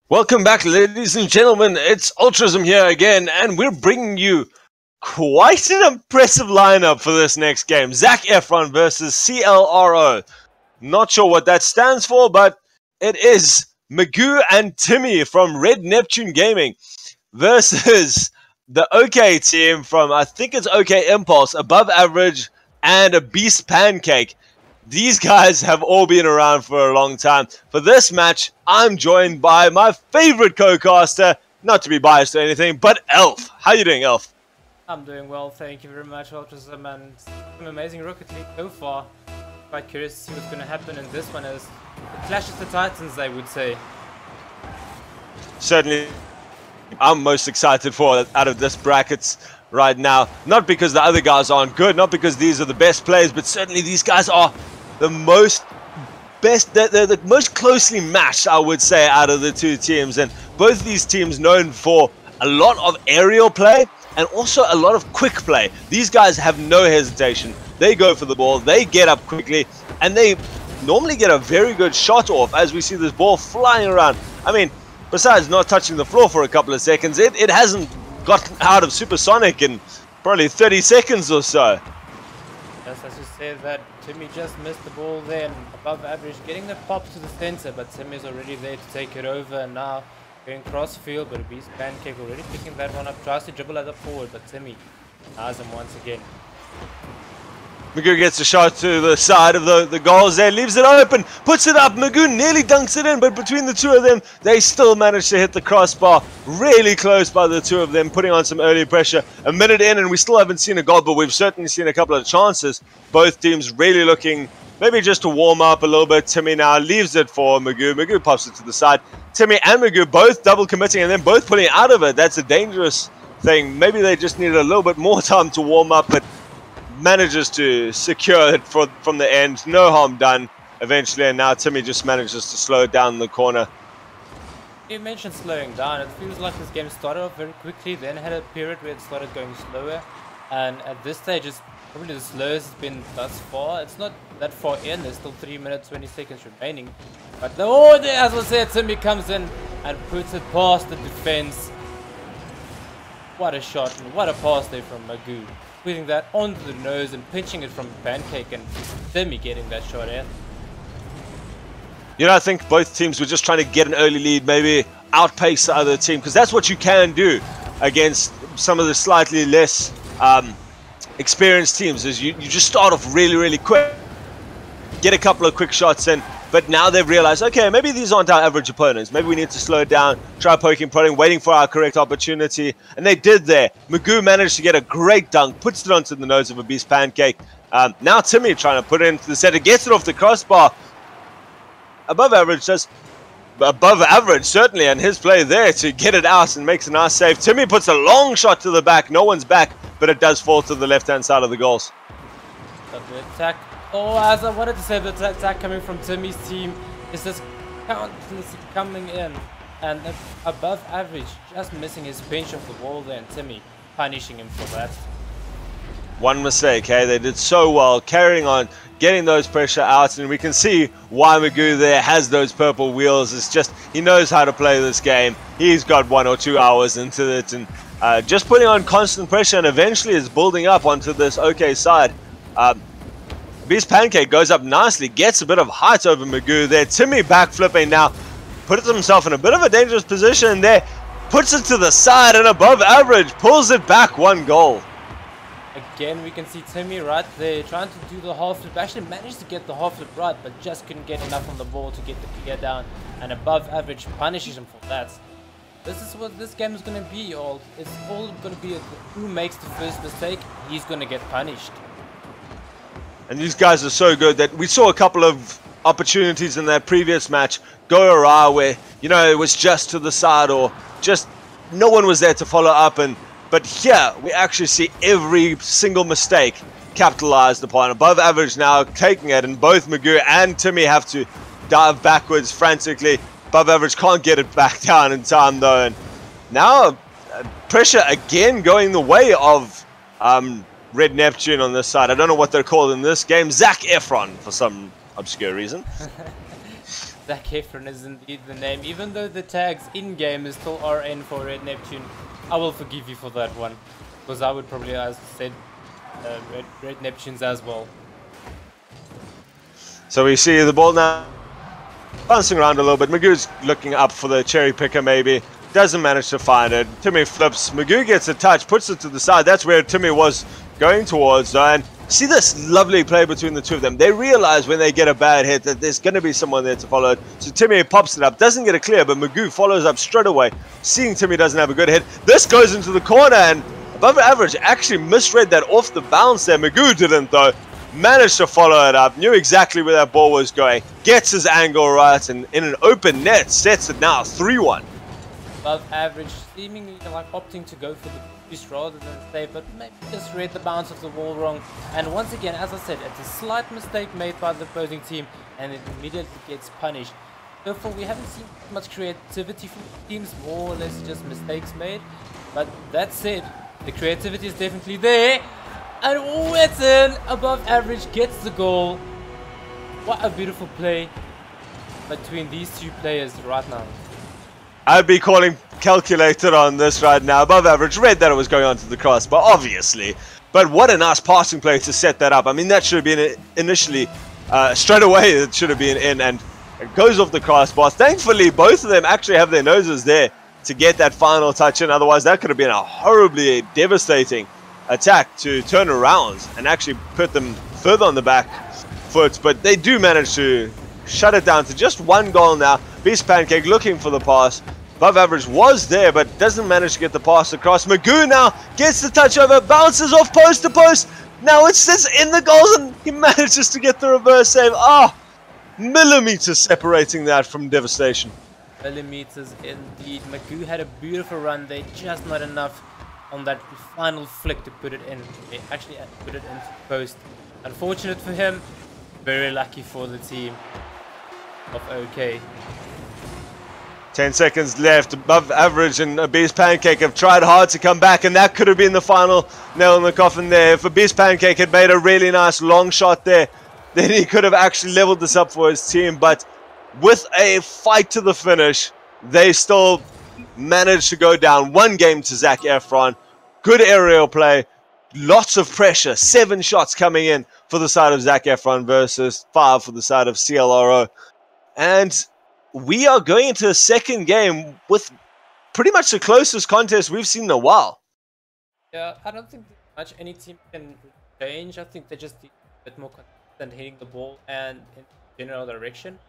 Welcome back, ladies and gentlemen. It's Ultrasm here again, and we're bringing you quite an impressive lineup for this next game. Zac Efron versus CLRO. Not sure what that stands for, but it is Magoo and Timmy from Red Neptune Gaming versus the OK team from, I think it's OK Impulse, Above Average, and a Beast Pancake. These guys have all been around for a long time. For this match, I'm joined by my favorite co-caster, not to be biased or anything, but Elf. How you doing, Elf? I'm doing well, thank you very much, Ultrasm, and some amazing Rocket League so far. Quite curious to see what's going to happen in this one as it clashes the Titans, I would say. Certainly, I'm most excited for out of this brackets right now. Not because the other guys aren't good, not because these are the best players, but certainly these guys are the most closely matched, I would say, out of the two teams. And both these teams known for a lot of aerial play and also a lot of quick play. These guys have no hesitation. They go for the ball, they get up quickly, and they normally get a very good shot off as we see this ball flying around. I mean, besides not touching the floor for a couple of seconds, it hasn't gotten out of supersonic in probably 30 seconds or so. Yes, as you said, that Timmy just missed the ball there and Above Average getting the pop to the center, but Timmy's already there to take it over, and now going cross field, but a Beast Pancake already picking that one up, tries to dribble at the forward, but Timmy has him once again. Magoo gets a shot to the side of the goals there, leaves it open, puts it up. Magoo nearly dunks it in, but between the two of them, they still manage to hit the crossbar. Really close by the two of them, putting on some early pressure. A minute in, and we still haven't seen a goal, but we've certainly seen a couple of chances. Both teams really looking maybe just to warm up a little bit. Timmy now leaves it for Magoo. Magoo pops it to the side. Timmy and Magoo both double committing and then both pulling out of it. That's a dangerous thing. Maybe they just needed a little bit more time to warm up, but manages to secure it from the end. No harm done eventually, and now Timmy just manages to slow it down in the corner. You mentioned slowing down. It feels like this game started off very quickly, then had a period where it started going slower, and at this stage it's probably the slowest it's been thus far. It's not that far in, there's still 3 minutes 20 seconds remaining, but as I said, Timmy comes in and puts it past the defense. What a shot and what a pass there from Magoo, putting that onto the nose and pinching it from Pancake, and Timmy getting that shot in. You know, I think both teams were just trying to get an early lead, maybe outpace the other team, because that's what you can do against some of the slightly less experienced teams, is you just start off really quick, get a couple of quick shots in, but now they've realized, okay, maybe these aren't our average opponents. Maybe we need to slow it down, try poking, prodding, waiting for our correct opportunity. And they did there. Magoo managed to get a great dunk, puts it onto the nose of a Beast Pancake. Now Timmy trying to put it into the center, gets it off the crossbar. Above Average certainly, and his play there to get it out and makes a nice save. Timmy puts a long shot to the back. No one's back, but it does fall to the left-hand side of the goals. The attack. Oh, as I wanted to say, the attack coming from Timmy's team is just countlessly coming in, and Above Average just missing his pinch off the wall there, and Timmy punishing him for that. One mistake, hey? They did so well carrying on, getting those pressure out, and we can see why Magoo there has those purple wheels. It's just he knows how to play this game. He's got 1 or 2 hours into it, and just putting on constant pressure, and eventually is building up onto this OK side. Beast Pancake goes up nicely, gets a bit of height over Magoo there. Timmy backflipping now, puts himself in a bit of a dangerous position there, puts it to the side, and Above Average pulls it back 1 goal. Again, we can see Timmy right there trying to do the half flip. Actually managed to get the half flip right, but just couldn't get enough on the ball to get the clear down, and Above Average punishes him for that. This is what this game is going to be. It's all going to be who makes the first mistake, he's going to get punished. And these guys are so good that we saw a couple of opportunities in that previous match go awry where, you know, it was just to the side or just no one was there to follow up. But here we actually see every single mistake capitalized upon. Above Average now taking it, and both Magoo and Timmy have to dive backwards frantically. Above Average can't get it back down in time though, and now pressure again going the way of Red Neptune on this side. I don't know what they're called in this game. Zac Efron for some obscure reason. Zac Efron is indeed the name, even though the tags in-game is still RN for Red Neptune. I will forgive you for that one, because I would probably, as I said, Red Neptunes as well. So we see the ball now bouncing around a little bit. Magoo's looking up for the cherry picker maybe. Doesn't manage to find it. Timmy flips. Magoo gets a touch, puts it to the side. That's where Timmy was going towards. And see this lovely play between the two of them. They realize when they get a bad hit that there's going to be someone there to follow it. So Timmy pops it up. Doesn't get it clear, but Magoo follows up straight away. Seeing Timmy doesn't have a good hit. This goes into the corner and above average actually misread that off the bounce there. Magoo didn't though. Managed to follow it up. Knew exactly where that ball was going. Gets his angle right and in an open net sets it now 3-1. Above average, seemingly like opting to go for the boost rather than save, but maybe just read the bounce of the wall wrong. And once again, as I said, it's a slight mistake made by the opposing team and it immediately gets punished. Therefore, we haven't seen much creativity from teams, more or less just mistakes made. But that said, the creativity is definitely there. And Wetton, above average, gets the goal. What a beautiful play between these two players right now. I'd be calling calculated on this right now. Above average, read that it was going onto the crossbar, obviously. But what a nice passing play to set that up. I mean, that should have been initially, straight away, it should have been in, and it goes off the crossbar. Thankfully, both of them actually have their noses there to get that final touch in. Otherwise, that could have been a horribly devastating attack to turn around and actually put them further on the back foot. But they do manage to shut it down to just one goal now. Beast Pancake looking for the pass. Above average was there, but doesn't manage to get the pass across. Magoo now gets the touch over, bounces off post to post. Now it sits in the goals and he manages to get the reverse save. Millimeters separating that from devastation. Millimeters indeed. Magoo had a beautiful run there, just not enough on that final flick to put it in. They actually put it into post. Unfortunate for him, very lucky for the team of OK. 10 seconds left. Above average and Beast Pancake have tried hard to come back, and that could have been the final nail in the coffin there. If Beast Pancake had made a really nice long shot there, then he could have actually leveled this up for his team. But with a fight to the finish, they still managed to go down 1 game to Zac Efron. Good aerial play, lots of pressure, 7 shots coming in for the side of Zac Efron versus 5 for the side of CLRO. And we are going into a second game with pretty much the closest contest we've seen in a while. Yeah, I don't think much any team can change. I think they just need a bit more consistent hitting the ball and in general direction.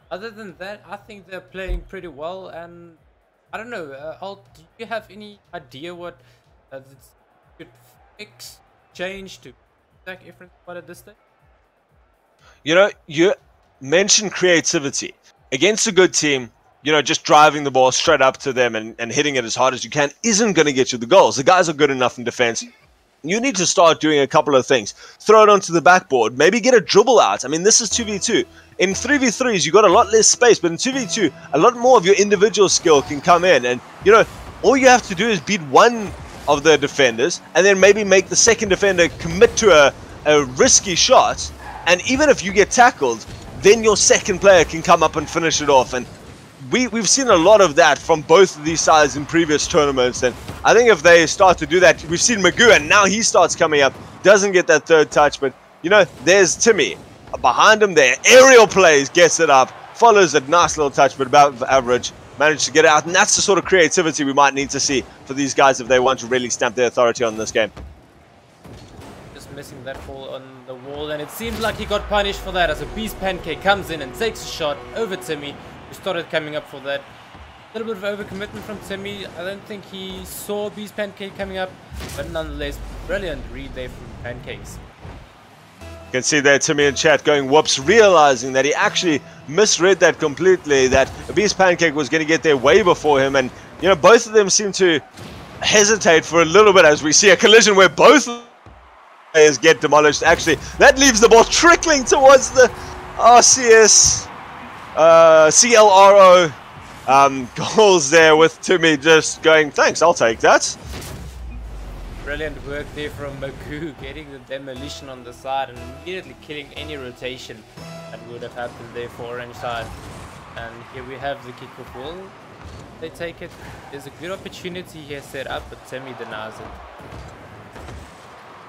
Other than that, I think they're playing pretty well. And I don't know, do you have any idea what this could fix, change to Zac Efron's squad at this stage? You know, you mentioned creativity. Against a good team, you know, just driving the ball straight up to them and hitting it as hard as you can isn't going to get you the goals. The guys are good enough in defense. You need to start doing a couple of things. Throw it onto the backboard. Maybe get a dribble out. I mean, this is 2v2. In 3v3s, you got a lot less space. But in 2v2, a lot more of your individual skill can come in. And, you know, all you have to do is beat one of the defenders and then maybe make the second defender commit to a risky shot. And even if you get tackled, then your second player can come up and finish it off. And we've seen a lot of that from both of these sides in previous tournaments. And I think if they start to do that, we've seen Magoo, and now he starts coming up, doesn't get that third touch. But, you know, there's Timmy behind him there. Aerial plays, gets it up, follows a nice little touch, but about average. Managed to get it out. And that's the sort of creativity we might need to see for these guys if they want to really stamp their authority on this game. Missing that ball on the wall, and it seems like he got punished for that as a Beast Pancake comes in and takes a shot over Timmy, who started coming up for that. A little bit of overcommitment from Timmy. I don't think he saw Beast Pancake coming up, but nonetheless, brilliant read there from Pancakes. You can see there Timmy in chat going whoops, realizing that he actually misread that completely, that Beast Pancake was going to get there way before him. And, you know, both of them seem to hesitate for a little bit as we see a collision where both players get demolished. Actually, that leaves the ball trickling towards the RCS CLRO goals there, with Timmy just going, thanks, I'll take that. Brilliant work there from Magoo, getting the demolition on the side and immediately killing any rotation that would have happened there for orange side. And here we have the kickoff ball. They take it. There's a good opportunity here set up, but Timmy denies it.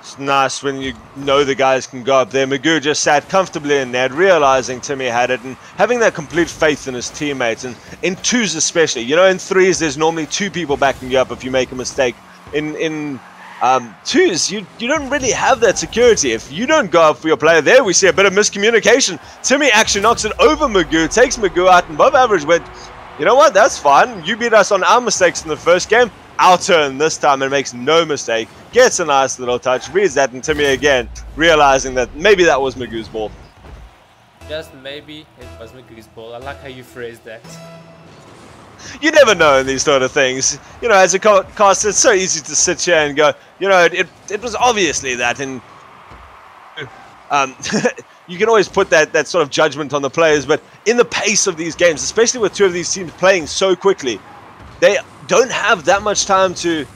It's nice when you know the guys can go up there. Magoo just sat comfortably in net, realizing Timmy had it and having that complete faith in his teammates. And in twos especially, you know, in threes there's normally two people backing you up if you make a mistake. In twos, you don't really have that security. If you don't go up for your player there, we see a bit of miscommunication. Timmy actually knocks it over Magoo, takes Magoo out and above average, but you know what, that's fine. You beat us on our mistakes in the first game. Our turn this time and makes no mistake. Gets a nice little touch, reads that, and Timmy again, realizing that maybe that was Magoo's ball. Just maybe it was Magoo's ball. I like how you phrased that. You never know in these sort of things. You know, as a caster, it's so easy to sit here and go, you know, it was obviously that, and you can always put that sort of judgment on the players, but in the pace of these games, especially with two of these teams playing so quickly, they don't have that much time to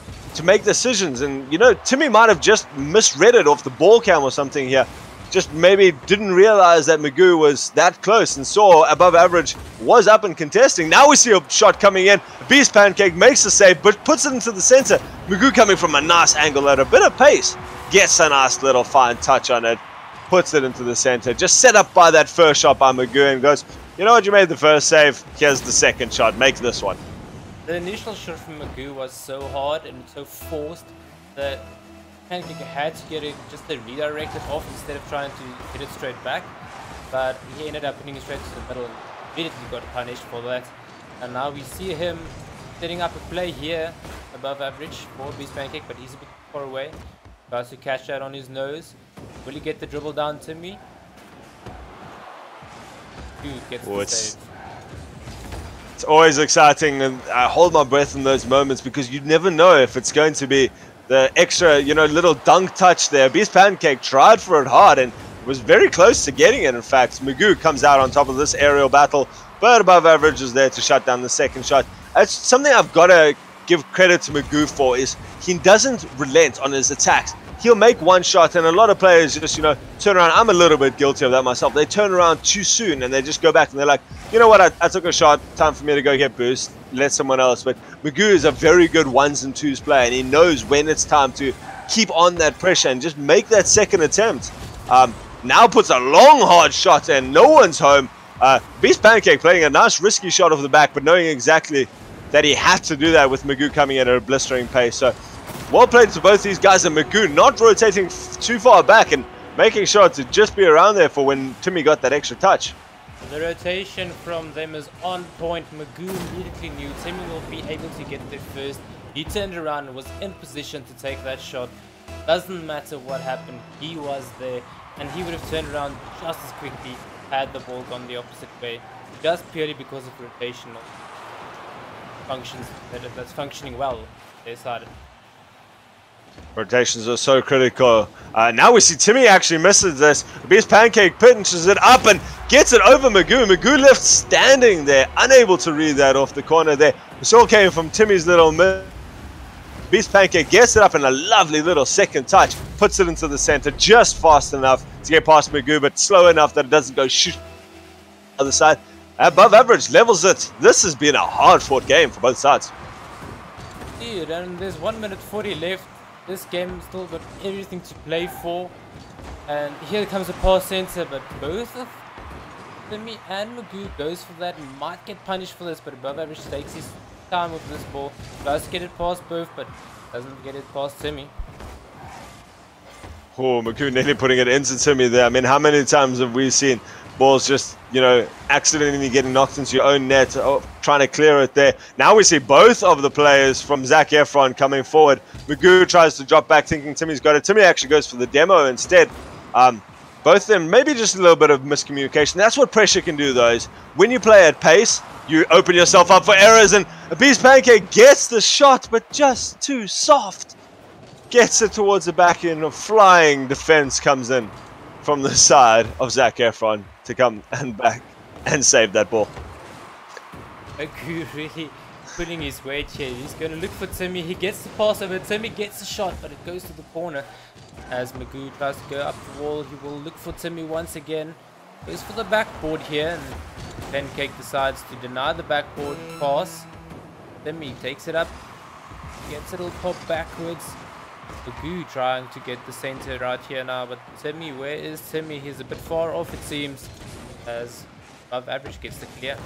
make decisions. And, you know, Timmy might have just misread it off the ball cam or something here. Just maybe didn't realize that Magoo was that close and saw above average was up and contesting. Now we see a shot coming in. Beast Pancake makes the save, but puts it into the center. Magoo coming from a nice angle at a bit of pace. Gets a nice little fine touch on it. Puts it into the center. Just set up by that first shot by Magoo and goes, you know what, you made the first save. Here's the second shot. Make this one. The initial shot from Magoo was so hard and so forced that Pancake had to get it just to redirect it off instead of trying to hit it straight back. But he ended up hitting it straight to the middle and immediately got punished for that. And now we see him setting up a play here above average for Beast Pancake, but he's a bit far away. Tries to catch that on his nose. Will he get the dribble down to me? Gets the save. It's always exciting, and I hold my breath in those moments because you never know if it's going to be the extra, you know, little dunk touch there. Beast Pancake tried for it hard and was very close to getting it. In fact, Magoo comes out on top of this aerial battle, but above average is there to shut down the second shot. That's something I've got to give credit to Magoo for, is he doesn't relent on his attacks. He'll make one shot, and a lot of players just, you know, turn around. I'm a little bit guilty of that myself. They turn around too soon, and they just go back, and they're like, you know what, I took a shot. Time for me to go get boost. Let someone else. But Magoo is a very good ones and twos player, and he knows when it's time to keep on that pressure and just make that second attempt. Now puts a long, hard shot, and no one's home. Beast Pancake playing a nice, risky shot off the back, but knowing exactly that he had to do that with Magoo coming in at a blistering pace. So, well played to both these guys, and Magoo not rotating too far back and making sure to just be around there for when Timmy got that extra touch. The rotation from them is on point. Magoo immediately knew Timmy will be able to get there first. He turned around and was in position to take that shot. Doesn't matter what happened, he was there, and he would have turned around just as quickly had the ball gone the opposite way, just purely because of rotational functions that's functioning well their side. Rotations are so critical. Now we see Timmy actually misses this. Beast Pancake pinches it up and gets it over Magoo. Magoo left standing there, unable to read that off the corner there. This all came from Timmy's little miss. Beast Pancake gets it up in a lovely little second touch, puts it into the center just fast enough to get past Magoo, but slow enough that it doesn't go shoot other side. Above average, levels it. This has been a hard-fought game for both sides. Dude, and there's 1 minute 40 left. This game still got everything to play for. And here comes a pass center, but both of Timmy and Magoo goes for that. Might get punished for this, but above average takes his time with this ball. Tries to get it past both, but doesn't get it past Timmy. Oh, Magoo nearly putting it into Timmy there. I mean, how many times have we seen balls just, you know, accidentally getting knocked into your own net, trying to clear it there. Now we see both of the players from Zac Efron coming forward. Magoo tries to drop back thinking Timmy's got it. Timmy actually goes for the demo instead. Both of them, maybe just a little bit of miscommunication. That's what pressure can do, though, is when you play at pace, you open yourself up for errors, and Beast Pancake gets the shot, but just too soft. Gets it towards the back end. A flying defense comes in from the side of Zac Efron to come and back and save that ball. Magoo really putting his weight here. He's going to look for Timmy. He gets the pass over. Timmy gets the shot, but it goes to the corner. As Magoo tries to go up the wall, he will look for Timmy once again. Goes for the backboard here, and Pancake decides to deny the backboard pass. Timmy takes it up, gets a little pop backwards. Magoo trying to get the center right here now, but Timmy, where is Timmy? He's a bit far off, it seems, as above average gets the clear.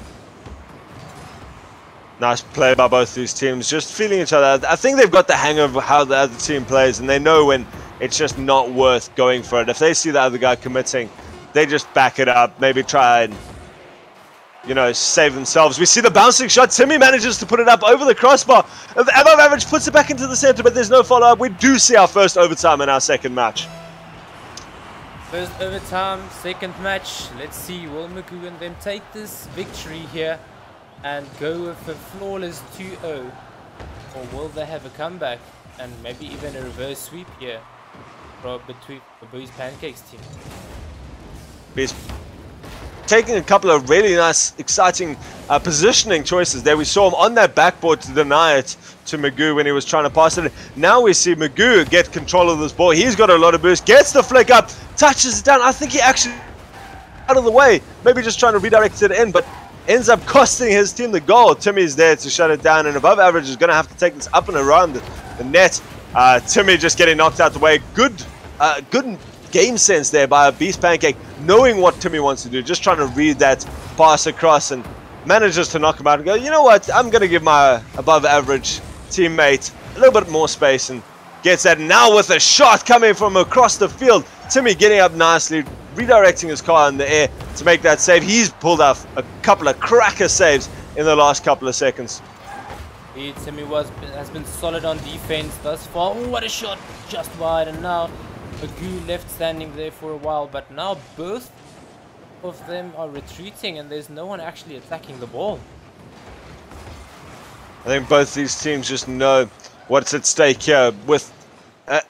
Nice play by both these teams, just feeling each other. I think they've got the hang of how the other team plays, and they know when it's just not worth going for it. If they see the other guy committing, they just back it up, maybe try and, you know, save themselves. We see the bouncing shot. Timmy manages to put it up over the crossbar. Above average puts it back into the center, but there's no follow-up. We do see our first overtime in our second match. First overtime, second match. Let's see, will Magoo and them take this victory here and go with a flawless 2-0? Or will they have a comeback and maybe even a reverse sweep here between the Boys Pancakes team? He's taking a couple of really nice, exciting positioning choices there. We saw him on that backboard to deny it to Magoo when he was trying to pass it. Now we see Magoo get control of this ball. He's got a lot of boost, gets the flick up, touches it down. I think he actually out of the way, maybe just trying to redirect it in, but ends up costing his team the goal. Timmy's there to shut it down, and above average is going to have to take this up and around the net. Timmy just getting knocked out the way. Good game sense there by a Beast Pancake, knowing what Timmy wants to do, just trying to read that pass across, and manages to knock him out and go, you know what, I'm going to give my above average teammate a little bit more space, and gets that. Now with a shot coming from across the field, Timmy getting up nicely, redirecting his car in the air to make that save. He's pulled off a couple of cracker saves in the last couple of seconds. Timmy has been solid on defense thus far. Oh, what a shot, just wide, and now Magoo left standing there for a while, but now both of them are retreating and there's no one actually attacking the ball. I think both these teams just know what's at stake here. With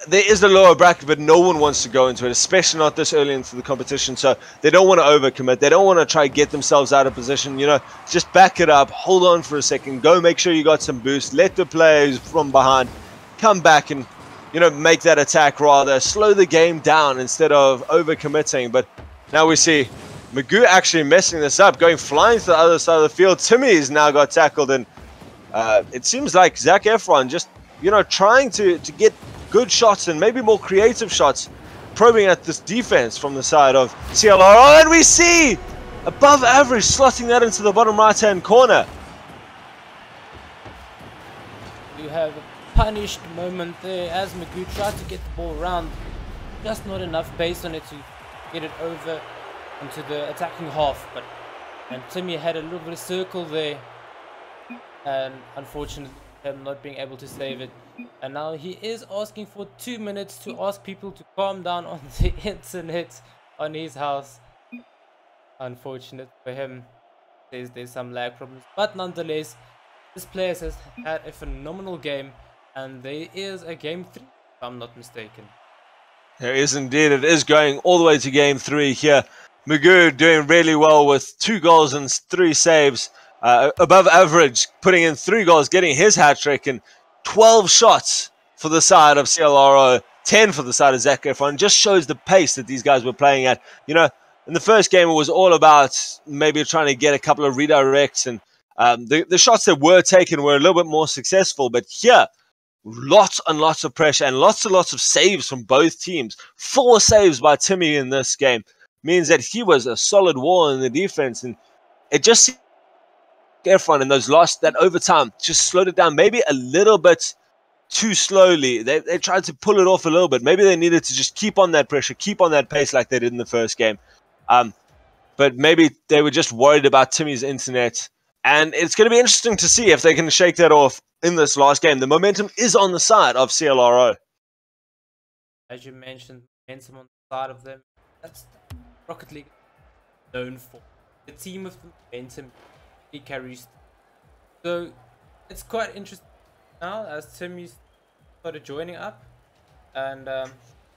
there is a lower bracket, but no one wants to go into it, especially not this early into the competition. So they don't want to overcommit. They don't want to try to get themselves out of position. You know, just back it up, hold on for a second, go make sure you got some boost, let the players from behind come back and, you know, make that attack rather, slow the game down instead of overcommitting. But now we see Magoo actually messing this up, going flying to the other side of the field. Timmy's now got tackled, and it seems like Zac Efron just, you know, trying to get good shots and maybe more creative shots, probing at this defense from the side of CLR. And we see above average slotting that into the bottom right hand corner. You have punished moment there as Magoo tried to get the ball around, just not enough pace on it to get it over into the attacking half, and Timmy had a little bit of circle there, and unfortunately him not being able to save it. And now he is asking for 2 minutes to ask people to calm down on the internet on his house. Unfortunate for him, there's some lag problems, but nonetheless this player has had a phenomenal game. And there is a game 3, if I'm not mistaken. There is indeed. It is going all the way to game 3 here. Magoo doing really well with 2 goals and 3 saves. Above average, putting in 3 goals, getting his hat-trick, and 12 shots for the side of CLRO, 10 for the side of Zac Efron. Just shows the pace that these guys were playing at. You know, in the first game, it was all about maybe trying to get a couple of redirects, and the shots that were taken were a little bit more successful. But here, lots and lots of pressure and lots of saves from both teams. 4 saves by Timmy in this game means that he was a solid wall in the defense, and it just seemed Efron in that overtime just slowed it down maybe a little bit too slowly. They tried to pull it off a little bit. Maybe they needed to just keep on that pressure, keep on that pace like they did in the first game. But maybe they were just worried about Timmy's internet. And it's going to be interesting to see if they can shake that off in this last game. The momentum is on the side of CLRO. As you mentioned, momentum on the side of them. That's Rocket League known for. The team with the momentum, he carries. So it's quite interesting now as Timmy started joining up. And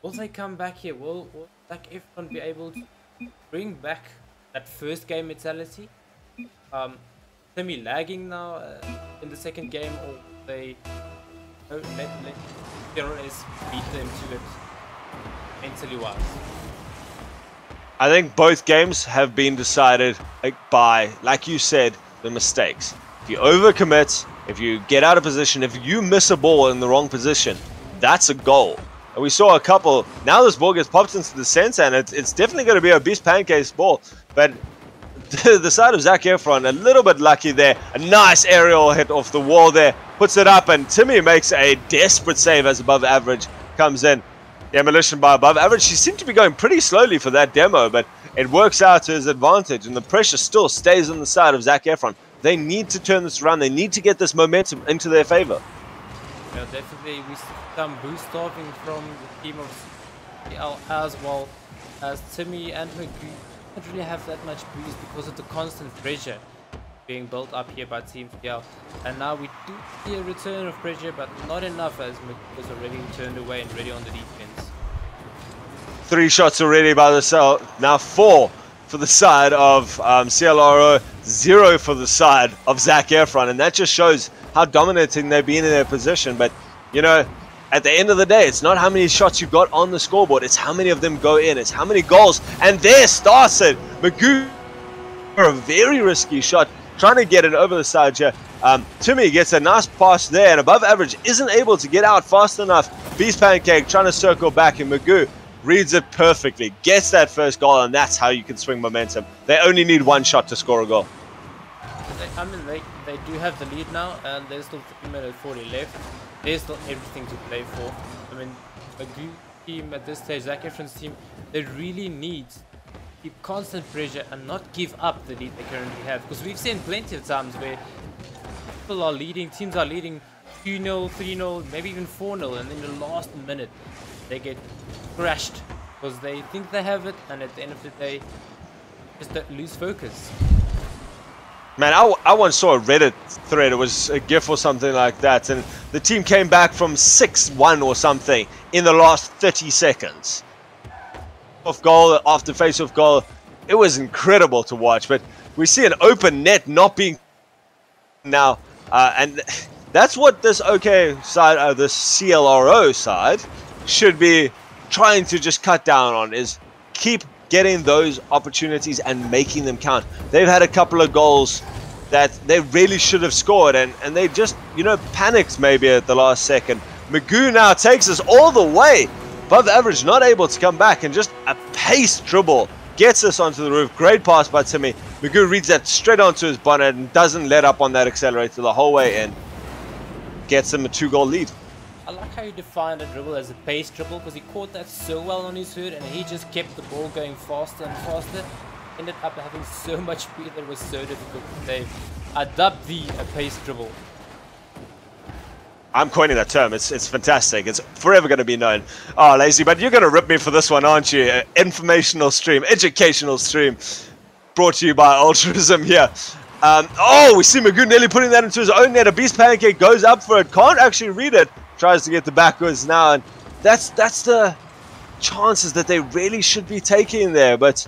will they come back here? Will Zac Efron be able to bring back that first game mentality? Timmy lagging now in the second game, or they let RLX beat them to it mentally wise? I think both games have been decided by, like you said, the mistakes. If you overcommit, if you get out of position, if you miss a ball in the wrong position, that's a goal. And we saw a couple. Now this ball gets popped into the center, and it's definitely going to be a Beast Pancake's ball. But the side of Zac Efron, a little bit lucky there. A nice aerial hit off the wall there. Puts it up, and Timmy makes a desperate save as above average comes in. Demolition by above average. She seemed to be going pretty slowly for that demo, but it works out to his advantage, and the pressure still stays on the side of Zac Efron. They need to turn this around. They need to get this momentum into their favor. Yeah, definitely we see some boost starting from the team of CL as well, as Timmy and Magoo don't really have that much boost because of the constant pressure being built up here by Team CL. And now we do see a return of pressure, but not enough, as Magoo was already turned away and ready on the defense. 3 shots already by the cell. Now 4 for the side of CLRO, 0 for the side of Zac Efron, and that just shows how dominating they've been in their position. But you know, at the end of the day, it's not how many shots you've got on the scoreboard, it's how many of them go in, it's how many goals. And there starts it. Magoo, a very risky shot, trying to get it over the side here. Timmy gets a nice pass there, and above average isn't able to get out fast enough. Beast Pancake trying to circle back, and Magoo reads it perfectly, gets that first goal, and that's how you can swing momentum. They only need 1 shot to score a goal. I mean, they do have the lead now, and there's still 3 minutes 40 left. There's still everything to play for. I mean, a good team at this stage, Zac Efron's team, they really need to keep constant pressure and not give up the lead they currently have. Because we've seen plenty of times where people are leading, teams are leading 2-0, 3-0, maybe even 4-0, and in the last minute they get crashed because they think they have it, and at the end of the day, just don't lose focus. Man, I once saw a Reddit thread, it was a GIF or something like that, and the team came back from 6-1 or something in the last 30 seconds. Off goal after face-off goal, it was incredible to watch, but we see an open net not being now, and that's what this OK side, this CLRO side, should be trying to just cut down on, is keep getting those opportunities and making them count. They've had a couple of goals that they really should have scored, and they just, you know, panicked maybe at the last second. Magoo now takes us all the way above average, not able to come back, and just a pace dribble gets us onto the roof. Great pass by Timmy. Magoo reads that straight onto his bonnet and doesn't let up on that accelerator the whole way in. Gets him a 2-goal lead. I like how you define a dribble as a pace dribble, because he caught that so well on his hood, and he just kept the ball going faster and faster. Ended up having so much speed that it was so difficult to save. I dubbed a pace dribble. I'm coining that term. It's fantastic. It's forever going to be known. Oh, Lazy, but you're going to rip me for this one, aren't you? Informational stream, educational stream, brought to you by Altruism here. Oh, we see Magoo nearly putting that into his own net. A Beast Pancake goes up for it, can't actually read it. Tries to get the backwards now, and that's the chances that they really should be taking there. But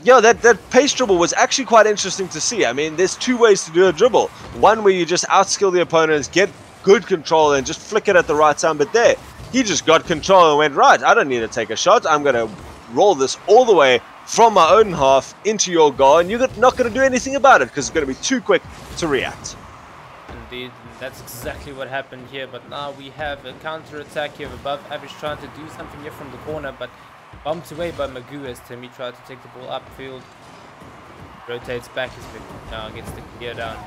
yeah, that pace dribble was actually quite interesting to see. I mean, there's 2 ways to do a dribble. One where you just outskill the opponents, get good control, and just flick it at the right time. But there, he just got control and went, right, I don't need to take a shot. I'm going to roll this all the way from my own half into your goal, and you're not going to do anything about it because it's going to be too quick to react. Indeed, that's exactly what happened here. But now we have a counter-attack here of above average trying to do something here from the corner, but bumped away by Magoo as Timmy tried to take the ball upfield. Rotates back his bit, now gets the clear down.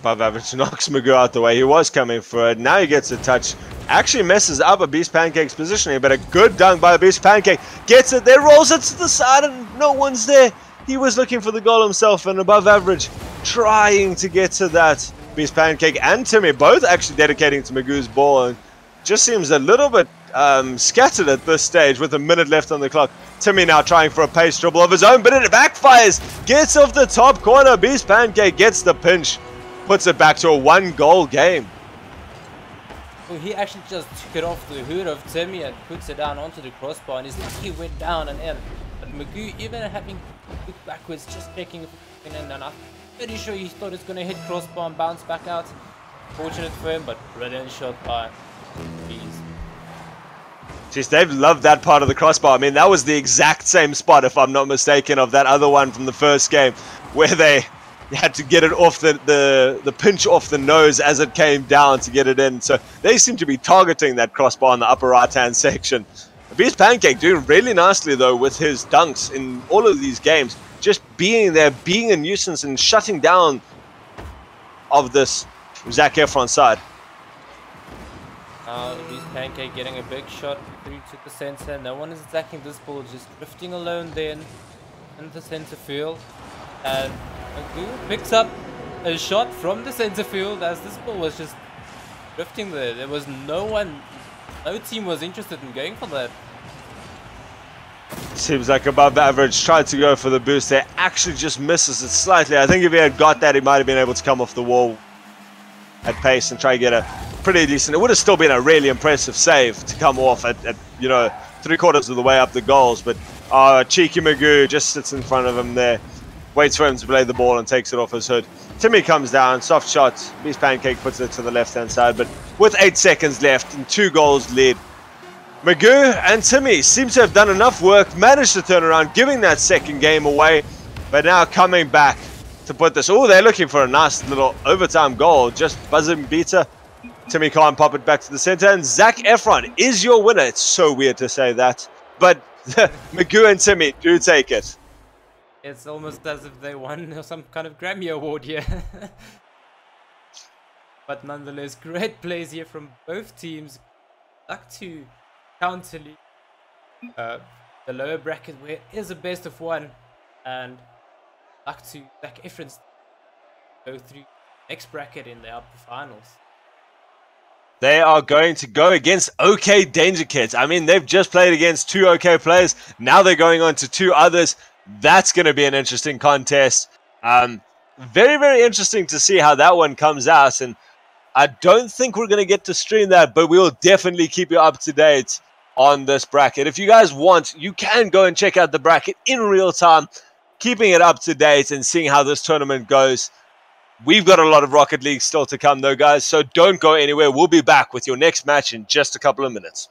Above average knocks Magoo out the way. He was coming for it. Now he gets a touch. Actually messes up a Beast Pancake's positioning, but a good dunk by a Beast Pancake. Gets it there, rolls it to the side, and no one's there. He was looking for the goal himself, and above average trying to get to that. Beast Pancake and Timmy both actually dedicating to Magoo's ball, and just seems a little bit scattered at this stage with a minute left on the clock. Timmy now trying for a pace dribble of his own, but it backfires. Gets off the top corner. Beast Pancake gets the pinch. Puts it back to a 1-goal game. Well, he actually just took it off the hood of Timmy and puts it down onto the crossbar, and his lucky went down and in. But Magoo, even having looked backwards, just checking if it's in, and I'm pretty sure he thought it's going to hit crossbar and bounce back out. Fortunate for him, but brilliant shot by Bees. Jeez, they've loved that part of the crossbar. I mean, that was the exact same spot, if I'm not mistaken, of that other one from the first game, where they had to get it off the pinch off the nose as it came down to get it in. So they seem to be targeting that crossbar in the upper right-hand section. Beast Pancake doing really nicely, though, with his dunks in all of these games. Just being there, being a nuisance, and shutting down of this Zac Efron side. Beast Pancake getting a big shot through to the center. No one is attacking this ball, just drifting alone then in the center field. And Magoo picks up a shot from the center field as this ball was just drifting there. There was no team was interested in going for that. Seems like above average. Tried to go for the boost there. Actually just misses it slightly. I think if he had got that, he might have been able to come off the wall at pace and try to get a pretty decent. It would have still been a really impressive save to come off at you know, 3/4 of the way up the goals. But cheeky Magoo just sits in front of him there. Waits for him to play the ball and takes it off his hood. Timmy comes down, soft shot. Beast Pancake puts it to the left-hand side. But with 8 seconds left and 2 goals lead, Magoo and Timmy seem to have done enough work, managed to turn around, giving that second game away. But now coming back to put this. Oh, they're looking for a nice little overtime goal. Just buzzing beater. Timmy can't pop it back to the center. And Zac Efron is your winner. It's so weird to say that. But Magoo and Timmy do take it. It's almost as if they won some kind of Grammy award here. But nonetheless, great plays here from both teams. Luck to counter the lower bracket where it is a best of 1. And luck to Zac Efron go through next bracket in the upper finals. They are going to go against OK Danger Kids. I mean, they've just played against 2 OK players. Now they're going on to 2 others. That's going to be an interesting contest. Very, very interesting to see how that one comes out. And I don't think we're going to get to stream that, but we will definitely keep you up to date on this bracket. If you guys want, you can go and check out the bracket in real time, keeping it up to date and seeing how this tournament goes. We've got a lot of Rocket League still to come, though, guys, so don't go anywhere. We'll be back with your next match in just a couple of minutes.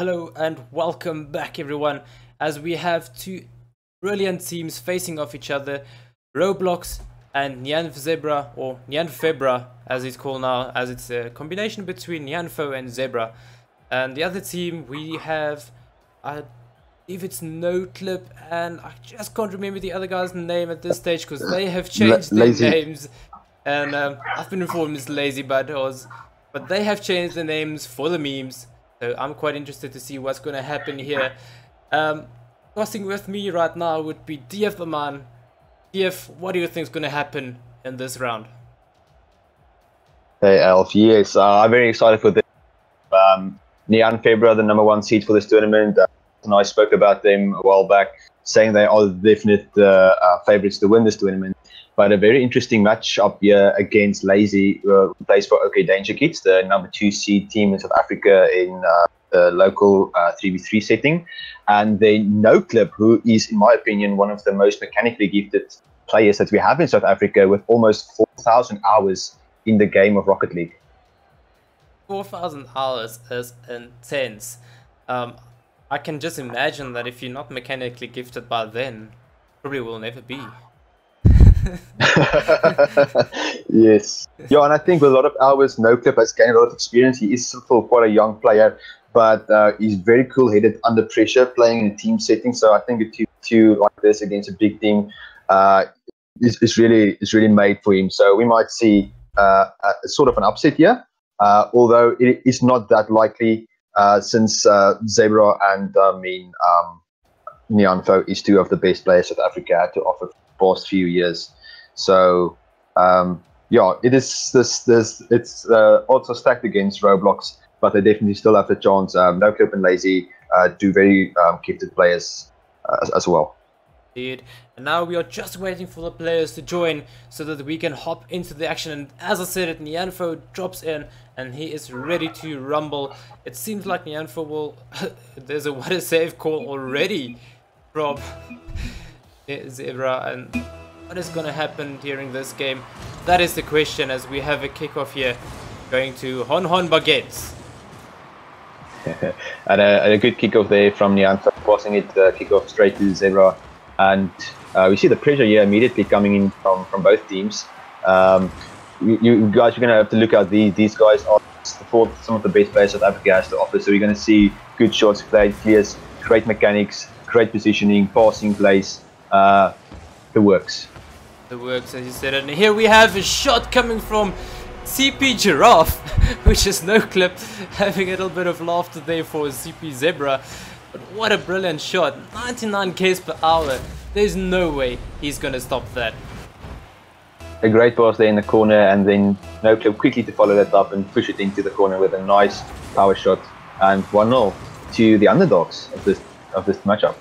Hello and welcome back everyone, as we have two brilliant teams facing off each other, Roblox and Nyan Zebra, or Nyan Febra as it's called now, as it's a combination between Nyanfo and Zebra. And the other team we have, I believe it's No Clip, and I just can't remember the other guy's name at this stage because they have changed their names. And I've been informed it's Lazy Bud, but they have changed the names for the memes. So I'm quite interested to see what's going to happen here. Crossing with me right now would be DF the man. DF, what do you think is going to happen in this round? Hey Alf, yes, I'm very excited for this. Nyan Febra, the #1 seed for this tournament, and I spoke about them a while back, saying they are the definite favorites to win this tournament. But a very interesting match up here against Lazy, who plays for OK Danger Kids, the #2 seed team in South Africa in the local 3v3 setting. And then No Clip, who is, in my opinion, one of the most mechanically gifted players that we have in South Africa, with almost 4,000 hours in the game of Rocket League. 4,000 hours is intense. I can just imagine that if you're not mechanically gifted by then, probably will never be. Yes. Yeah, and I think with a lot of hours, No Clip has gained a lot of experience. He is still quite a young player, but he's very cool-headed under pressure, playing in a team setting. So I think a 2-2 like this against a big team is really made for him. So we might see a sort of an upset here, although it is not that likely since Zebra and Nyanfo is two of the best players South Africa had to offer for the past few years. So yeah, it's also stacked against Roblox, but they definitely still have the chance. No Clip and Lazy do very gifted players as well. Indeed. And now we are just waiting for the players to join so that we can hop into the action. And as I said it, Nyanfo drops in and he is ready to rumble. It seems like Nyanfo will... There's a what a save call already from Zebra. And what is going to happen during this game? That is the question, as we have a kickoff here going to Hon Baguettes. And a good kickoff there from Nyanfo, passing it kickoff straight to Zebra. And we see the pressure here immediately coming in from both teams. You guys are going to have to look at these guys are some of the best players South Africa has to offer. So you're going to see good shots played, clears, great mechanics, great positioning, passing plays, the works. The works, as you said. And here we have a shot coming from CP Giraffe, which is No Clip, having a little bit of laughter there for CP Zebra. But what a brilliant shot, 99 k's per hour. There's no way he's going to stop that. A great pass there in the corner, and then No Clip quickly to follow that up and push it into the corner with a nice power shot. And 1-0 to the underdogs of this matchup.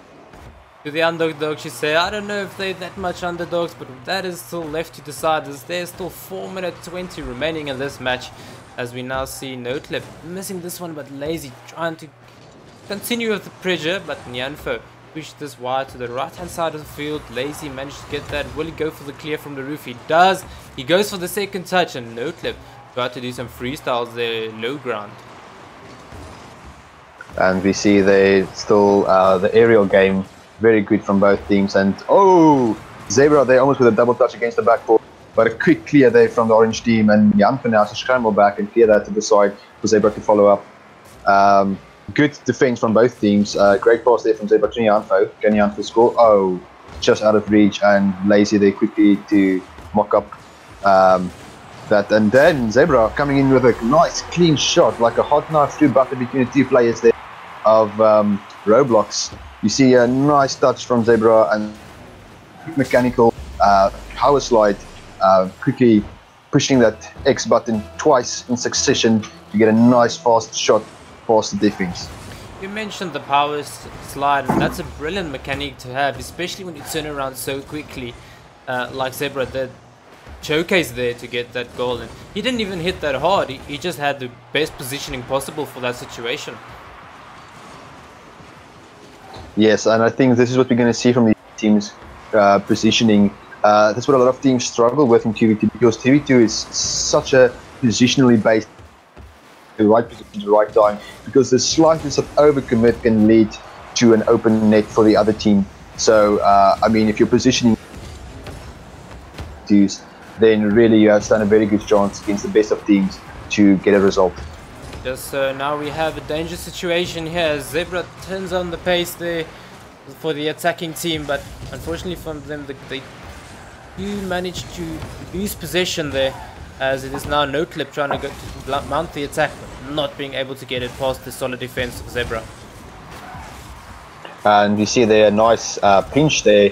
To the underdogs, you say, I don't know if they're that much underdogs, but that is still left to decide, as there's still 4 minutes 20 remaining in this match, as we now see No Clip missing this one, but Lazy trying to continue with the pressure, but Nyanfo pushed this wide to the right hand side of the field. Lazy managed to get that. Will he go for the clear from the roof? He does. He goes for the second touch, and No Clip tried to do some freestyles there, low ground. And we see they still the aerial game very good from both teams. And oh, Zebra, they almost with a double touch against the backboard, but a quick clear there from the orange team, and Nyanfo now to scramble back and clear that to the side for Zebra to follow up. Good defense from both teams. Great pass there from Zebra to Nyanfo. Can Nyanfo score? Oh, just out of reach, and Lazy there quickly to mock up that. And then Zebra coming in with a nice clean shot, like a hot knife through butter between the two players there of Roblox. You see a nice touch from Zebra and mechanical power slide, quickly pushing that X button twice in succession to get a nice fast shot past the defense. You mentioned the power slide, and that's a brilliant mechanic to have, especially when you turn around so quickly, like Zebra did. Showcase there to get that goal, and he didn't even hit that hard. He just had the best positioning possible for that situation. Yes, and I think this is what we're going to see from these teams positioning. That's what a lot of teams struggle with in 2v2, because 2v2 is such a positionally based the right position at the right time, because the slightest of overcommit can lead to an open net for the other team. So, I mean, if you're positioning then really you stand a very good chance against the best of teams to get a result. Just so now we have a dangerous situation here. Zebra turns on the pace there for the attacking team, but unfortunately for them, they do manage to lose possession there, as it is now No Clip trying to go to mount the attack, but not being able to get it past the solid defense of Zebra. And you see there a nice pinch there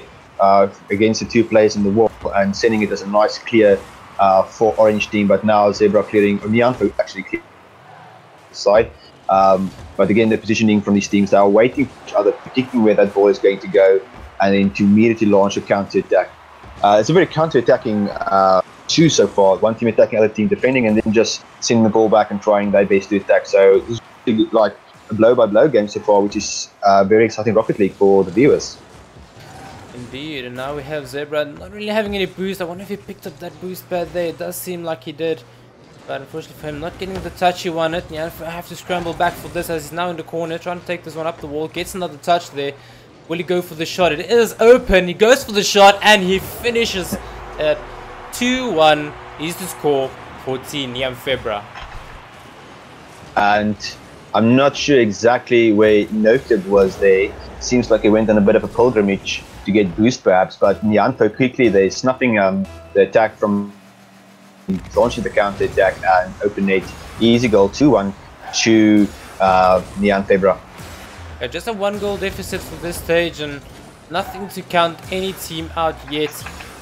against the two players in the wall and sending it as a nice clear for Orange team, but now Zebra clearing, or Nianfo actually clearing the side. But again, the positioning from these teams, they are waiting for each other, predicting where that ball is going to go, and then to immediately launch a counter-attack. It's a very counter-attacking two so far. One team attacking, other team defending, and then just sending the ball back and trying their best to attack. So this is really like a blow-by-blow game so far, which is very exciting Rocket League for the viewers. Indeed, and now we have Zebra not really having any boost. I wonder if he picked up that boost pad there. It does seem like he did, but unfortunately for him, not getting the touch he wanted. Yeah, I have to scramble back for this, as he's now in the corner trying to take this one up the wall. Gets another touch there. Will he go for the shot? It is open. He goes for the shot and he finishes at 2-1. He's the score for Team Nianfo. And I'm not sure exactly where Noctib was there. Seems like he went on a bit of a pilgrimage to get boost perhaps, but Nianfo quickly, they're snuffing the attack from launching the counter attack and open net. Easy goal, 2-1 to Nianfo. Just a 1-goal deficit for this stage and nothing to count any team out yet.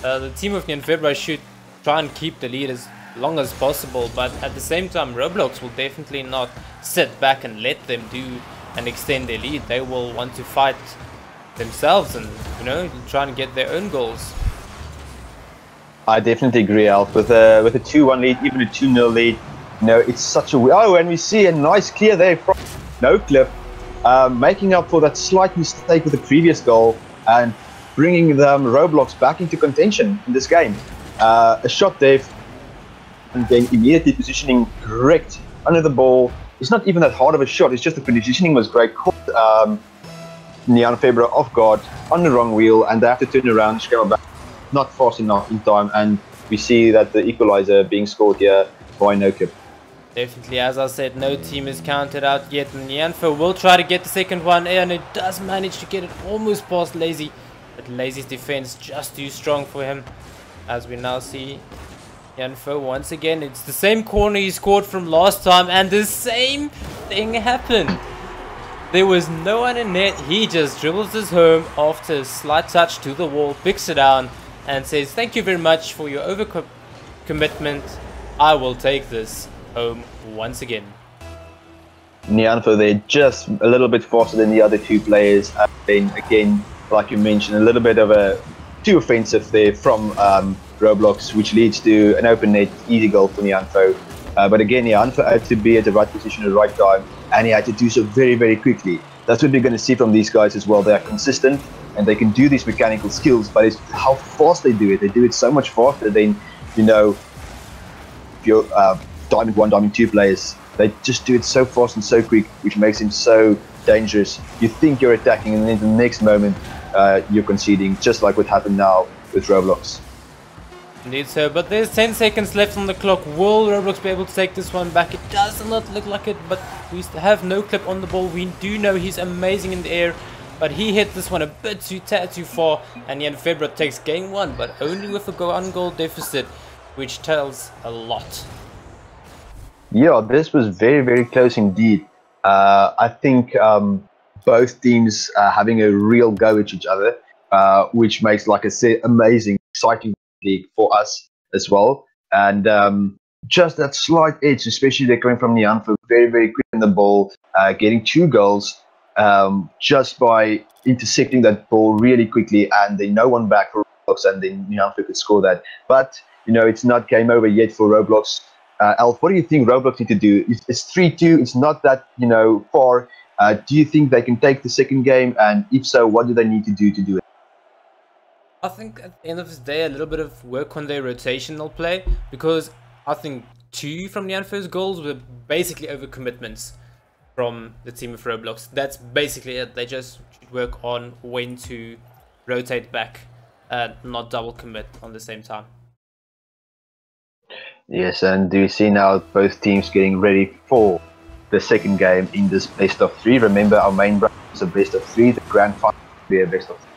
The team of Nianfo should try and keep the lead as long as possible, but at the same time Roblox will definitely not sit back and let them do and extend their lead. They will want to fight themselves and, you know, try and get their own goals. I definitely agree, Alf. With a 2-1 lead, even a 2-0 lead, you know, it's such a... Oh, and we see a nice clear there from No Clip, making up for that slight mistake with the previous goal and bringing them Roblox back into contention in this game. A shot there, and then immediately positioning correct under the ball. It's not even that hard of a shot, it's just the positioning was great. Caught Nianfo off guard on the wrong wheel, and they have to turn around, scramble back, not fast enough in time, and we see that the equalizer being scored here by Noclip. Definitely, as I said, no team is counted out yet, and Nianfo will try to get the second one, and it does manage to get it almost past Lazy, but Lazy's defense just too strong for him, as we now see Nianfo once again. It's the same corner he scored from last time, and the same thing happened. There was no one in net. He just dribbles this home after a slight touch to the wall, picks it down, and says, "Thank you very much for your overcommitment. I will take this home once again." Nianfo, they're just a little bit faster than the other two players. And then again, like you mentioned, a little bit of a too offensive there from Roblox, which leads to an open net, easy goal for Nianfo. But again, Nianfo had to be at the right position at the right time, and he had to do so very, very quickly. That's what we're going to see from these guys as well. They are consistent, and they can do these mechanical skills, but it's how fast they do it. They do it so much faster than, you know, if you're Diamond 1, Diamond 2 players. They just do it so fast and so quick, which makes him so dangerous. You think you're attacking, and then the next moment you're conceding, just like what happened now with Roblox. Indeed so, but there's 10 seconds left on the clock. Will Roblox be able to take this one back? It does not look like it, but we have No Clip on the ball. We do know he's amazing in the air, but he hit this one a bit too far, and Nianfo takes game one, but only with a 1-goal deficit, which tells a lot. Yeah, this was very, very close indeed. I think both teams having a real go at each other, which makes, like I said, amazing, exciting league for us as well. And just that slight edge, especially they're coming from Nianfo, very, very quick in the ball, getting 2 goals just by intercepting that ball really quickly, and then no one back for Roblox, and then Nianfo could score that. But, you know, it's not game over yet for Roblox. Alf, what do you think Roblox need to do? It's 3-2, it's not that, you know, far. Do you think they can take the second game? And if so, what do they need to do it? I think at the end of the day, a little bit of work on their rotational play, because I think 2 from Nyanfo's goals were basically overcommitments from the team of Roblox. That's basically it. They just work on when to rotate back and not double commit on the same time. Yes, and do you see now both teams getting ready for the second game in this best of 3? Remember, our main bracket is a best of 3. The grand final will be a best of 3.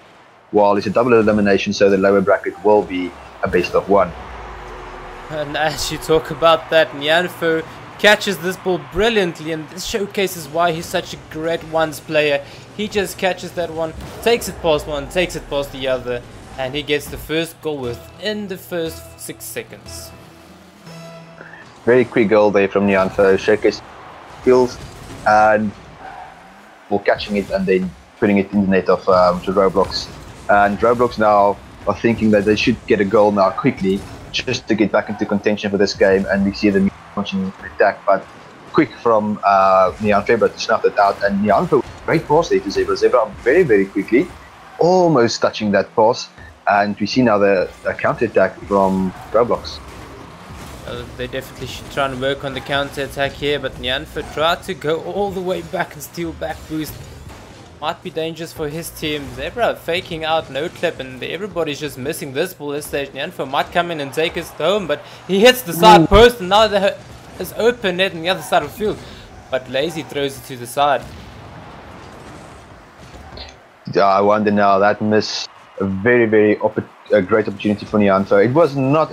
While it's a double elimination, so the lower bracket will be a best of 1. And as you talk about that, Nyanfo catches this ball brilliantly, and this showcases why he's such a great ones player. He just catches that one, takes it past one, takes it past the other, and he gets the first goal within the first 6 seconds. Very quick goal there from Nyanfo, showcase skills and for catching it and then putting it in the net of to Roblox. And Roblox now are thinking that they should get a goal now quickly just to get back into contention for this game, and we see them launching the attack, but quick from Nyanfo to snuff it out, and Nyanfo, great pass there to Zebra. Zebra very, very quickly, almost touching that pass, and we see now the counter-attack from Roblox. They definitely should try and work on the counter-attack here, but Nyanfo tried to go all the way back and steal back boost. Might be dangerous for his team. Zebra faking out no clip, and everybody's just missing this ball this stage. Nyanfo might come in and take us home, but he hits the side post, and now there's open net on the other side of the field. But Lazy throws it to the side. I wonder now, that missed a very, very great opportunity for Nyanfo. It was not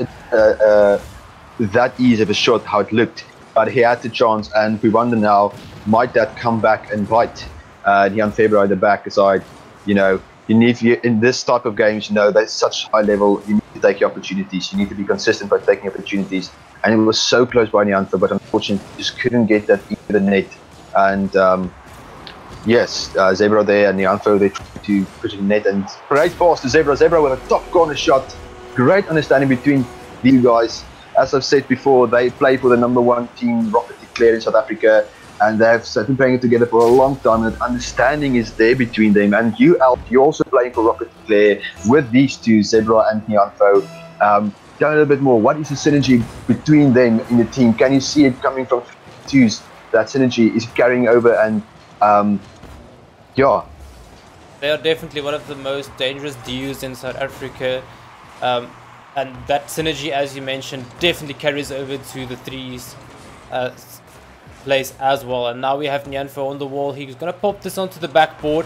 that easy of a shot how it looked, but he had the chance, and we wonder now, might that come back and bite Nyanfo at the back side? You know, you need in this type of games, you know, that's such high level, you need to take your opportunities, you need to be consistent by taking opportunities, and it was so close by Nyanfo, but unfortunately just couldn't get that into the net. And yes, Zebra there and Nyanfo, they tried to put it in the net, and great pass to Zebra. Zebra with a top corner shot. Great understanding between these guys. As I've said before, they play for the #1 team, Rocket League in South Africa, and they've been playing together for a long time, and understanding is there between them. And you're also playing for Rocket League with these two, Zebra and Nyanfo. Tell me a little bit more, what is the synergy between them in the team? Can you see it coming from twos? That synergy is carrying over, and yeah. They are definitely one of the most dangerous duos in South Africa. And that synergy, as you mentioned, definitely carries over to the threes place as well. And now we have Nyanfo on the wall. He's going to pop this onto the backboard.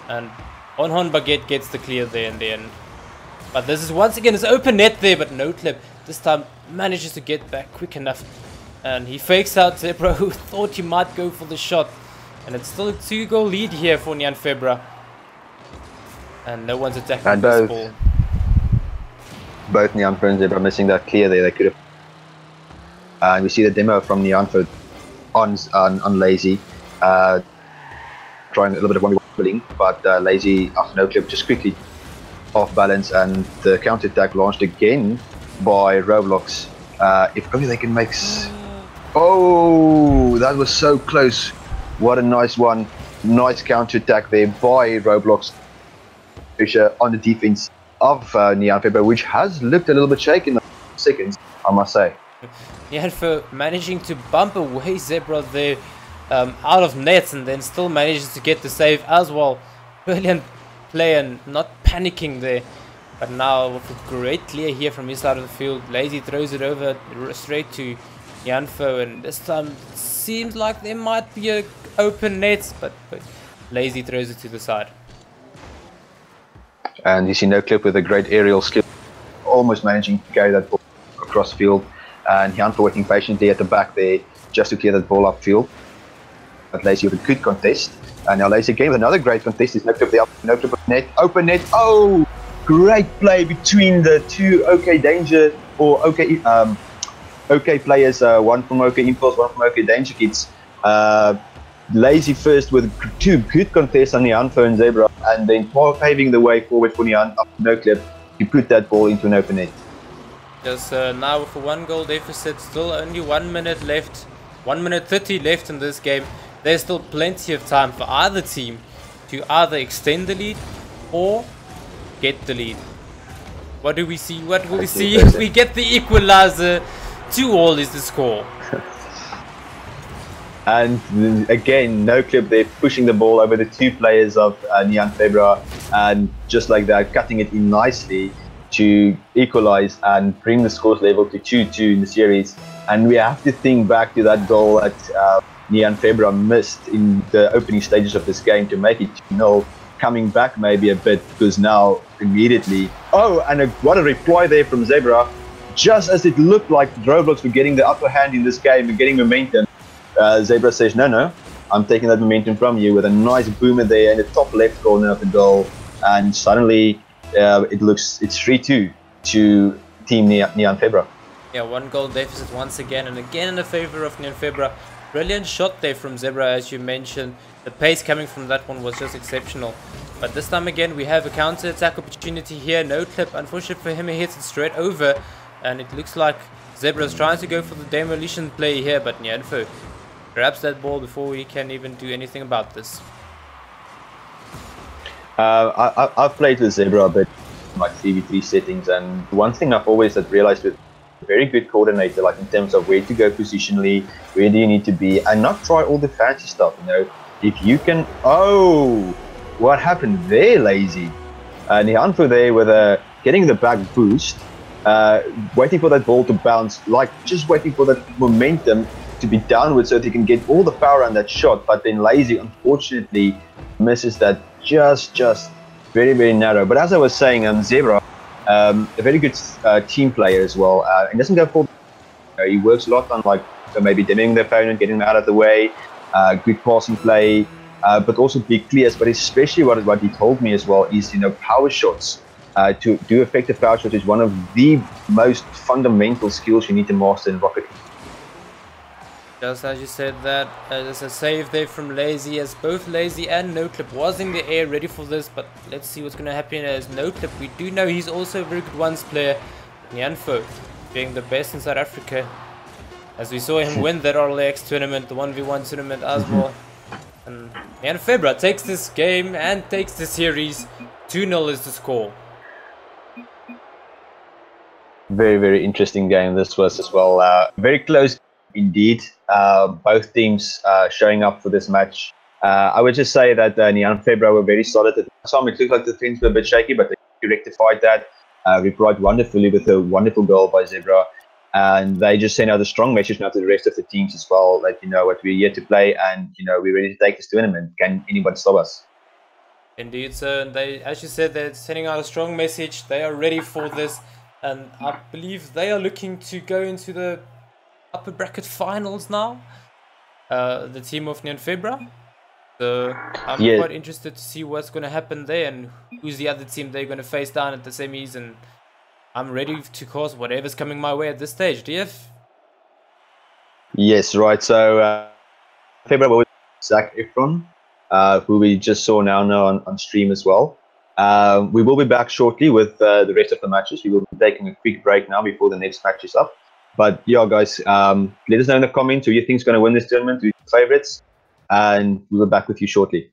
And Onhon Baguette gets the clear there in the end. But this is once again his open net there, but no clip. This time manages to get back quick enough. And he fakes out Zebra, who thought he might go for the shot. And it's still a 2-goal lead here for Nyanfo. And no one's attacking this ball. Both Nyanfo and Zebra missing that clear there. They could have. And we see the demo from Nyanfo on Lazy, trying a little bit of one-way, but Lazy after no clip just quickly off balance, and the counter attack launched again by Roblox. If only they can make. Oh, that was so close! What a nice one! Nice counter attack there by Roblox. Pressure on the defense of Nyanfo, which has looked a little bit shaky in the seconds, I must say. Nyanfo managing to bump away Zebra there out of nets, and then still manages to get the save as well. Brilliant play and not panicking there. But now with a great clear here from his side of the field, Lazy throws it over straight to Nyanfo, and this time it seems like there might be an open net, but Lazy throws it to the side. And you see no clip with a great aerial skill, almost managing to carry that ball across field, and Nyanfo working patiently at the back there just to clear that ball upfield. But Lazy with a good contest, and now Lazy again with another great contest. Is no clip there, no clip of net, open net. Oh, great play between the two OK Danger or OK players, one from OK Impulse, one from OK Danger Kids. Lazy first with two good contests on Nyanfo and Zebra, and then paving the way forward for Nyanfo after no clip to put that ball into an open net. Just now with a 1-goal deficit, still only 1 minute left, 1 minute 30 left in this game. There's still plenty of time for either team to either extend the lead or get the lead. What do we see? What will we see if we get the equalizer? 2-all is the score. And again, no clip there, pushing the ball over the two players of Neon Febra, and just like that, cutting it in nicely to equalize and bring the scores level to 2-2 in the series. And we have to think back to that goal that Neon Febra missed in the opening stages of this game to make it 2-0, coming back maybe a bit, because now immediately, what a reply there from Zebra. Just as it looked like Roblox were getting the upper hand in this game and getting momentum, Zebra says, no, I'm taking that momentum from you, with a nice boomer there in the top left corner of the goal. And suddenly it's 3-2 to Team Neon Febra. Yeah, 1-goal deficit once again, and again in the favor of Neon Febra. Brilliant shot there from Zebra, as you mentioned. The pace coming from that one was just exceptional. But this time again, we have a counter-attack opportunity here. No clip, unfortunately for him, he hits it straight over. And it looks like Zebra's trying to go for the demolition play here, but Neon Febra grabs that ball before we can even do anything about this. I've played with Zebra a bit in my 3v3 settings, and one thing I've always realized with a very good coordinator, like in terms of where to go positionally, where do you need to be, and not try all the fancy stuff, you know. If you can... Oh! What happened there, Lazy? Neon Febra there with getting the back boost, waiting for that ball to bounce, like just waiting for that momentum to be downwards so that he can get all the power on that shot. But then Lazy, unfortunately, misses that just very, very narrow. But as I was saying, Zebra, a very good team player as well. He doesn't go for... he works a lot on maybe dimming the opponent, getting him out of the way, good passing play, but also big clears. But especially what he told me as well is, power shots. To do effective power shots is one of the most fundamental skills you need to master in Rocket League. Just as you said that, there's a save there from Lazy, as both Lazy and NoClip was in the air ready for this, but let's see what's going to happen as NoClip. We do know he's also a very good ones player. Neon Febra being the best in South Africa, as we saw him win that RLX tournament, the 1v1 tournament as well. And Neon Febra takes this game and takes the series. 2-0 is the score. Very, very interesting game this was as well. Very close indeed. Both teams showing up for this match. I would just say that Neon Febra were very solid at the time. It looked like the things were a bit shaky, but they rectified that. Replied wonderfully with a wonderful goal by Zebra. And they just sent out a strong message now to the rest of the teams as well, that, what, we're here to play, and, we're ready to take this tournament. Can anybody stop us? Indeed, sir. And they, as you said, they're sending out a strong message. They are ready for this. And I believe they are looking to go into the upper bracket finals now. The team of Neon Febra. So I'm quite interested to see what's going to happen there and who's the other team they're going to face down at the semis. And I'm ready to cause whatever's coming my way at this stage. DF? Yes, right. So Febra was Zach Efron, who we just saw now on stream as well. We will be back shortly with the rest of the matches. We will be taking a quick break now before the next match is up. But yeah, guys, let us know in the comments who you think is going to win this tournament, who's your favorites, and we'll be back with you shortly.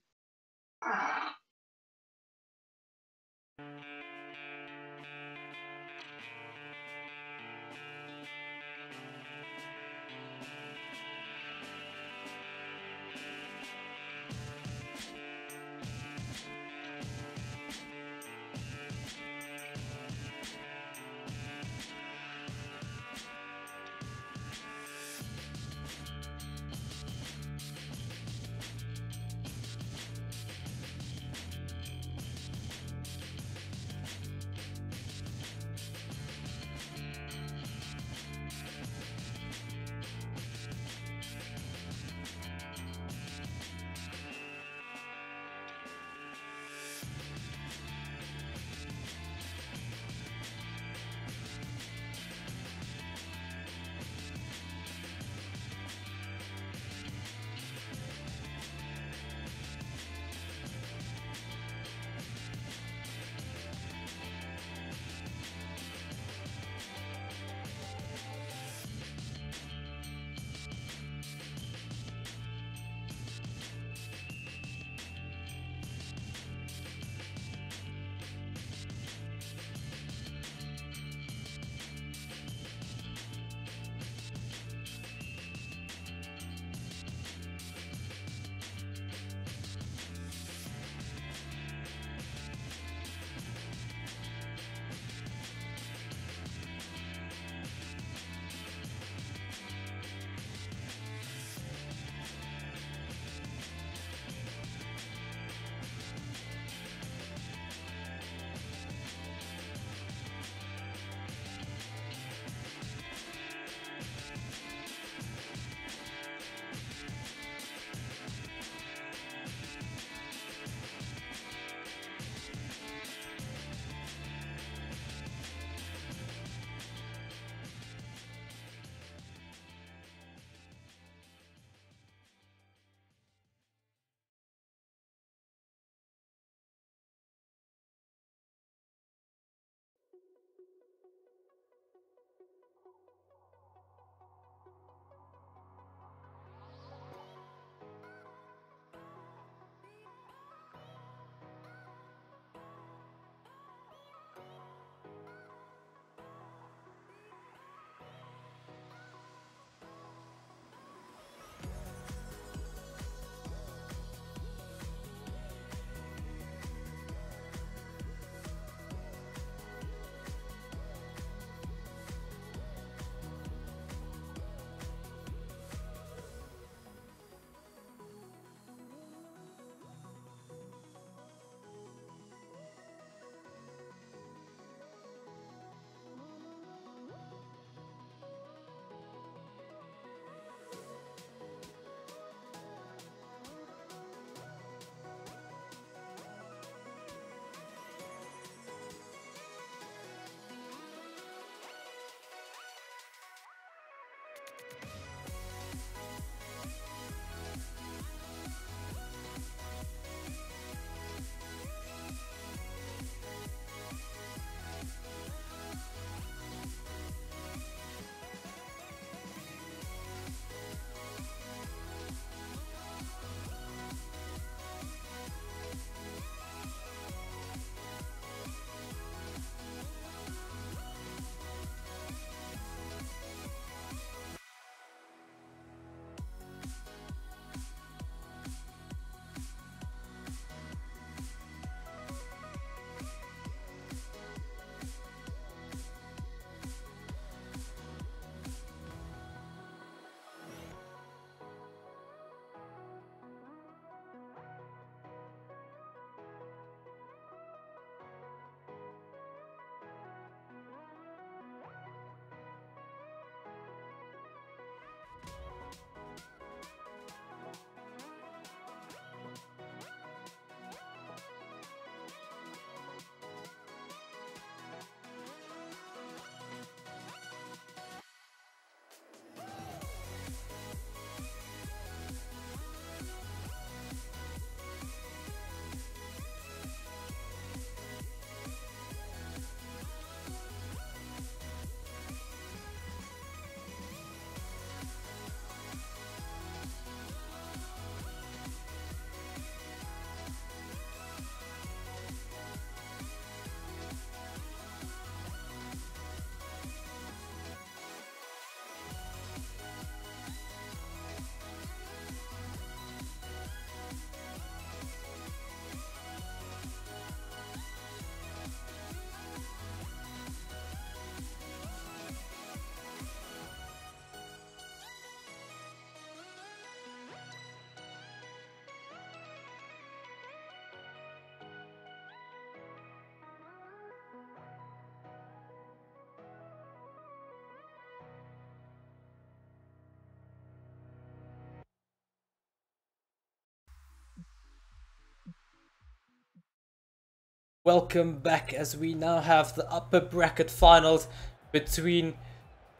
Welcome back as we now have the upper bracket finals between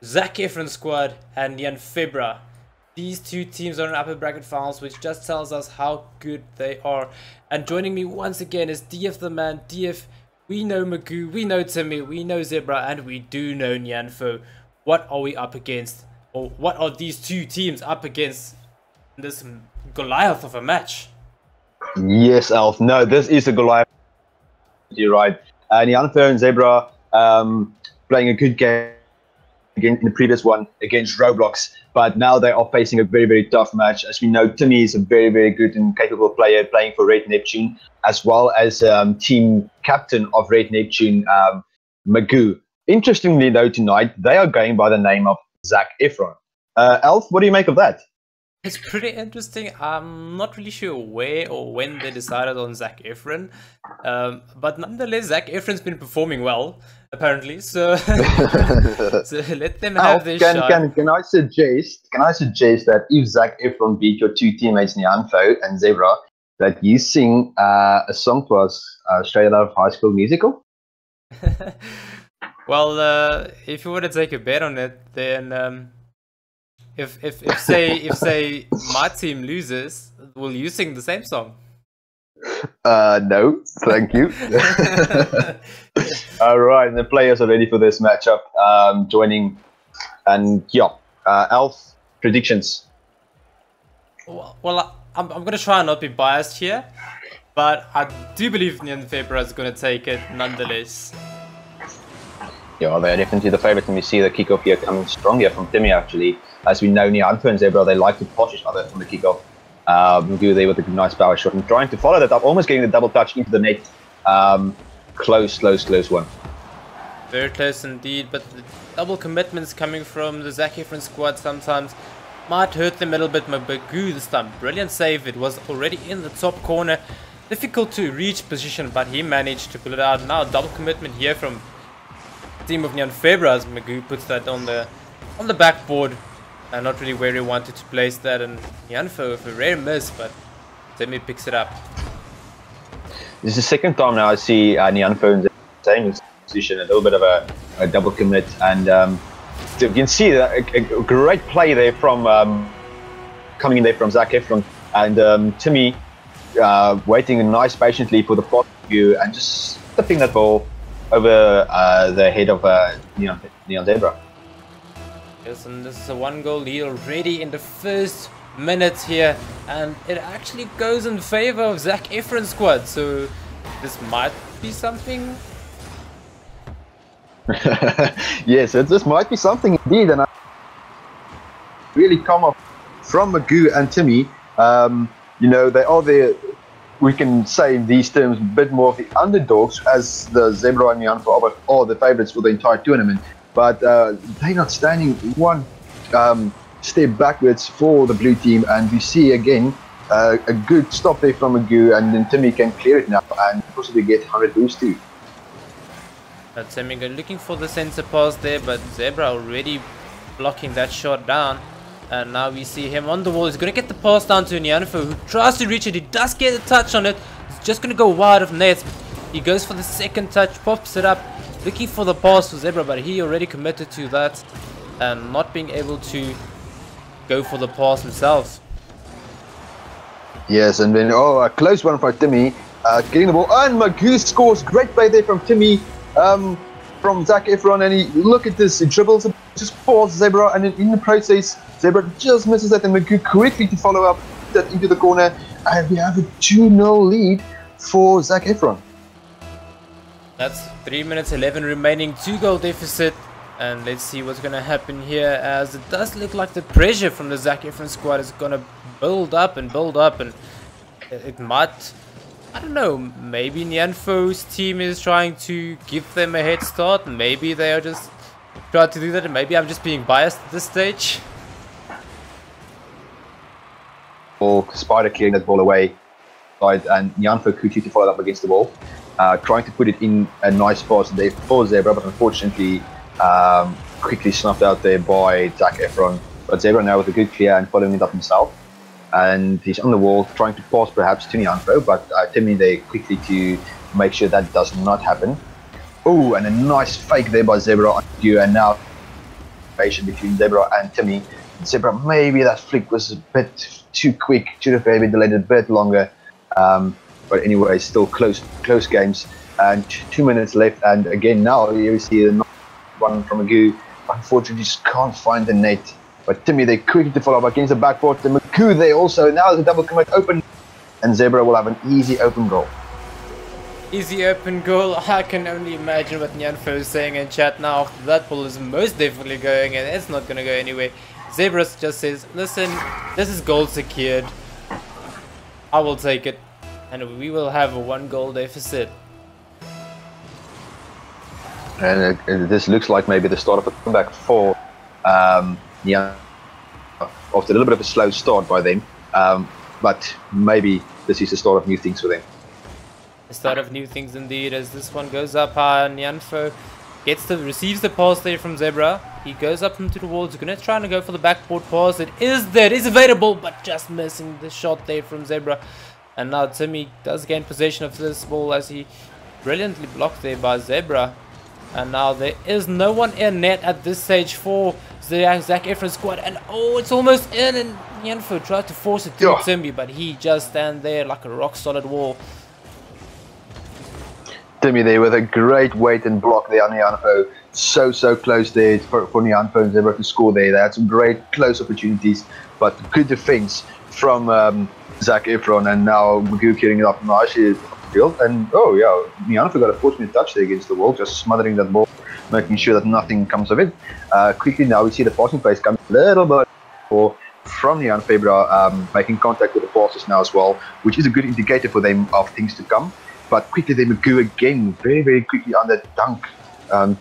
Zac Efron squad and Jan Febra. These two teams are in upper bracket finals, which just tells us how good they are. And joining me once again is DF the man. DF, we know Magoo, we know Timmy, we know Zebra, and we do know Nyanfo. What are we up against? Or what are these two teams up against in this Goliath of a match? Yes, Alf. No, this is a Goliath. You're right. Nyanfo and Zebra playing a good game again in the previous one against Roblox, but now they are facing a very, very tough match. As we know, Timmy is a very, very good and capable player playing for Red Neptune, as well as team captain of Red Neptune, Magoo. Interestingly, though, tonight they are going by the name of Zac Efron. Alf, what do you make of that? It's pretty interesting. I'm not really sure where or when they decided on Zac Efron, but nonetheless, Zac Efron's been performing well, apparently. So, so let them have their shot. Can I suggest that if Zac Efron beat your two teammates Nyanfo and Zebra, that you sing a song to us straight out of High School Musical? Well, if you want to take a bet on it, then if say my team loses, will you sing the same song? No, thank you. All right, the players are ready for this matchup. Joining, and yeah, Alf, predictions. Well, I'm gonna try and not be biased here, but I do believe Jan Febra is gonna take it nonetheless. Yeah, they're definitely the favourite, and we see the kickoff here coming strong here from Timmy, actually. As we know, Nyanfo and Zebra, they like to push each other from the kickoff. Magoo there with a nice power shot and trying to follow that up, almost getting the double touch into the net. Close one. Very close indeed, but the double commitments coming from the Zac Efron squad sometimes might hurt them a little bit. Magoo this time, brilliant save. It was already in the top corner. Difficult to reach position, but he managed to pull it out. Now double commitment here from team of Jan Febra as Magoo puts that on the backboard, and not really where he wanted to place that, and Nyanfo with a rare miss, but Timmy picks it up. This is the second time now I see Nyanfo in the same position, a little bit of a double commit, and you can see a great play there from coming in there from Zac Efron, and Timmy waiting nice patiently for the pass view and just slipping that ball over the head of Neon Zebra. Yes, and this is a 1-goal lead already in the first minute here, and it actually goes in favor of Zac Efron's squad, so this might be something. Yes, this might be something indeed, and I really come off from Magoo and Timmy. You know, they are there. We can say in these terms a bit more of the underdogs, as the Zebra and Nyanfo are the favourites for the entire tournament. But they're not standing one step backwards for the blue team, and we see again a good stop there from Magoo, and then Timmy can clear it now and possibly get 100 boost too. Timmy looking for the centre pass there, but Zebra already blocking that shot down. And now we see him on the wall. He's going to get the pass down to Nyanfo, who tries to reach it. He does get a touch on it. He's just going to go wide of net. He goes for the second touch, pops it up, looking for the pass for Zebra, but he already committed to that and not being able to go for the pass himself. Yes, and then a close one for Timmy, getting the ball, and Magoo scores. Great play there from Timmy, from Zac Efron, and he look at this, he dribbles, just past Zebra, and then in the process, Zebra just misses that, and Magoo quickly to follow up that into the corner, and we have a 2-0 lead for Zac Efron. That's 3 minutes 11 remaining, 2-goal deficit, and let's see what's going to happen here, as it does look like the pressure from the Zac Efron squad is going to build up, and it might, I don't know, maybe Nyanfo's team is trying to give them a head start, maybe they are just trying to do that, and maybe I'm just being biased at this stage. Or Spider clearing that ball away, and Nyanfo quickly to follow up against the wall. Trying to put it in a nice spot there for Zebra, but unfortunately quickly snuffed out there by Zac Efron. But Zebra now with a good clear and following it up himself. And he's on the wall trying to pass perhaps to Nyanfo, but Timmy there quickly to make sure that does not happen. Oh, and a nice fake there by Zebra on you, and now between Zebra and Timmy. Zebra, maybe that flick was a bit too quick, should have maybe delayed it a bit longer. But anyway, still close games. And 2 minutes left, and again now you see the one from Magoo. Unfortunately, just can't find the net. But Timmy, they quickly to follow up against the backboard. The Magoo, they also, now the double commit open. And Zebra will have an easy open goal. Easy open goal. I can only imagine what Nyanfo is saying in chat now. That ball is most definitely going, and it's not going to go anywhere. Zebra just says, listen, this is goal secured. I will take it. And we will have a 1 goal deficit. And this looks like maybe the start of a comeback for Nyanfo. After a little bit of a slow start by them. But maybe this is the start of new things for them. The start of new things indeed, as this one goes up high. Nyanfo receives the pass there from Zebra. He goes up into the walls. He's going to try and go for the backboard pass. It is there. It is available, but just missing the shot there from Zebra. And now Timmy does gain possession of this ball as he brilliantly blocked there by Zebra. And now there is no one in net at this stage for the Zac Efron squad. And oh, it's almost in, and Nyanfo tried to force it through Timmy, but he just stands there like a rock solid wall. Timmy there with a great weight and block there on Nyanfo. So close there for Nyanfo and Zebra to score there. They had some great close opportunities, but good defense from Zac Efron, and now Magoo carrying it up nicely field. And oh yeah, Nyanfo got a fortunate touch there against the wall, just smothering that ball, making sure that nothing comes of it. Quickly now we see the passing pace coming a little bit from Nyanfo, making contact with the passes now as well, which is a good indicator for them of things to come. But quickly they Magoo again, very quickly on that dunk,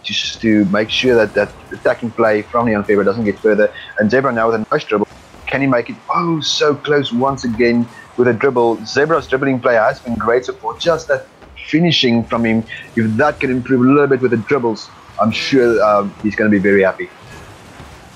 just to make sure that that attacking play from Nyanfo doesn't get further. And Zebra now with a nice dribble. Can he make it? Oh, so close once again with a dribble. Zebra's dribbling play has been great support. Just that finishing from him, if that can improve a little bit with the dribbles, I'm sure he's going to be very happy.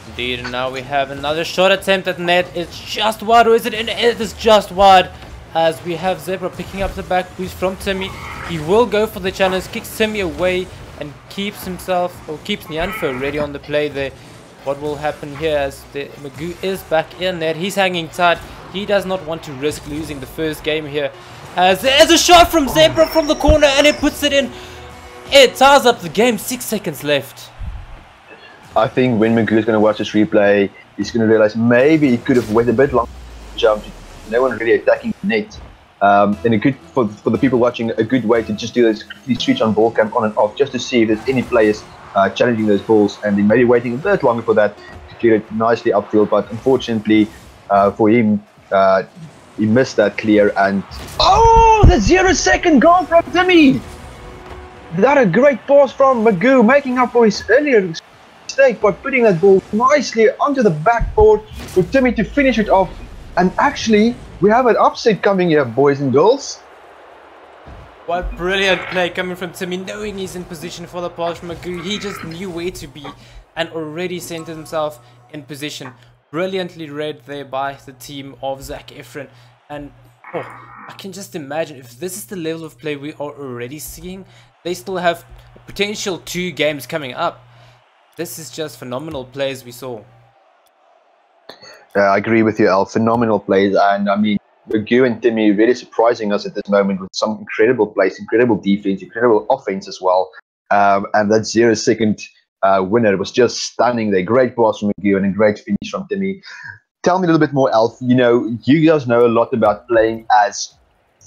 Indeed, and now we have another shot attempt at net. It's just wide, or is it in? It is just wide. As we have Zebra picking up the back boost from Timmy. He will go for the challenge, kicks Timmy away, and keeps Nyanfo ready on the play there. What will happen here as the Magoo is back in net. He's hanging tight. He does not want to risk losing the first game here. As there's a shot from Zebra from the corner, and it puts it in. It ties up the game. 6 seconds left. I think when Magoo is going to watch this replay, he's going to realize maybe he could have waited a bit longer to jump. No one really attacking the net. And a good for the people watching, a good way to just do this, switch on ball cam on and off, just to see if there's any players challenging those balls, and then maybe waiting a bit longer for that to clear it nicely upfield. But unfortunately for him, he missed that clear, and oh, the 0-second goal from Timmy! That a great pass from Magoo, making up for his earlier mistake by putting that ball nicely onto the backboard for Timmy to finish it off. And actually, we have an upset coming here, boys and girls. What brilliant play coming from Timmy, knowing he's in position for the pass from Magoo. He just knew where to be and already sent himself in position. Brilliantly read there by the team of Zac Efron. And oh, I can just imagine if this is the level of play we are already seeing, they still have potential 2 games coming up. This is just phenomenal plays we saw. I agree with you, Al. Phenomenal plays, and I mean, Magoo and Timmy really surprising us at this moment with some incredible plays, incredible defense, incredible offense as well. And that 0-second winner was just stunning. There, great pass from Magoo and a great finish from Timmy. Tell me a little bit more, Alf. You know, you guys know a lot about playing as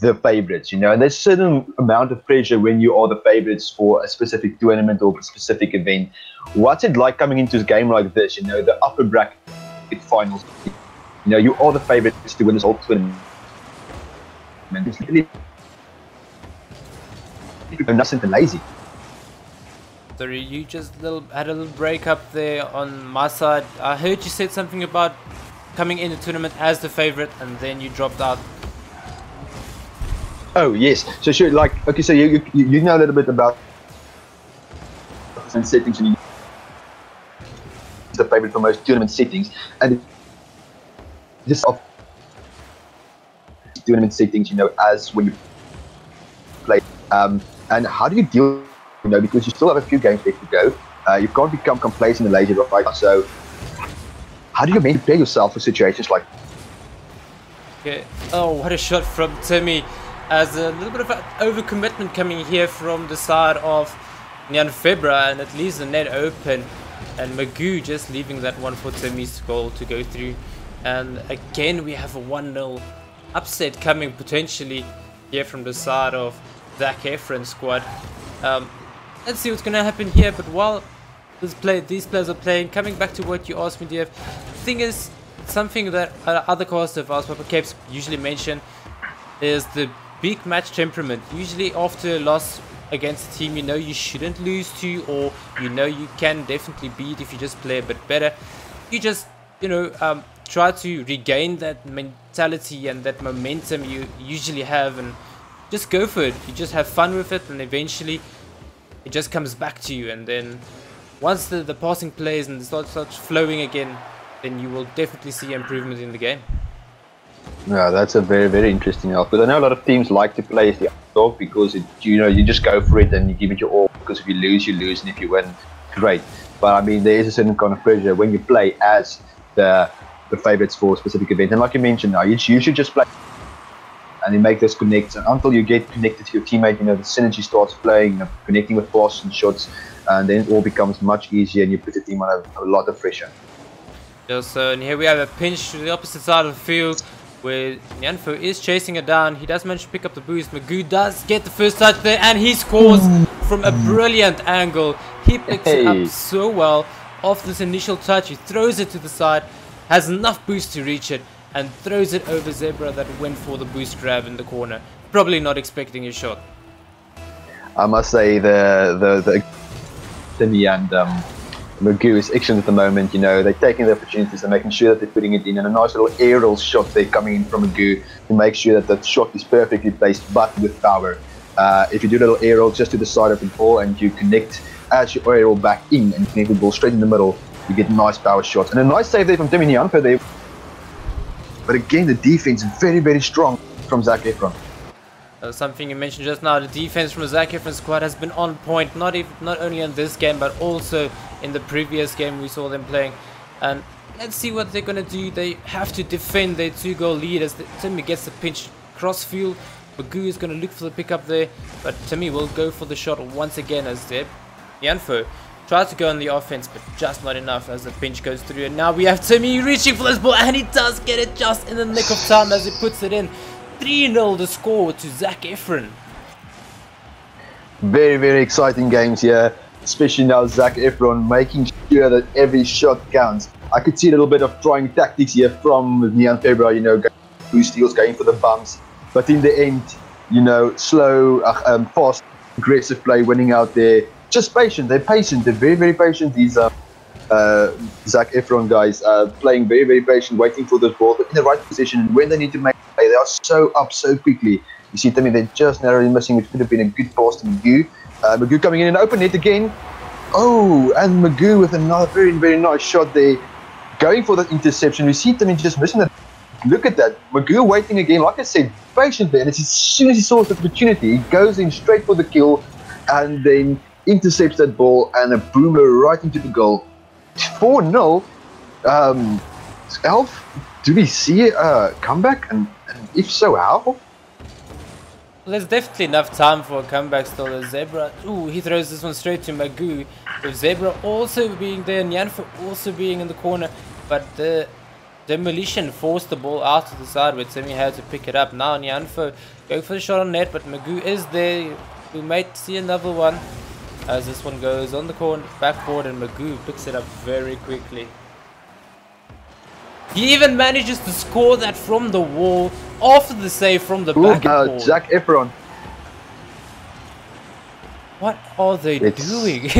the favorites, you know, and there's a certain amount of pressure when you are the favorites for a specific tournament or a specific event. What's it like coming into a game like this, you know, the upper bracket finals? You know, you are the favorites to win this whole tournament. It's really nothing lazy. Sorry, you just had a little break up there on my side. I heard you said something about coming in the tournament as the favorite, and then you dropped out. Oh yes, so sure. Like, okay, so you know a little bit about and settings, and the favorite for most tournament settings, and just of tournament settings, you know, as when you play And how do you deal, because you still have a few games left to go. You can't become complacent and lazy right now. So how do you prepare yourself for situations like that? Okay. Oh, what a shot from Timmy. As a little bit of overcommitment coming here from the side of Nyan Febra, and it leaves the net open. And Magoo just leaving that one for Timmy's goal to go through. And again, we have a 1-0 upset coming potentially here from the side of Zac Efron's squad. Let's see what's going to happen here. But while these players are playing, coming back to what you asked me, DF, the thing is, something that other casters of ours, Papa Capes, usually mention is the big match temperament. Usually after a loss against a team you know you shouldn't lose to, or you know you can definitely beat if you just play a bit better, you just, try to regain that mentality and that momentum you usually have and just go for it. You just have fun with it, and eventually it just comes back to you. And then once the passing plays and starts flowing again, then you will definitely see improvement in the game. Yeah, that's a very, very interesting output. I know a lot of teams like to play as the underdog because you just go for it and you give it your all, because if you lose, you lose, and if you win, great. But I mean, there is a certain kind of pressure when you play as the favorites for a specific event. And like you mentioned, now you should just play and then make those connects. And until you get connected to your teammate, the synergy starts playing, connecting with passes and shots, and then it all becomes much easier, and you put the team on a lot of pressure. So, and here we have a pinch to the opposite side of the field where Nyanfo is chasing it down. He does manage to pick up the boost. Magoo does get the first touch there, and he scores from a brilliant angle. He picks it up so well off this initial touch. He throws it to the side, has enough boost to reach it, and throws it over Zebra that went for the boost grab in the corner. Probably not expecting a shot. I must say the Timmy and Magoo is excellent at the moment. They're taking the opportunities and making sure that they're putting it in, and a nice little aerial shot there coming in from Magoo to make sure that that shot is perfectly placed but with power. If you do a little aerial just to the side of the ball and you connect as your aerial back in and connect the ball straight in the middle, you get nice power shots. And a nice save there from Timmy Nyanfo there. But again, the defense is very, very strong from Zac Efron. Something you mentioned just now, the defense from the Zac Efron squad has been on point, not only in this game but also in the previous game we saw them playing. And let's see what they're going to do. They have to defend their 2-goal lead as Timmy gets the pinch cross field. Magoo is going to look for the pickup there, but Timmy will go for the shot once again as Nyanfo tries to go on the offense, but just not enough as the pinch goes through. And now we have Timmy reaching for this ball, and he does get it just in the nick of time as he puts it in. 3-0 the score to Zac Efron. Very, very exciting games here, especially now Zac Efron making sure that every shot counts. I could see a little bit of trying tactics here from Nyan Febra, going boost steals, going for the bumps. But in the end, slow, fast, aggressive play, winning out there. Just patient. They're patient. They're very, very patient. These Zac Efron guys playing very, very patient, waiting for this ball, but in the right position. When they need to make a play, they are so up so quickly. You see, Timmy, they're just narrowly missing, which could have been a good pass to Magoo. Magoo coming in an open net again. Oh, and Magoo with another very, very nice shot there, going for that interception. We see Timmy just missing that. Look at that. Magoo waiting again, like I said, patiently. And as soon as he saw the opportunity, he goes in straight for the kill and then intercepts that ball and a boomer right into the goal. 4-0. Elf, do we see a comeback? And if so, how? Well, there's definitely enough time for a comeback still. As Zebra, he throws this one straight to Magoo. With Zebra also being there, Nyanfo also being in the corner, but the demolition forced the ball out to the side where Timmy had to pick it up. Now Nyanfo going for the shot on net, but Magoo is there. We might see another one as this one goes on the corner, backboard, and Magoo picks it up very quickly. He even manages to score that from the wall after the save from the backboard. Zac Efron. What are they doing?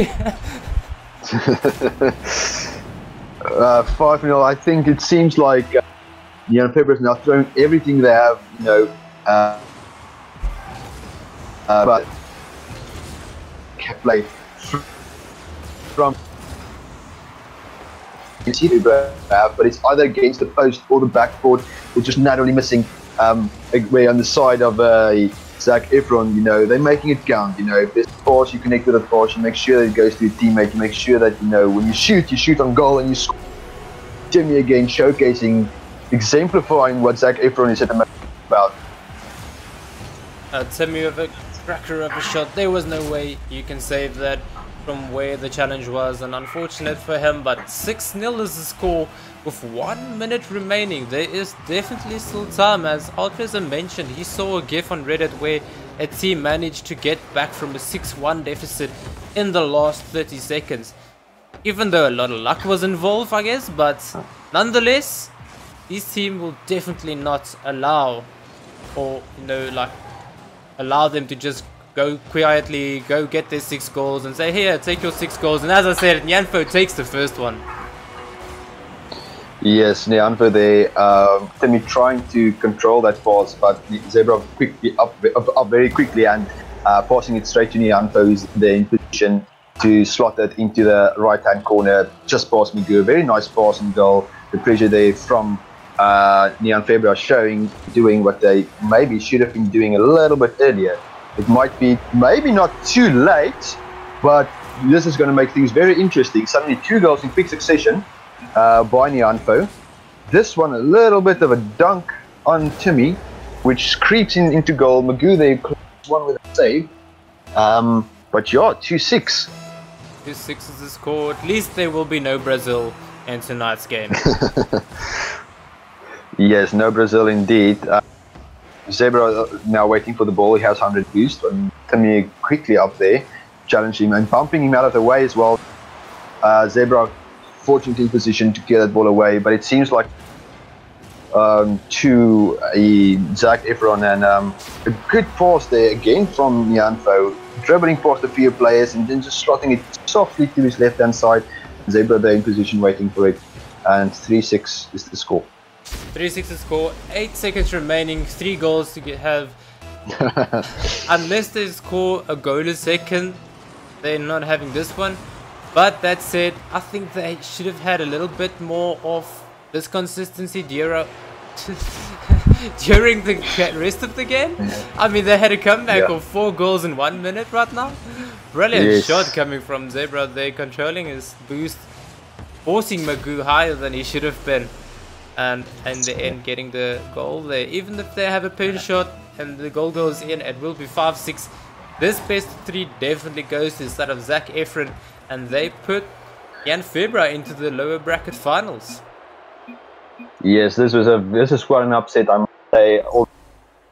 5-0. I think it seems like Nyan Febra is now throwing everything they have, but play from but it's either against the post or the backboard, or just narrowly missing. We're on the side of Zac Efron, you know, they're making it count. You know, if there's a pass, you connect with a pass, you make sure that it goes to your teammate, you make sure that, you know, when you shoot on goal and you score. Timmy again showcasing, exemplifying what Zac Efron is at the moment about. Timmy with a cracker of a shot. There was no way you can save that from where the challenge was, and unfortunate for him, but 6-0 is the score with 1 minute remaining. There is definitely still time. As Altreza mentioned, he saw a gif on Reddit where a team managed to get back from a 6-1 deficit in the last 30 seconds. Even though a lot of luck was involved, I guess, but nonetheless, this team will definitely not allow, or, you know, like, allow them to just go quietly, go get their 6 goals and say, here, take your 6 goals. And as I said, Nyanfo takes the first one. Yes, Nyanfo there, Timmy trying to control that pass, but Zebra quickly up very quickly and passing it straight to Nyanfo, who's there in position to slot it into the right-hand corner, just past Migu. A very nice pass and goal. The pressure there from Neon February showing, doing what they maybe should have been doing a little bit earlier. It might be maybe not too late, but this is going to make things very interesting. Suddenly 2 goals in quick succession by Nyanfo. This one a little bit of a dunk on Timmy, which creeps into goal. Magoo there, one with a save. But yeah, 2-6. 2-6 is the score. At least there will be no Brazil in tonight's game. Yes, no Brazil indeed. Zebra now waiting for the ball. He has 100 boost, and Timmy quickly up there, challenging him and bumping him out of the way as well. Zebra fortunately in position to get that ball away, but it seems like to Zac Efron, and a good pass there again from Nyanfo, dribbling past a few players and then just slotting it softly to his left hand side. Zebra there in position waiting for it, and 3-6 is the score. 3-6 is the score, 8 seconds remaining, 3 goals to have. Unless they score a goal a second, they're not having this one. But that said, I think they should have had a little bit more of this consistency during the rest of the game. I mean, they had a comeback of 4 goals in 1 minute right now. Brilliant shot coming from Zebra. They're controlling his boost, forcing Magoo higher than he should have been, and in the end getting the goal there. Even if they have a pen shot and the goal goes in, it will be 5-6. This best of 3 definitely goes to the side of Zac Efron, and they put Jan Febra into the lower bracket finals. Yes, this is quite an upset. I must say, all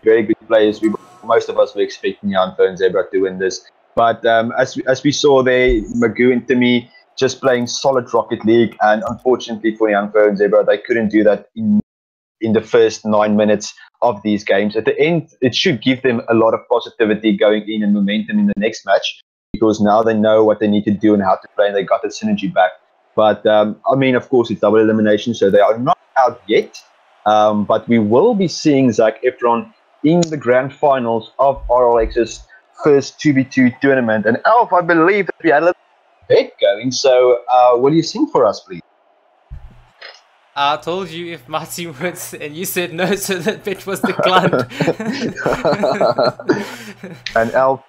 very good players. Most of us were expecting Nyanfo and Zebra to win this, but as we saw there, Magoo and Timmy just playing solid Rocket League, and unfortunately for Nyanfo and Zebra, they couldn't do that in the first 9 minutes of these games. At the end, it should give them a lot of positivity going in and momentum in the next match, because now they know what they need to do and how to play, and they got the synergy back. But I mean, of course, it's double elimination, so they are not out yet. But we will be seeing Zac Efron in the grand finals of RLX's first 2v2 tournament. And Alf, I believe that we had a little bet going. So what do you think for us, please? I told you if my team wins, and you said no, so that bet was declined. And Alf,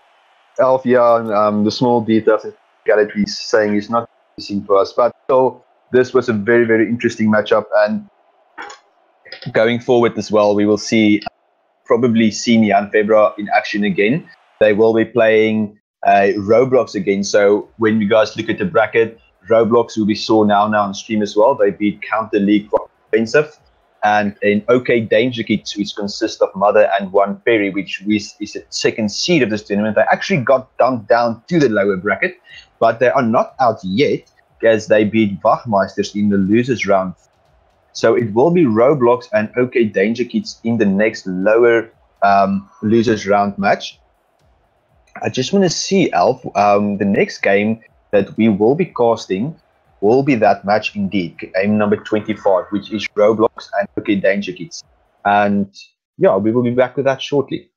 yeah, the small details that he's saying is not missing for us. But so this was a very, very interesting matchup, and going forward as well, we will probably see Jan Febra in action again. They will be playing Roblox again. So when you guys look at the bracket, Roblox, who we saw now on stream as well, they beat Counter League Offensive, and an OK Danger Kids, which consists of Mother and one Perry, which is the second seed of this tournament. They actually got dumped down to the lower bracket, but they are not out yet, as they beat Wachmeisters in the losers round. So it will be Roblox and OK Danger Kids in the next lower losers round match. I just want to see, Alf, the next game that we will be casting will be that match indeed, game number 25, which is Roblox and OK Danger Kids. And yeah, we will be back with that shortly.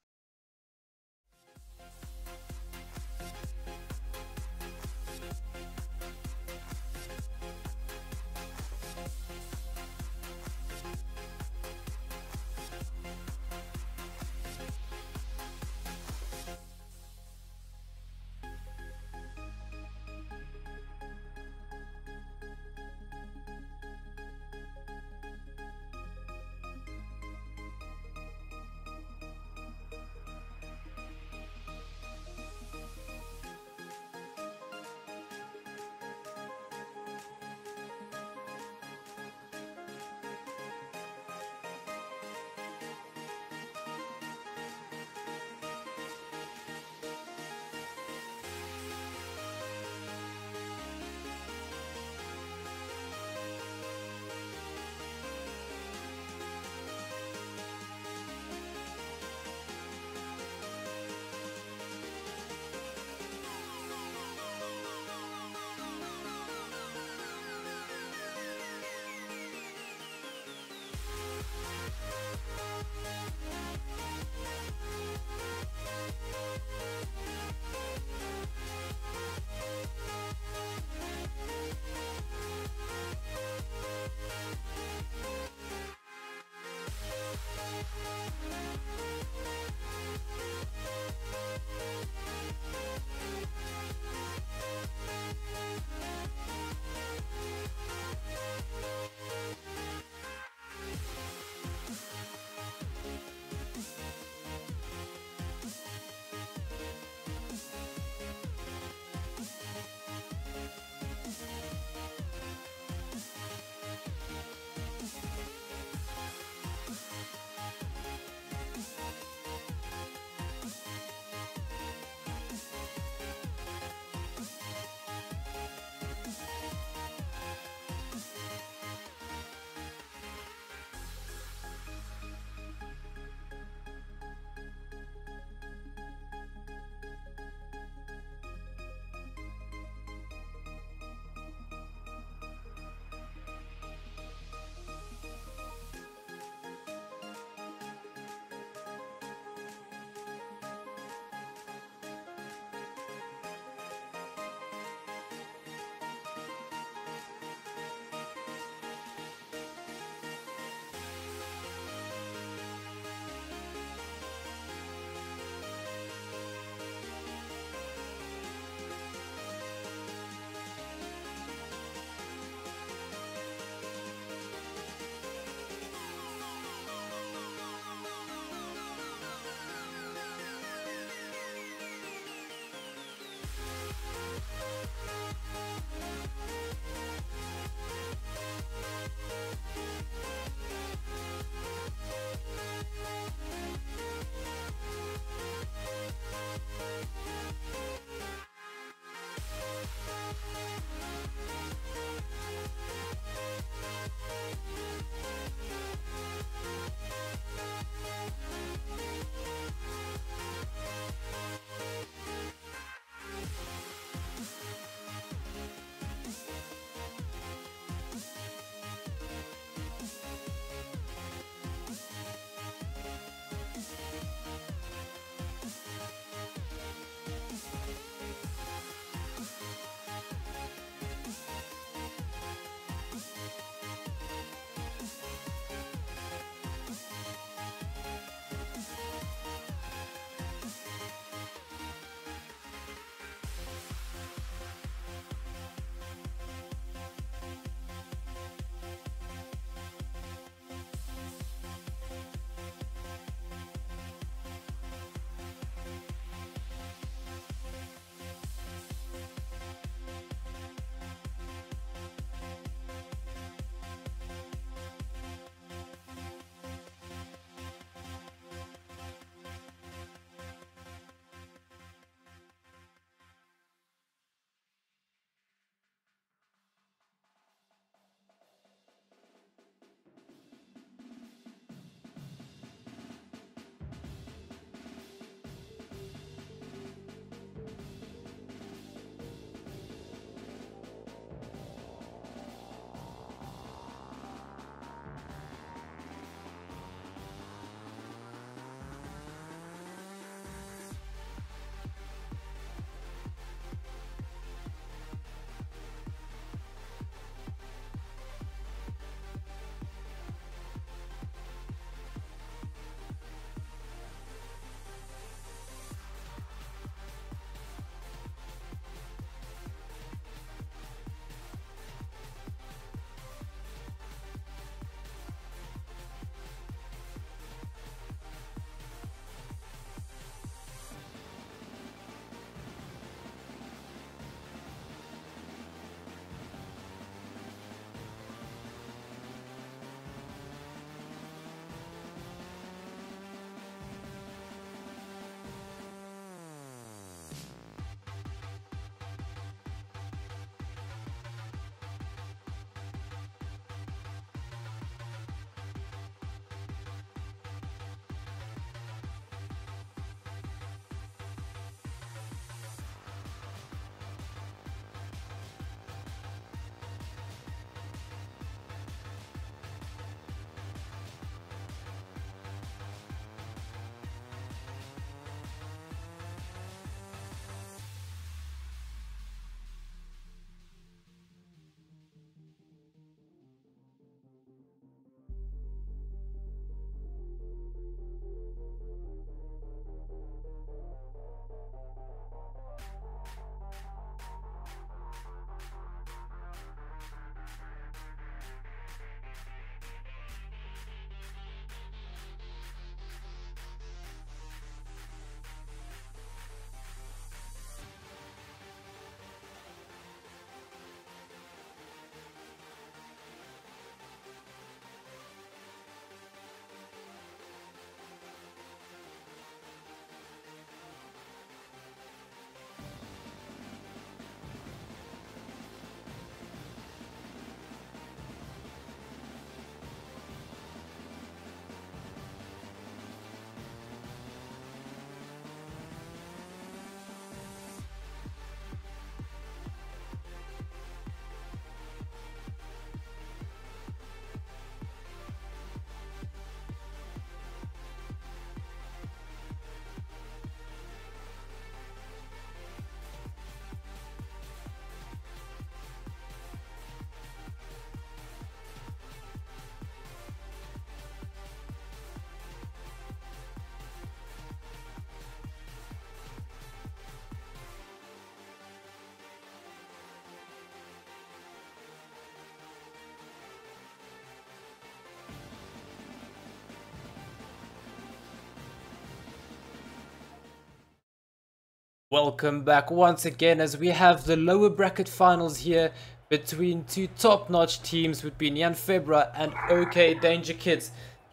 Welcome back once again as we have the lower bracket finals here between two top-notch teams between Jan Febra and OK Danger Kids.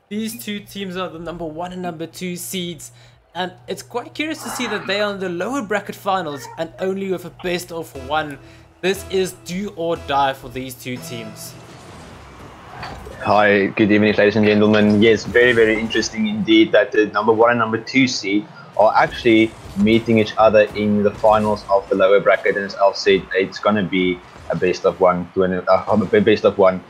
These two teams are the number 1 and number 2 seeds, and it's quite curious to see that they are in the lower bracket finals and only with a best of 1. This is do or die for these two teams. Hi, good evening, ladies and gentlemen. Yes, very, very interesting indeed that the number 1 and number 2 seed are actually meeting each other in the finals of the lower bracket. And as Alf said, it's going to be a best of 1 best of 1.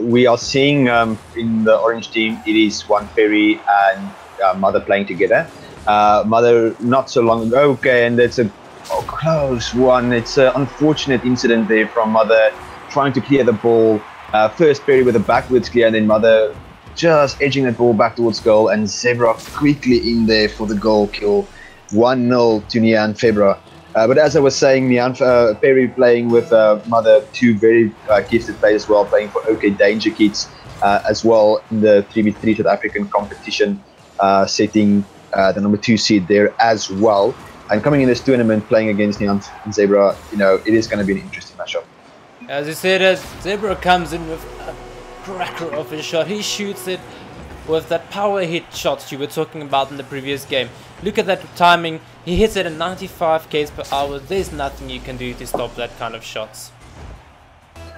We are seeing in the orange team, it is one Perry and Mother playing together. Mother not so long ago, okay, and it's a close one. It's an unfortunate incident there from Mother trying to clear the ball. First Perry with a backwards clear, and then Mother just edging that ball back towards goal, and Zebra quickly in there for the goal kill. 1-0 to Jan Febra. But as I was saying, Perry playing with Mother, two very gifted players as well, playing for OK Danger Kids as well in the 3v3 South African competition, setting the number 2 seed there as well. And coming in this tournament, playing against Jan and Zebra, you know, it is going to be an interesting matchup. As you said, Zebra comes in with a cracker of a shot. He shoots it with that power hit shot you were talking about in the previous game. Look at that timing. He hits it at 95 km per hour. There's nothing you can do to stop that kind of shots.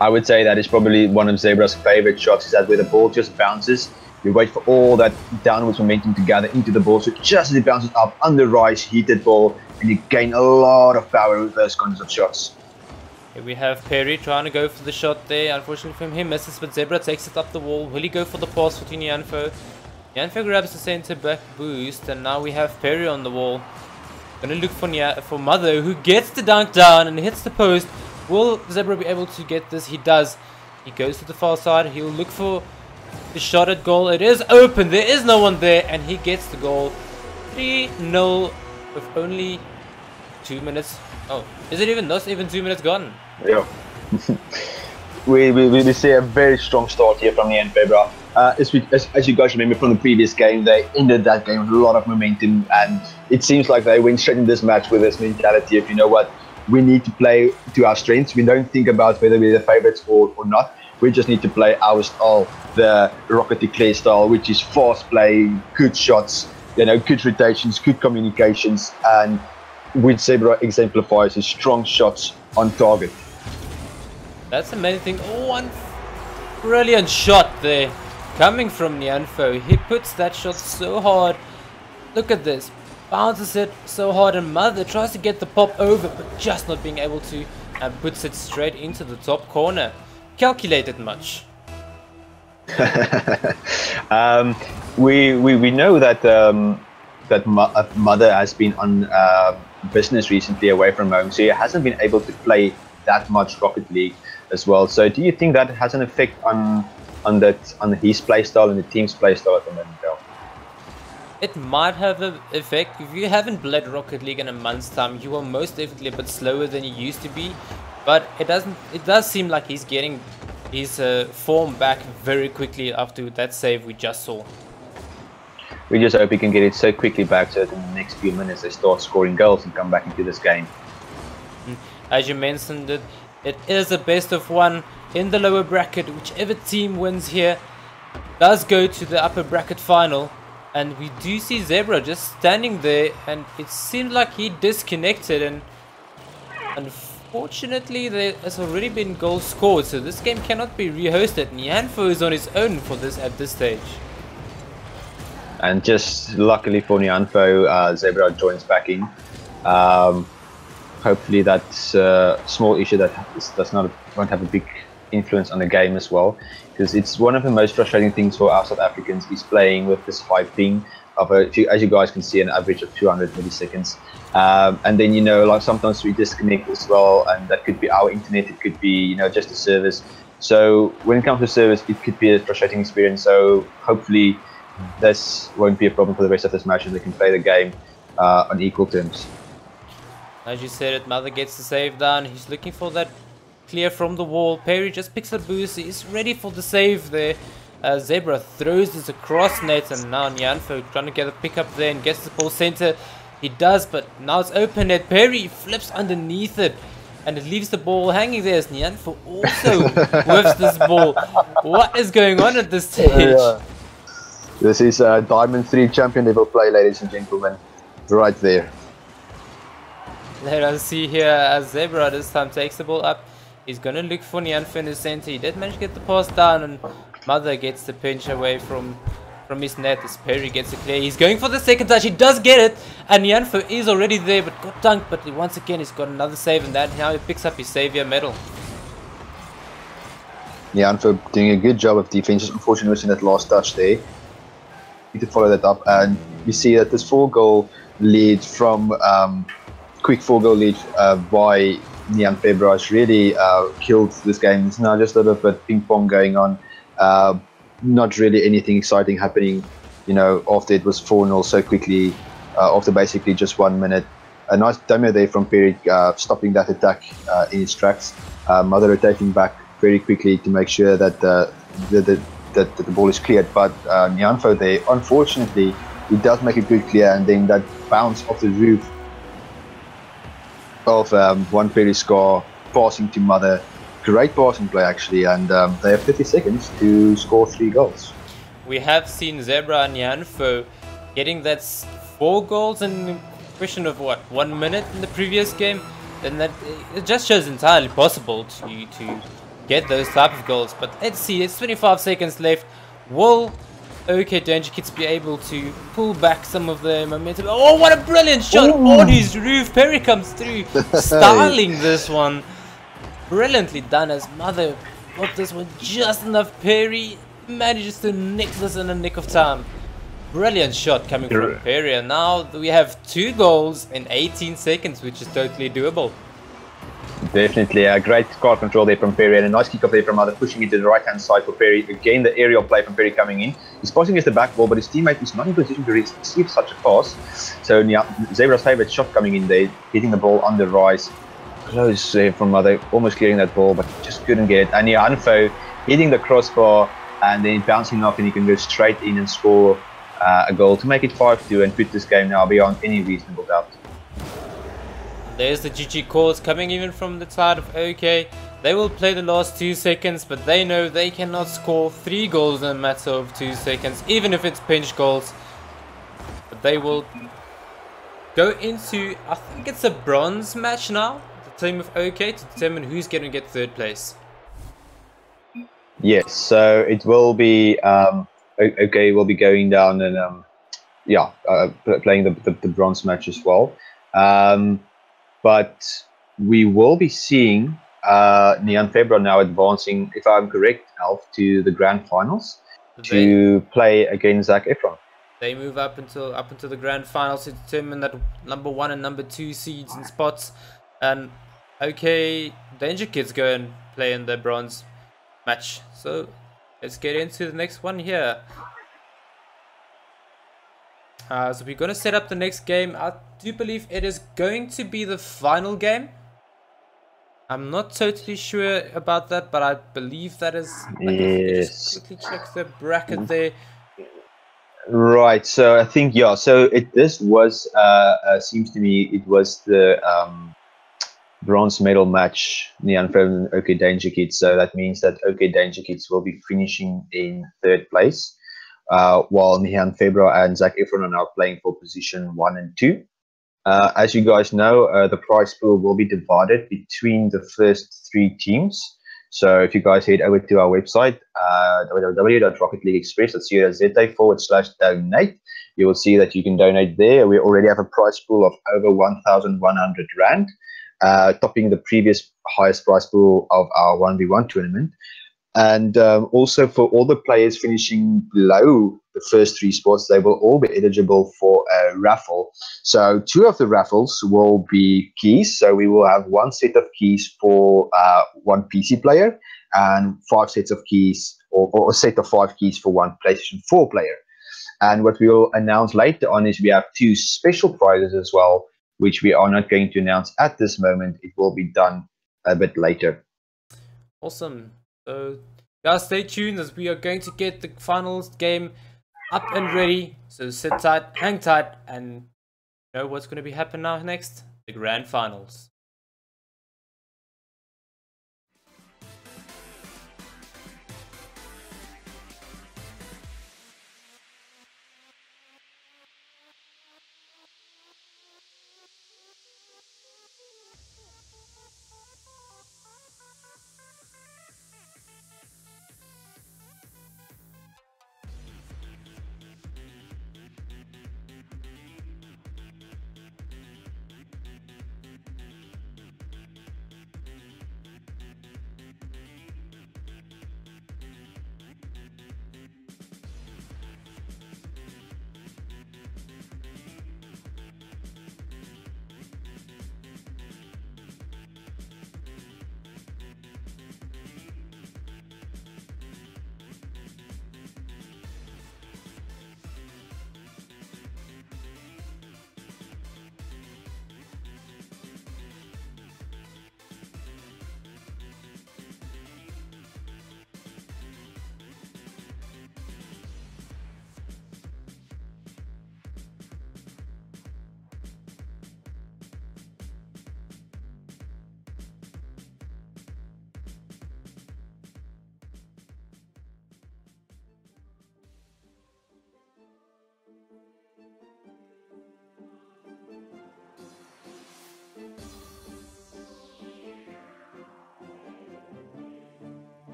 I would say that is probably one of Zebra's favorite shots, is that where the ball just bounces. You wait for all that downwards momentum to gather into the ball. So just as it bounces up, under rise, hit that ball, and you gain a lot of power with those kinds of shots. Here we have Perry trying to go for the shot there. Unfortunately for him, he misses, but Zebra takes it up the wall. Will he go for the pass for Janfo? Janfo grabs the centre back boost, and now we have Perry on the wall. Gonna look for Mother, who gets the dunk down and hits the post. Will Zebra be able to get this? He does. He goes to the far side. He'll look for the shot at goal. It is open. There is no one there, and he gets the goal. 3-0 with only 2 minutes. Oh, is it even? Not even 2 minutes gone. Yeah. we see a very strong start here from the end, Febra. As you guys remember from the previous game, they ended that game with a lot of momentum, and it seems like they went straight in this match with this mentality of, you know what, we need to play to our strengths. We don't think about whether we're the favourites or not. We just need to play our style, the Rocket League style, which is fast play, good shots, you know, good rotations, good communications, and which Zebra exemplifies his strong shots on target. That's amazing. Oh, one brilliant shot there coming from Nyanfo. He puts that shot so hard. Look at this. Bounces it so hard, and Mother tries to get the pop over, but just not being able to, and puts it straight into the top corner. Calculated much. We know that Mother has been on business recently away from home, so he hasn't been able to play that much Rocket League as well. So do you think that has an effect on his play style and the team's play style at the moment? It might have an effect. If you haven't played Rocket League in a month's time, you are most definitely a bit slower than you used to be. But it does seem like he's getting his form back very quickly after that save we just saw. We just hope he can get it so quickly back so that in the next few minutes they start scoring goals and come back into this game. As you mentioned, it is a best of 1 in the lower bracket. Whichever team wins here does go to the upper bracket final. And we do see Zebra just standing there, and it seemed like he disconnected, and unfortunately there has already been goals scored, so this game cannot be rehosted. Nyanfo is on his own for this at this stage. And just luckily for Nyanfo, Zebra joins back in. Hopefully that's a small issue that won't have a big influence on the game as well, because it's one of the most frustrating things for our South Africans is playing with this high ping of as you guys can see, an average of 200 milliseconds, and then, you know, like sometimes we disconnect as well, and that could be our internet, it could be, you know, just a service. So when it comes to service, it could be a frustrating experience. So hopefully this won't be a problem for the rest of this match, and they can play the game on equal terms. As you said it, Mother gets the save down. He's looking for that clear from the wall. Perry just picks the boost. He's ready for the save there. Zebra throws this across net, and now Nyanfo trying to get a pick up there and gets the ball center. He does, but now it's open net. Perry flips underneath it, and it leaves the ball hanging there as Nyanfo also whiffs this ball. What is going on at this stage? This is Diamond 3 champion level play, ladies and gentlemen. Right there. Let us see here as Zebra this time takes the ball up. He's going to look for Nyanfo in the center. He did manage to get the pass down, and Mother gets the pinch away from his net as Perry gets it clear. He's going for the second touch. He does get it, and Nyanfo is already there, but got dunked. But once again, he's got another save, and that now he picks up his savior medal. Nyanfo doing a good job of defense. Unfortunately, missing that last touch there. Need to follow that up, and you see that this 4-goal lead from quick 4-goal lead by Nyanfo has really killed this game. It's now just a little bit ping pong going on. Not really anything exciting happening, you know, after it was 4-0 so quickly, after basically just 1 minute. A nice demo there from Perry, stopping that attack in its tracks. Mother rotating back very quickly to make sure that the ball is cleared. But Nyanfo there, unfortunately, he does make a good clear, and then that bounce off the roof of one Perry score, passing to Mother. Great passing play actually, and they have 30 seconds to score 3 goals. We have seen Zebra and Nyanfo getting that 4 goals in a question of what, 1 minute in the previous game, and that it just shows entirely possible to get those type of goals. But let's see, it's 25 seconds left. Will OK Danger Kids be able to pull back some of the momentum? Oh, what a brilliant shot on his roof! Perry comes through, styling this one. Brilliantly done as Mother got this one just enough. Perry manages to nick this in a nick of time. Brilliant shot coming from Perry, and now we have 2 goals in 18 seconds, which is totally doable. Definitely a great car control there from Perry, and a nice kick off there from Mother, pushing it to the right hand side for Perry. Again, the aerial play from Perry coming in. He's passing against the back ball, but his teammate is not in position to receive such a pass. So Zebra's favourite shot coming in there, hitting the ball on the rise. Close from Mother, almost clearing that ball, but just couldn't get it. And Nyanfo hitting the crossbar and then bouncing off, and he can go straight in and score a goal to make it 5-2 and put this game now beyond any reasonable doubt. There's the GG calls coming even from the side of OK. They will play the last 2 seconds, but they know they cannot score 3 goals in a matter of 2 seconds, even if it's pinch goals. But they will go into, I think it's a bronze match now, the team of OK, to determine who's going to get 3rd place. Yes, so it will be OK will be going down and playing the bronze match as well. But we will be seeing Nyanfo now advancing, if I'm correct, Alf, to the grand finals to play against Zac Efron. They move up into the grand finals to determine that number 1 and number 2 seeds and spots. And OK Danger Kids go and play in the bronze match. So let's get into the next one here. So we're going to set up the next game. I do believe it is going to be the final game. I'm not totally sure about that, but I believe that is. Yes. Just quickly check the bracket there. Right. So I think So this was seems to me it was the bronze medal match, Nyanfo and OK Danger Kids. So that means that OK Danger Kids will be finishing in 3rd place. While Nyanfo and Zac Efron are now playing for position 1 and 2. As you guys know, the prize pool will be divided between the first 3 teams. So if you guys head over to our website, www.rocketleagueexpress.co.za/donate, you will see that you can donate there. We already have a prize pool of over 1,100 Rand, topping the previous highest prize pool of our 1v1 tournament. And also for all the players finishing below the first 3 spots, they will all be eligible for a raffle. So 2 of the raffles will be keys. So we will have 1 set of keys for 1 PC player, and 5 sets of keys, or a set of 5 keys for 1 PlayStation 4 player. And what we will announce later on is we have 2 special prizes as well, which we are not going to announce at this moment. It will be done a bit later. Awesome. So guys, stay tuned as we are going to get the finals game up and ready. So sit tight, hang tight, and You know what's going to be happening now next? The grand finals.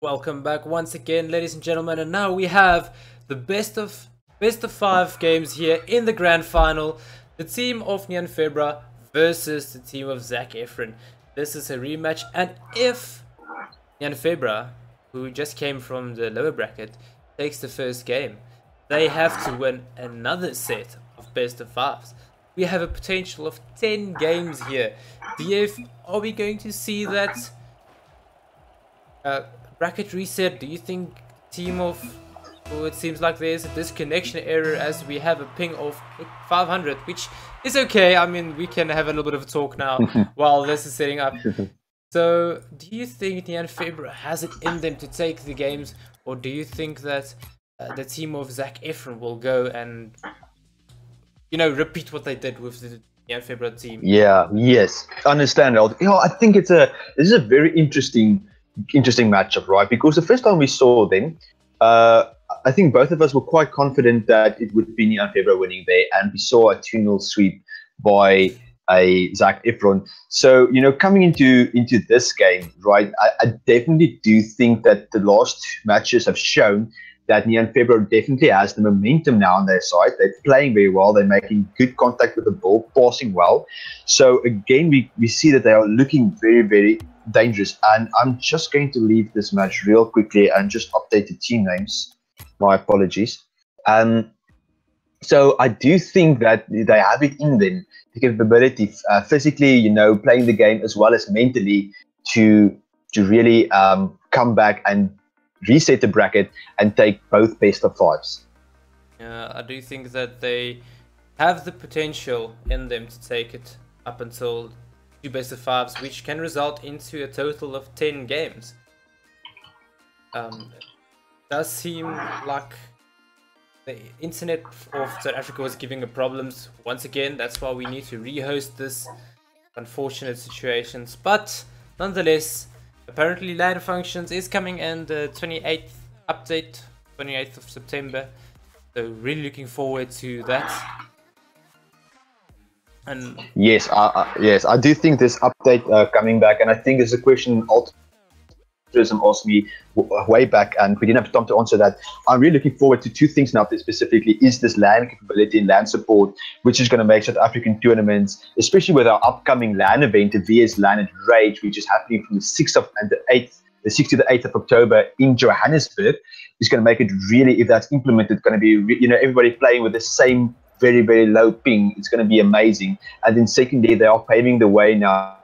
Welcome back once again, ladies and gentlemen, and now we have the best of 5 games here in the grand final. The team of Nyan Febra versus the team of Zac Efron. This is a rematch, and if Nyan Febra, who just came from the lower bracket, takes the first game, they have to win another set of best of 5s. We have a potential of 10 games here. DF, are we going to see that Bracket reset, do you think team of... Oh, it seems like there's a disconnection error as we have a ping of 500, which is okay. I mean, we can have a little bit of a talk now while this is setting up. So, do you think Nian February has it in them to take the games, or do you think that the team of Zac Efron will go and, you know, repeat what they did with the Nian February team? Yeah, yes, understand. I think this is a very interesting matchup, right? Because the first time we saw them, I think both of us were quite confident that it would be Nian February winning there, and we saw a 2-0 sweep by a Zac Efron. So, you know, coming into this game, right, I definitely do think that the last matches have shown that Nian February definitely has the momentum now on their side. They're playing very well. They're making good contact with the ball, passing well. So, again, we see that they are looking very, very dangerous. And I'm just going to leave this match real quickly and just update the team names. My apologies. So I do think that they have it in them, the capability physically, you know, playing the game as well as mentally to really come back and reset the bracket and take both best of fives. Yeah, I do think that they have the potential in them to take it up until 2 best of fives, which can result into a total of 10 games. Does seem like the internet of South Africa was giving it problems once again. That's why we need to rehost this unfortunate situations. But nonetheless, apparently ladder functions is coming in the 28th update, 28th of September. So really looking forward to that. And yes, I do think this update coming back, and I think there's a question asked me way back, and we didn't have time to answer that. I'm really looking forward to 2 things now. Specifically, is this LAN capability and LAN support, which is going to make South African tournaments, especially with our upcoming LAN event, the VS LAN at Rage, which is happening from the 6th and the 8th, the 6th to the 8th of October in Johannesburg, is going to make it really, if that's implemented, going to be, you know, everybody playing with the same very, very low ping. It's going to be amazing. And then secondly, they are paving the way now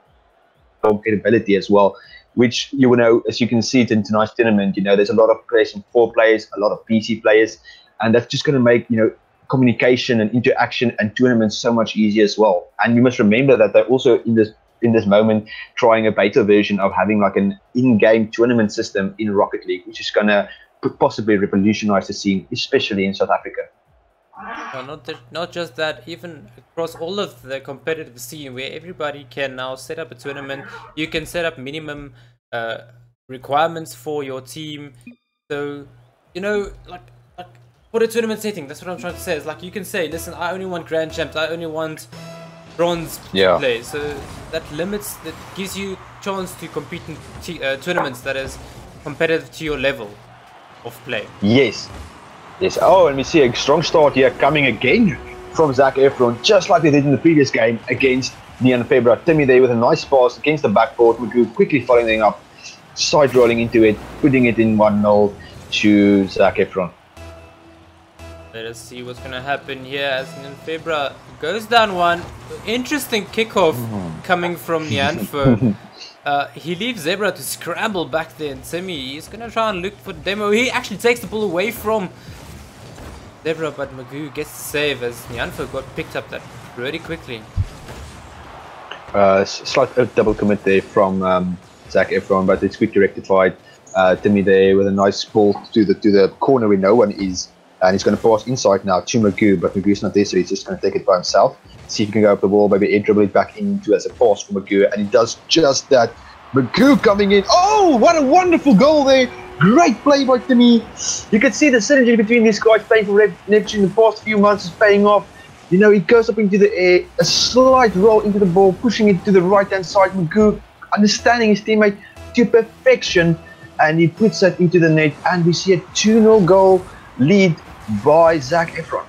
for capability as well, which, you know, as you can see it in tonight's tournament, you know, there's a lot of PlayStation 4 players, a lot of PC players, and that's just going to make, you know, communication and interaction and tournaments so much easier as well. And you must remember that they're also in this moment trying a beta version of having like an in-game tournament system in Rocket League, which is going to possibly revolutionize the scene, especially in South Africa. Well, not just that, even across all of the competitive scene where everybody can now set up a tournament. You can set up minimum requirements for your team. So, you know, like for a tournament setting, that's what I'm trying to say. It's like you can say, listen, I only want Grand Champs, I only want Bronze to play. So that gives you chance to compete in tournaments that is competitive to your level of play. Yes. Yes. Oh, and we see a strong start here coming again from Zac Efron, just like they did in the previous game against Nian February. Timmy there with a nice pass against the backboard. Magoo quickly following up, side rolling into it, putting it in 1-0 to Zac Efron. Let us see what's going to happen here as Nian February goes down 1. Interesting kickoff coming from Nianfo. He leaves Zebra to scramble back there, and Timmy, he's going to try and look for the demo. He actually takes the ball away from Zebra, but Magoo gets the save as Nianfo got picked up that really quickly. Slight double commit there from Zac Efron, but it's quickly rectified. Timmy there with a nice ball to the corner where no one is, and he's going to pass inside now to Magoo, but Magoo's not there, so he's just going to take it by himself. See if he can go up the wall, maybe dribble it back into as a pass for Magoo, and he does just that. Magoo coming in. Oh, what a wonderful goal there. Great play by Timmy. You can see the synergy between these guys playing for Neptune in the past few months is paying off. You know, he goes up into the air, a slight roll into the ball, pushing it to the right-hand side. Magoo understanding his teammate to perfection, and he puts that into the net, and we see a 2-0 goal lead by Zac Efron.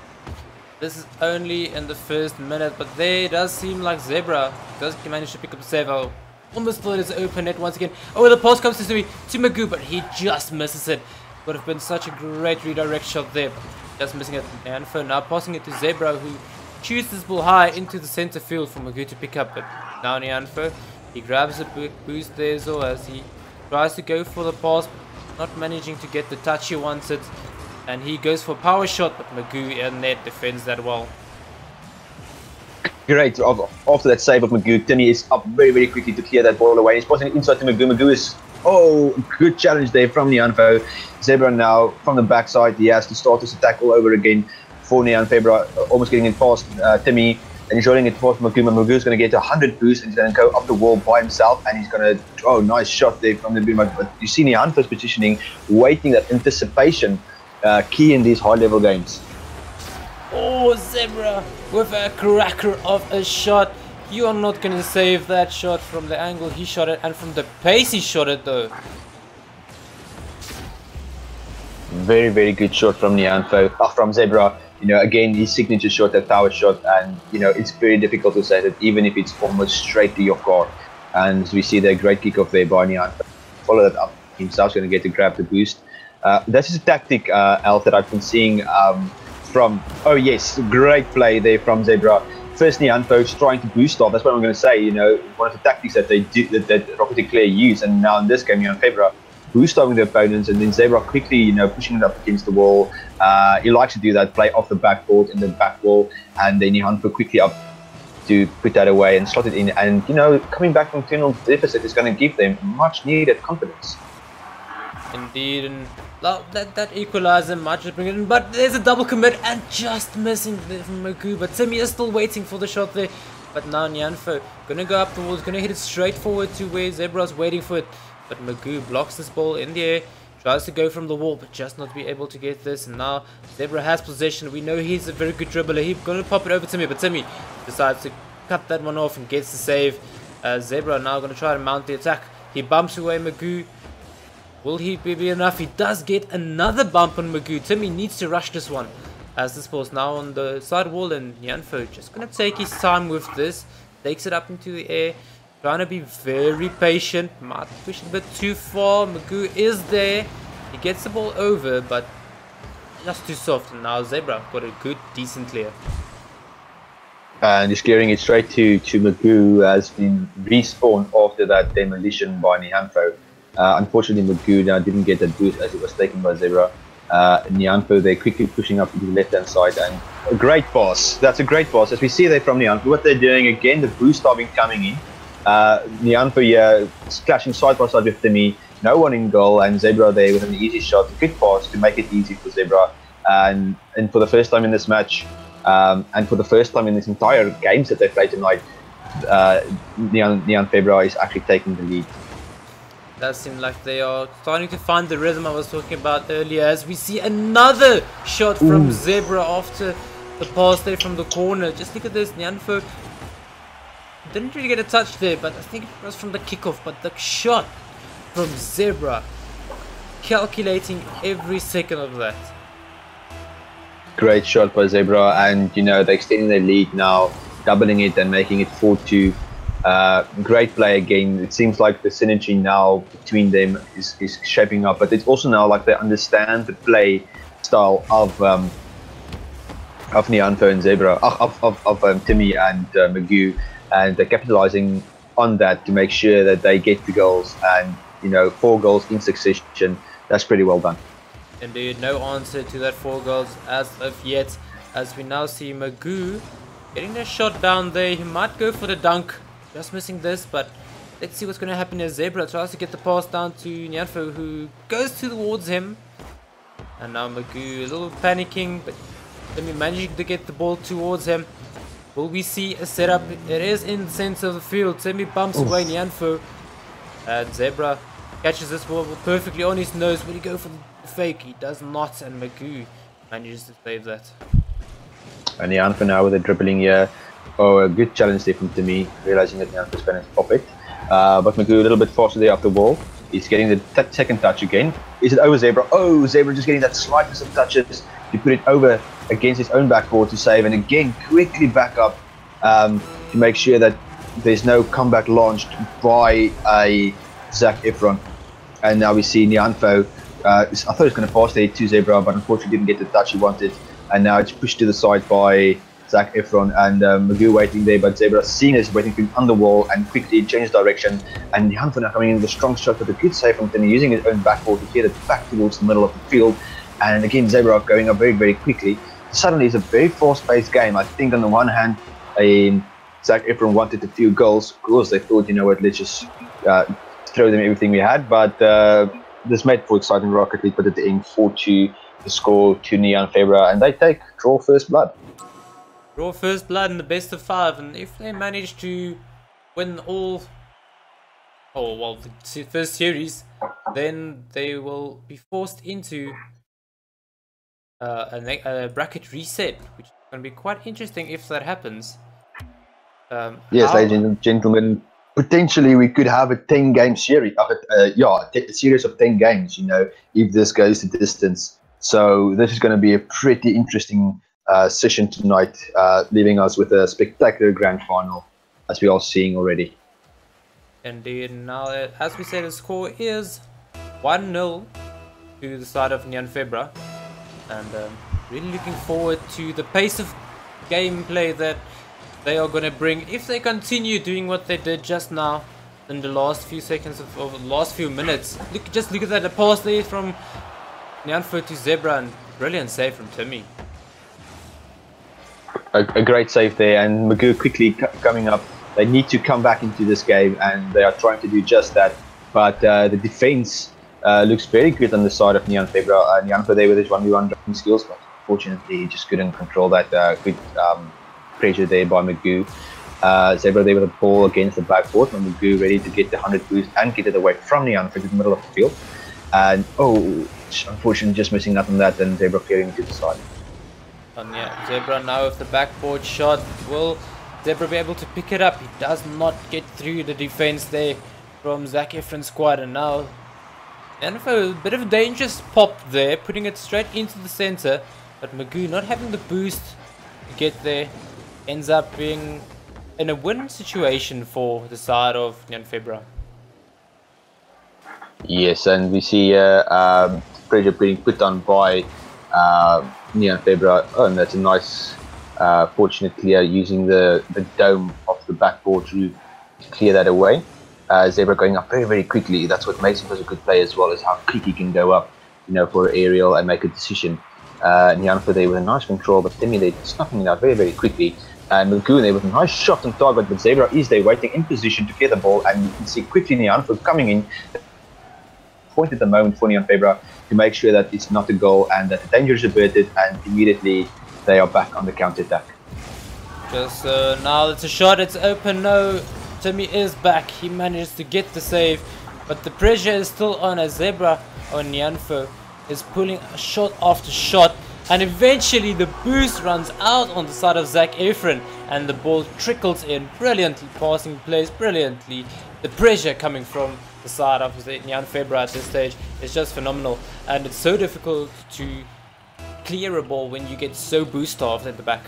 This is only in the first minute, but there it does seem like Zebra does manage to pick up the save. I almost thought it's open net once again. Oh, the pass comes to Magoo, but he just misses it. Would have been such a great redirect shot there. Just missing it. And for now, passing it to Zebra, who shoots this ball high into the center field for Magoo to pick up. But now Nianfo, he grabs a boost there as well as he Tries to go for the pass, not managing to get the touch he wanted. And he goes for power shot, but Magoo in there defends that well. Great. After that save of Magoo, Timmy is up very, very quickly to clear that ball away. He's passing inside to Magoo. Magoo is, good challenge there from Nianfo. Zebra now from the backside. He has to start his attack all over again for Nianfo. Almost getting it past Timmy. And he's rolling it past Magoo. Magoo's going to get 100 boost and he's going to go up the wall by himself. And he's going to, nice shot there from the boom. But you see Nianfo's positioning, waiting, that anticipation, key in these high-level games. Oh, Zebra with a cracker of a shot. You are not going to save that shot from the angle he shot it and from the pace he shot it though. Very, very good shot from Nianfo, from Zebra. You know, again, his signature shot, that power shot, and you know, it's very difficult to say that even if it's almost straight to your car. And as we see the great kickoff there by Nianfo. Follow that up. Himself's going to get to grab the boost. This is a tactic, Alf, that I've been seeing from, great play there from Zebra. First, Nianfo's trying to boost off. That's what I'm going to say. You know, one of the tactics that they do, that Rocket League use, and now in this game, Nianfo boost off the opponents, and then Zebra quickly, you know, pushing it up against the wall. He likes to do that, play off the backboard in the back wall, and then Nianfo quickly up to put that away and slot it in. And you know, coming back from 2-0 deficit is going to give them much needed confidence. Indeed, and that equalizer might just bring it in, but there's a double commit and just missing there from Magoo. But Timmy is still waiting for the shot there. But now Nianfo gonna go up the wall, he's gonna hit it straight forward to where Zebra's waiting for it. But Magoo blocks this ball in the air, tries to go from the wall, but just not be able to get this. And now Zebra has possession. We know he's a very good dribbler. He's gonna pop it over to Timmy, but Timmy decides to cut that one off and gets the save. Zebra now gonna try to mount the attack. He bumps away Magoo. Will he be enough? He does get another bump on Magoo. Timmy needs to rush this one, as this ball's now on the side wall, and Nianfo just going to take his time with this. Takes it up into the air, trying to be very patient. Might push it a bit too far. Magoo is there. He gets the ball over, but just too soft. And now Zebra got a good, decent clear. And he's clearing it straight to Magoo, has been respawned after that demolition by Nianfo. Unfortunately, Magoo now didn't get that boost as it was taken by Zebra. Nianfo, they're quickly pushing up to the left-hand side, and a great pass. That's a great pass. As we see there from Nianfo, what they're doing again, the boost starting coming in. Nianfo here clashing side by side with Timmy, no one in goal, and Zebra there with an easy shot, a good pass to make it easy for Zebra. And for the first time in this match, and for the first time in this entire games that they played tonight, Nianfo is actually taking the lead. That seems like they are starting to find the rhythm I was talking about earlier, as we see another shot from Zebra after the pass there from the corner. Just look at this, Nianfo didn't really get a touch there, but I think it was from the kickoff. But the shot from Zebra, calculating every second of that. Great shot by Zebra, and you know, they're extending their lead now, doubling it and making it 4-2. Great play again. It seems like the synergy now between them is shaping up, but it's also now like they understand the play style of Nianfo and Zebra, of Timmy and Magoo, and they're capitalizing on that to make sure that they get the goals, and you know, 4 goals in succession. That's pretty well done. Indeed, no answer to that 4 goals as of yet, as we now see Magoo getting the shot down there. He might go for the dunk. Just missing this, but let's see what's going to happen as Zebra tries to get the pass down to Nianfo, who goes towards him. And now Magoo a little panicking, but Timmy managing to get the ball towards him. Will we see a setup? It is in the center of the field. Timmy bumps away Nianfo, and Zebra catches this ball perfectly on his nose. When he go for the fake, he does not, and Magoo manages to save that. And Nianfo now with a dribbling here. Oh, a good challenge there from Timmy, realizing that Nianfo's going to pop it. But Magoo a little bit faster there off the wall. He's getting the second touch again. Is it over Zebra? Oh, Zebra just getting that slightest of touches to put it over against his own backboard to save. And again, quickly back up to make sure that there's no comeback launched by a Zac Efron. And now we see Nianfo. I thought he was going to pass there to Zebra, but unfortunately didn't get the touch he wanted. And now it's pushed to the side by Zac Efron and Magoo waiting there, but Zebra seeing us waiting for him on the wall and quickly changed direction. And Janfer now coming in with a strong shot with a good save from Timmy, using his own backboard to get it back towards the middle of the field. And again, Zebra going up very, very quickly. Suddenly, it's a very fast-paced game. I think on the one hand, Zac Efron wanted a few goals. Of course, they thought, you know what, let's just throw them everything we had. But this made for exciting Rocket League, put it in 4-2 to score to Neon Febra, and they draw first blood. Draw first blood in the best of 5, and if they manage to win all, the first series, then they will be forced into a bracket reset, which is going to be quite interesting if that happens. Yes, ladies and gentlemen, potentially we could have a 10-game series, a series of 10 games, you know, if this goes the distance. So this is going to be a pretty interesting session tonight, leaving us with a spectacular grand final, as we are seeing already. Indeed. Now, as we said, the score is 1-0 to the side of Neon Febra, and really looking forward to the pace of gameplay that they are going to bring if they continue doing what they did just now in the last few seconds of the last few minutes. Just look at that, the pass there from Neon Febra to Zebra, and brilliant save from Timmy. A great save there, and Magoo quickly coming up. They need to come back into this game, and they are trying to do just that. But the defense looks very good on the side of Neon Febra. Neon Febra there with his 1v1 driving skills, but unfortunately he just couldn't control that good pressure there by Magoo. Zebra there with a ball against the backboard, and Magoo ready to get the 100 boost and get it away from Neon Febra to the middle of the field. And unfortunately just missing out on that, and Zebra clearing to the side. And yeah, Zebra now with the backboard shot. Will Zebra be able to pick it up? He does not get through the defense there from Zac Efron's squad, and now and for a bit of a dangerous pop there, putting it straight into the center, but Magoo not having the boost to get there, ends up being in a win situation for the side of Neon Febra. Yes, and we see pressure being put on by Neon Febra. Oh, and that's a nice fortunate clear using the dome of the backboard to clear that away. Zebra going up very, very quickly. That's what makes him such a good player as well, is how quick he can go up, you know, for aerial and make a decision. Neon Febra there with a nice control, but Timmy there snuffing it out very, very quickly. And Magoo there with a nice shot on target, but Zebra is there waiting in position to get the ball, and you can see quickly Neon Febra coming in, point at the moment for Neon Febra to make sure that it's not a goal and that the danger is averted, and immediately they are back on the counter-attack. Just now it's a shot, it's open, no, Timmy is back, he manages to get the save, but the pressure is still on as Zebra on Nyanfo is pulling shot after shot, and eventually the boost runs out on the side of Zac Efron and the ball trickles in brilliantly, passing plays brilliantly. The pressure coming from the side of Neon Febra at this stage is just phenomenal, and it's so difficult to clear a ball when you get so boost starved at the back.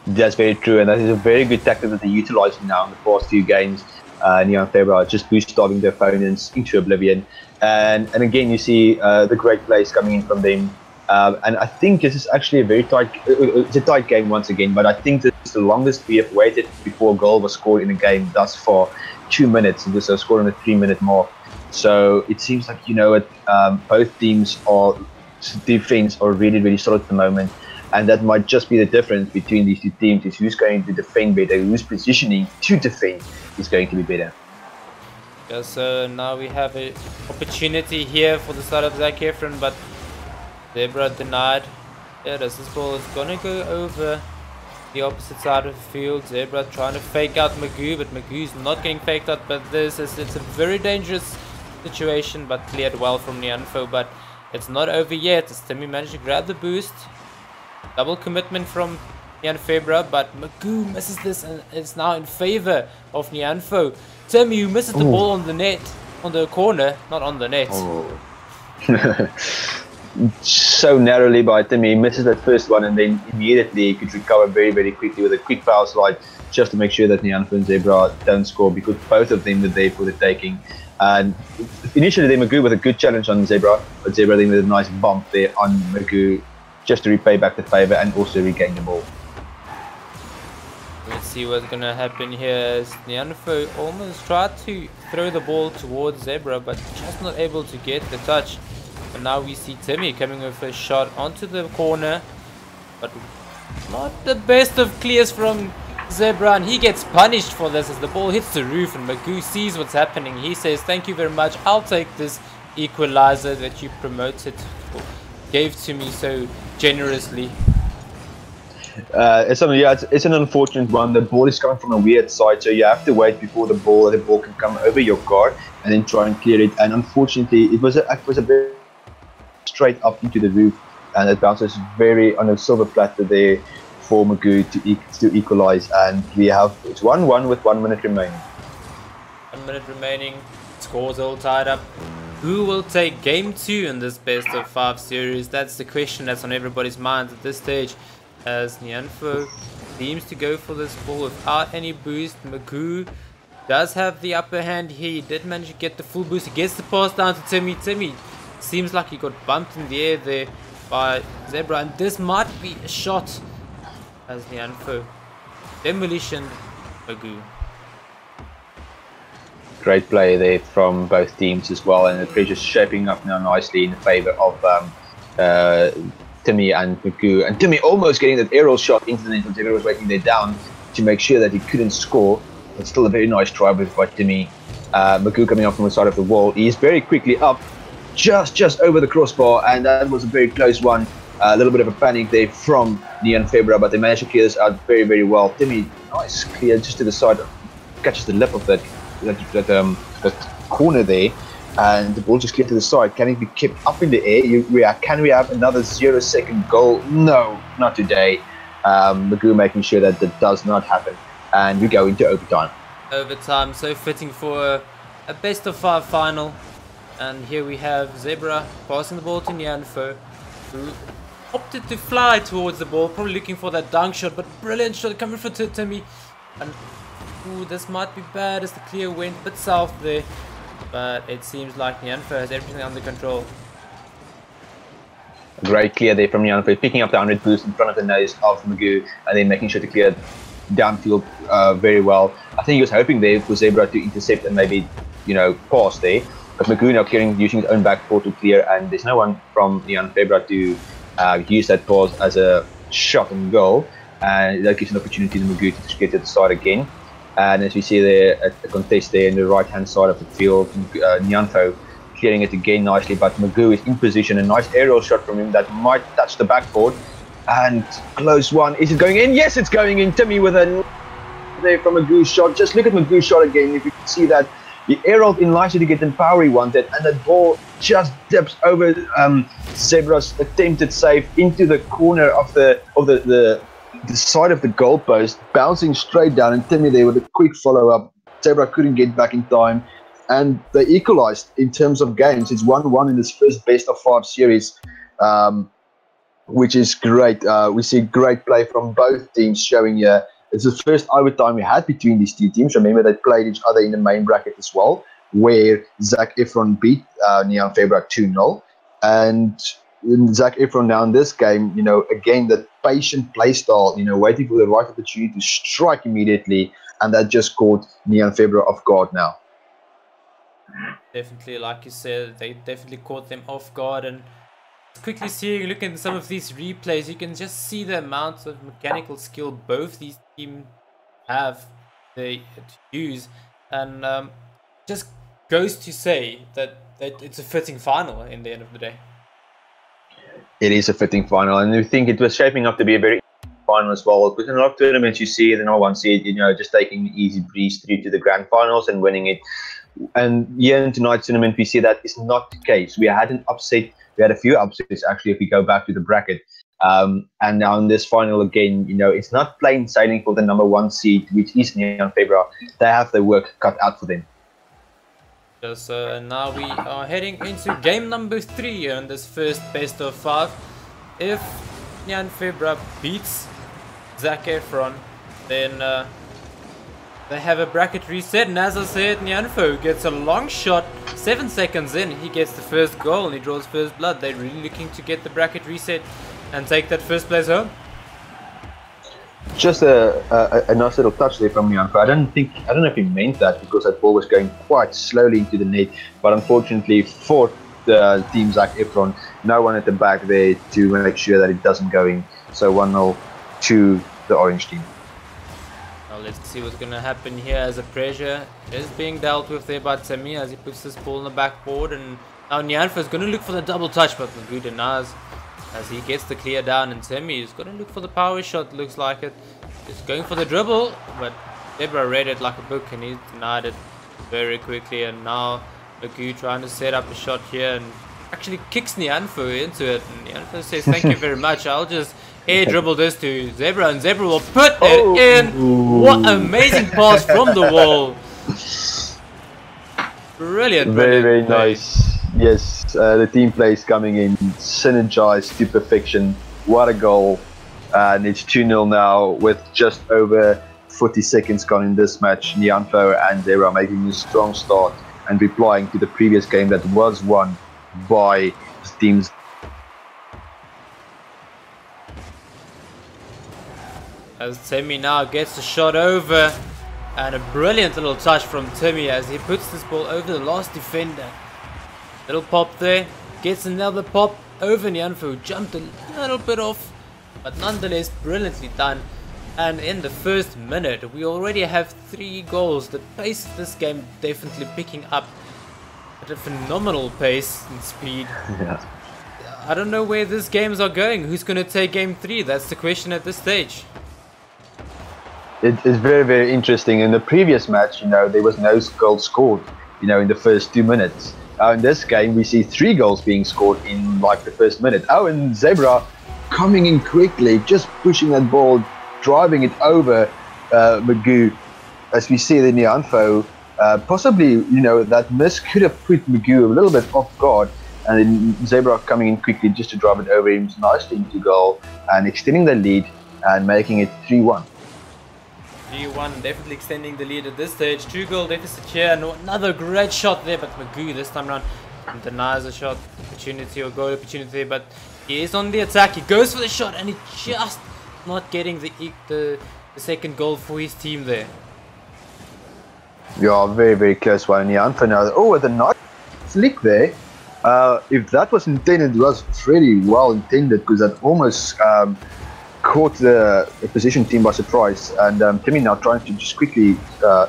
That's very true, and that is a very good tactic that they're utilizing now in the past few games. Neon Febra just boost starving their opponents into oblivion, and again you see the great plays coming in from them. And I think this is actually a very tight, it's a tight game once again, but I think this is the longest we have waited before a goal was scored in a game thus far. 2 minutes, and this is scored on the 3-minute mark. So it seems like, you know, both teams are defense are really, really solid at the moment, and that might just be the difference between these two teams, is who's going to defend better, who's positioning to defend is going to be better. Yeah, so now we have an opportunity here for the side of Zac Efron, but Zebra denied. Yeah, this ball is gonna go over the opposite side of the field. Zebra trying to fake out Magoo, but Magoo's not getting faked out. But it's a very dangerous situation, but cleared well from Nyanfo. But it's not over yet. As Timmy managed to grab the boost, double commitment from Neon Febra, but Magoo misses this, and it's now in favor of Nyanfo. Timmy, who misses the ball on the net, on the corner, not on the net. So narrowly by Timmy, misses that first one, and then immediately could recover very, very quickly with a quick power slide just to make sure that Nyanfo and Zebra don't score, because both of them were there for the taking. And initially they Magoo with a good challenge on Zebra, but Zebra then with a nice bump there on Magoo just to repay back the favor and also regain the ball. see what's gonna happen here as Nyanfo almost tried to throw the ball towards Zebra, but just not able to get the touch. And now we see Timmy coming with a shot onto the corner, but not the best of clears from Zebra, and he gets punished for this as the ball hits the roof, and Magoo sees what's happening. He says, "Thank you very much, I'll take this equalizer that you promoted, or gave to me so generously." It's an unfortunate one. The ball is coming from a weird side, so you have to wait before the ball can come over your guard and then try and clear it. And unfortunately, it was a bit straight up into the roof, and it bounces very on a silver platter there for Magoo to equalize. And it's 1-1 with 1 minute remaining. 1 minute remaining, scores all tied up. Who will take game 2 in this best of 5 series? That's the question that's on everybody's minds at this stage, as Nyanfo seems to go for this ball without any boost. Magoo does have the upper hand here. He did manage to get the full boost. He gets the pass down to Timmy. Timmy seems like he got bumped in the air there by Zebra, and this might be a shot as Nyanfo demolition Magoo. Great play there from both teams as well, and the pressure's shaping up now nicely in favor of Timmy and Magoo. And Timmy almost getting that aerial shot into the net, Zebra was waiting there down to make sure that he couldn't score. But still a very nice try by Timmy. Magoo coming up from the side of the wall. He is very quickly up, just over the crossbar, and that was a very close one. A little bit of a panic there from Nyanfo, but they managed to clear this out very, very well. Timmy, nice clear just to the side, catches the lip of that corner there, and the ball just cleared to the side. Can it be kept up in the air? Can we have another 0-second goal? No, not today. Magoo making sure that does not happen, and we go into overtime. Overtime, so fitting for a best of 5 final. And here we have Zebra passing the ball to Nyanfo, who opted to fly towards the ball, probably looking for that dunk shot, but brilliant shot coming from Timmy. And ooh, this might be bad as the clear went a bit south there, but it seems like Nyanfo has everything under control. Great clear there from Nyanfo, picking up the 100 boost in front of the nose of Magoo, and then making sure to clear downfield very well. I think he was hoping there for Zebra to intercept and maybe, pass there. But Magoo now clearing, using his own back foot to clear, and there's no one from Nyanfo to use that pass as a shot and goal. And that gives an opportunity to Magoo to get to the side again. And as we see there, a contest there in the right-hand side of the field, Nyanfo clearing it again nicely, but Magoo is in position. A nice aerial shot from him that might touch the backboard. And close one. Is it going in? Yes, it's going in. Timmy with a there from Magoo's shot. Just look at Magoo's shot again. If you can see that, he aerialed in nicely to get the power he wanted, and that ball just dips over Zebra's attempted save into the corner of the side of the goalpost, bouncing straight down, and Timmy there with a quick follow-up. Zebra couldn't get back in time, and they equalized in terms of games. It's 1-1 in this first best of 5 series, which is great. We see great play from both teams showing here. It's the first overtime we had between these two teams. Remember, they played each other in the main bracket as well, where Zac Efron beat Nyanfo 2-0. And Zac Efron now in this game, again, that patient play style, waiting for the right opportunity to strike immediately, and that just caught Nyanfo off guard now. Definitely, like you said, they definitely caught them off guard. And quickly looking at some of these replays, you can just see the amount of mechanical skill both these teams have to use, and just goes to say that it's a fitting final in the end of the day. It is a fitting final, and I think it was shaping up to be a very final as well. Because in a lot of tournaments you see it, and no one see it, just taking the easy breeze through to the grand finals and winning it. And here in tonight's tournament, we see that is not the case. We had an upset. We had a few upsets actually if we go back to the bracket. And now in this final again, it's not plain sailing for the number 1 seed, which is Nyanfo. They have their work cut out for them. So and now we are heading into game number 3 in this first best of 5. If Nyanfo beats Zac Efron, then they have a bracket reset, and as I said, Nyanfo gets a long shot. 7 seconds in, he gets the first goal and he draws first blood. They're really looking to get the bracket reset and take that first place home. Just a nice little touch there from Janko. I don't know if he meant that, because that ball was going quite slowly into the net, but unfortunately for the teams like Efron, no one at the back there to make sure that it doesn't go in. So 1-0 to the orange team. Now let's see what's going to happen here, as the pressure is being dealt with there by Timmy as he puts this ball on the backboard, and now Nyanfo is going to look for the double touch, but Magoo denies as he gets the clear down, and Timmy is going to look for the power shot, looks like it. He's going for the dribble, but Zebra read it like a book and he denied it very quickly, and now Magoo trying to set up a shot here and actually kicks Nyanfo into it, and Nyanfo says thank you very much, I'll just air dribble this to Zebra, and Zebra will put it in. What amazing pass from the wall. Brilliant. Very nice. Yes, the team plays coming in synergized to perfection. What a goal. And it's 2-0 now with just over 40 seconds gone in this match. Nyanfo and Zebra making a strong start and replying to the previous game that was won by teams. As Timmy now gets the shot over, and a brilliant little touch from Timmy as he puts this ball over the last defender. Little pop there, gets another pop over Nyanfo, jumped a little bit off, but nonetheless brilliantly done. And in the first minute we already have 3 goals. The pace of this game definitely picking up at a phenomenal pace and speed. Yeah. I don't know where these games are going. Who's going to take game 3? That's the question at this stage. It is very interesting. In the previous match, there was no goal scored, in the first 2 minutes. In this game, we see 3 goals being scored in like the first minute. Oh, and Zebra coming in quickly, just pushing that ball, driving it over Magoo. As we see the Nyanfo, possibly, that miss could have put Magoo a little bit off guard. And then Zebra coming in quickly just to drive it over him nicely into goal and extending the lead and making it 3-1. 3-1, definitely extending the lead at this stage. 2-goal deficit here, and another great shot there, but Magoo this time around denies a shot opportunity or goal opportunity, but he is on the attack. He goes for the shot and he just not getting the second goal for his team there. Yeah, very close one. Nyanfo now. Oh, with a nice flick there. If that was intended, it was pretty well intended, because that almost caught the opposition team by surprise, and Timmy now trying to just quickly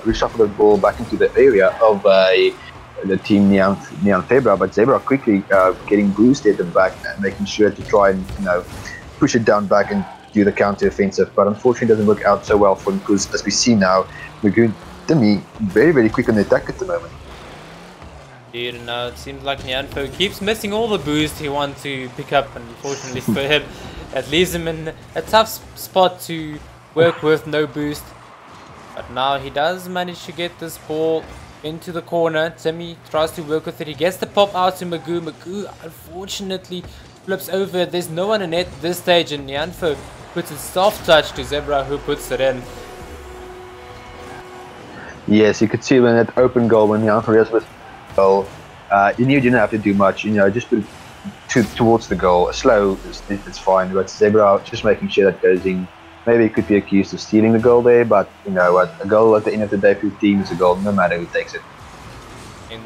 reshuffle the ball back into the area of the team Nyanfo, but Zebra quickly getting boosted at the back and making sure to try and push it down back and do the counter offensive, but unfortunately it doesn't work out so well for him, because as we see now, Magoo Timmy very quick on the attack at the moment. Indeed, and now it seems like Nyanfo keeps missing all the boost he wants to pick up, and unfortunately for him, it leaves him in a tough spot to work with, no boost. But now he does manage to get this ball into the corner. Timmy tries to work with it. He gets the pop out to Magoo. Magoo unfortunately flips over. There's no one in net at this stage, and Nyanfo puts a soft touch to Zebra, who puts it in. Yes, you could see when that open goal, when Nyanfo was goal, you knew you didn't have to do much, just put it towards the goal. Slow, it's fine, but Zebra just making sure that goes in. Maybe it could be accused of stealing the goal there, but a goal at the end of the day for your team is a goal, no matter who takes it. And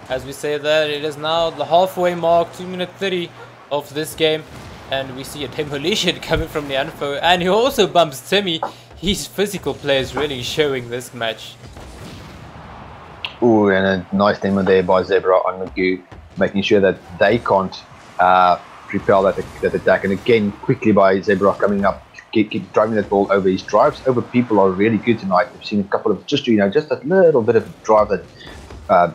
as we say that, it is now the halfway mark, 2 minute 30 of this game, and we see a demolition coming from Nyanfo, and he also bumps Timmy. His physical play is really showing this match. Ooh, and a nice demo there by Zebra on Magoo, making sure that they can't repel that attack. And again, quickly by Zebra coming up, keep driving that ball over. His drives over people are really good tonight. We've seen a couple of just that little bit of drive that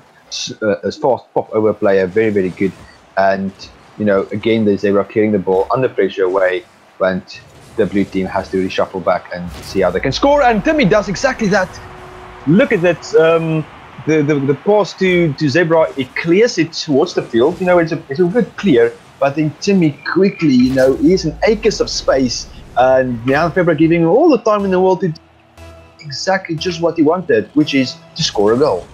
as fast pop over a player, very good. And again, the Zebra clearing the ball under pressure away, and the blue team has to reshuffle back and see how they can score. And Timmy does exactly that. Look at that. The pass to Zebra, it clears it towards the field. It's a good clear, but then Timmy quickly, he's in acres of space, and Nyanfo giving him all the time in the world to do exactly just what he wanted, which is to score a goal.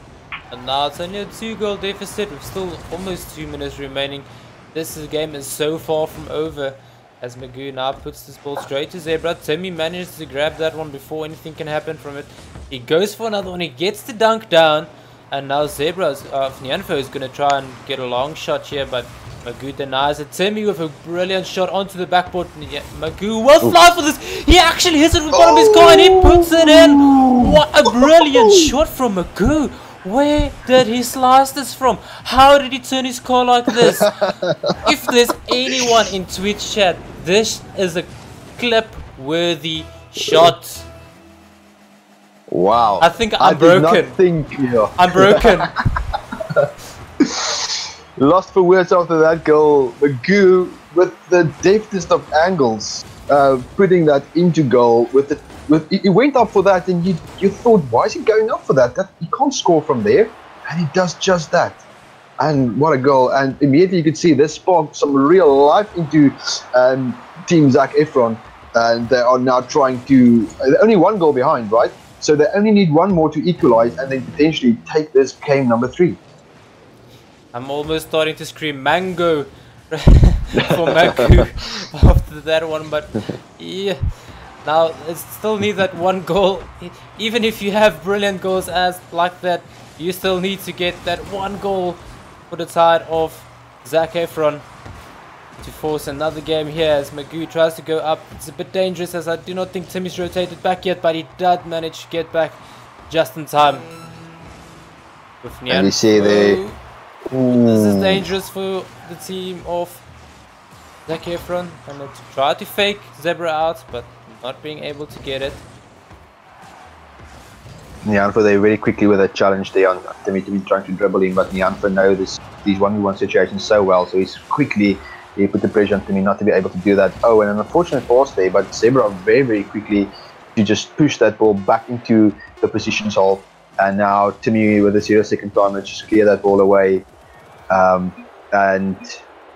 And now it's only a 2-goal deficit with still almost 2 minutes remaining. This game is so far from over. as Magoo now puts this ball straight to Zebra. Timmy manages to grab that one before anything can happen from it. He goes for another one. He gets the dunk down. And now Zebra's Nyanfo is going to try and get a long shot here, but Magoo denies it. Timmy with a brilliant shot onto the backboard. Magoo will fly for this. He actually hits it with one of his car and he puts it in. What a brilliant shot from Magoo. Where did he slice this from? How did he turn his car like this? If there's anyone in Twitch chat, this is a clip-worthy shot. Wow. I think I'm broken. I'm broken. Lost for words after that goal. Magoo with the deftest of angles, putting that into goal. He went up for that, and you thought, why is he going up for that? He can't score from there, and he does just that. And what a goal! And immediately you could see this sparked some real life into Team Zac Efron, and they are now trying to. They're only one goal behind, right? So they only need one more to equalize and then potentially take this game number 3. I'm almost starting to scream mango for Magoo after that one, but yeah. Now it still needs that one goal. Even if you have brilliant goals as like that, you still need to get that one goal for the side of Zac Efron to force another game here as Magoo tries to go up. It's a bit dangerous as I do not think Timmy's rotated back yet, but he did manage to get back just in time. With and you see there. This is dangerous for the team of Zac Efron, and to try to fake Zebra out, but not being able to get it. Nyanfo, they very quickly with a challenge there on Timmy to be trying to dribble in, but Nyanfo knows these 1v1 situations so well, so he's quickly put the pressure on Timmy not to be able to do that. Oh, and an unfortunate pass there, but Zebra very, very quickly to just push that ball back into the positions hole. And now Timmy with a 0-second timer just clear that ball away. And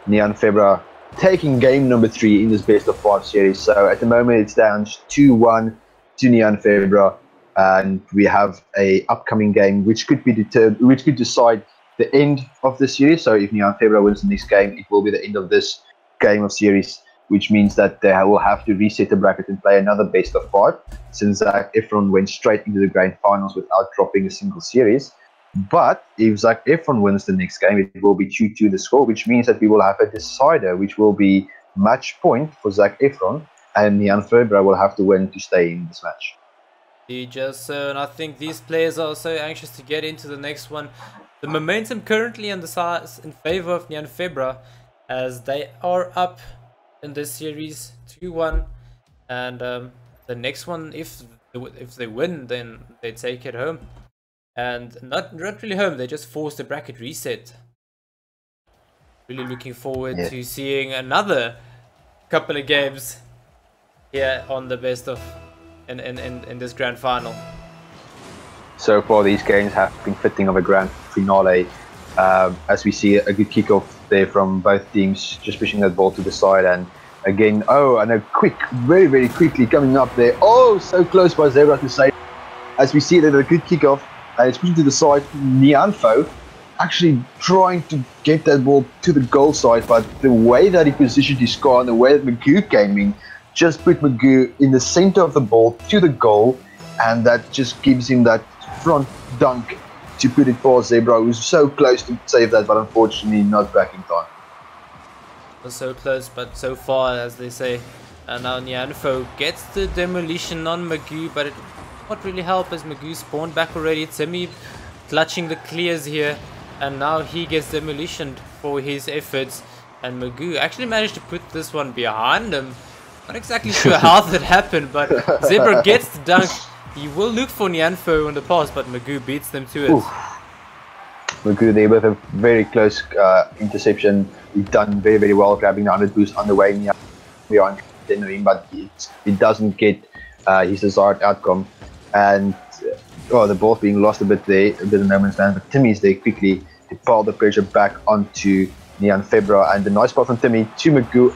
Nyanfo taking game number 3 in this best of 5 series. So at the moment it's down 2-1 to Nyanfo, and we have a upcoming game which could be which could decide the end of the series. So if Nyanfo wins the next game, it will be the end of this game of series, which means that they will have to reset the bracket and play another best of 5, since Zac Efron went straight into the grand finals without dropping a single series. But if Zac Efron wins the next game, it will be 2-2 the score, which means that we will have a decider, which will be match point for Zac Efron, and Nyanfo will have to win to stay in this match. And I think these players are so anxious to get into the next one. The momentum currently on the side in favor of Nyanfo, as they are up in this series 2-1, and the next one, if they win, then they take it home. And not really home, they just force the bracket reset. Really looking forward to seeing another couple of games here on the best of in this grand final. So far these games have been fitting of a grand finale, as we see a good kickoff there from both teams, just pushing that ball to the side, and again, and a very, very quickly coming up there, so close by Zebra to save, as we see that a good kickoff. And it's pushing to the side. Nyanfo actually trying to get that ball to the goal side, but the way that he positioned his car and the way that Magoo came in just put Magoo in the center of the ball to the goal, and that just gives him that front dunk to put it past Zebra, who was so close to save that, but unfortunately not back in time. Was so close, but so far, as they say. And now Nyanfo gets the demolition on Magoo, but it not really help as Magoo spawned back already. Timmy clutching the clears here, and now he gets demolition for his efforts, and Magoo actually managed to put this one behind him. Not exactly sure how that happened, but Zebra gets the dunk. He will look for Nyanfo on the pass, but Magoo beats them to it. Magoo there with a very close interception. He's done very, very well grabbing the 100 boost on the way behind him, but it doesn't get his desired outcome. And the ball's being lost a bit there, a bit of no man's land, but Timmy's there quickly to pile the pressure back onto Nyanfo, and the nice pass from Timmy to Magoo.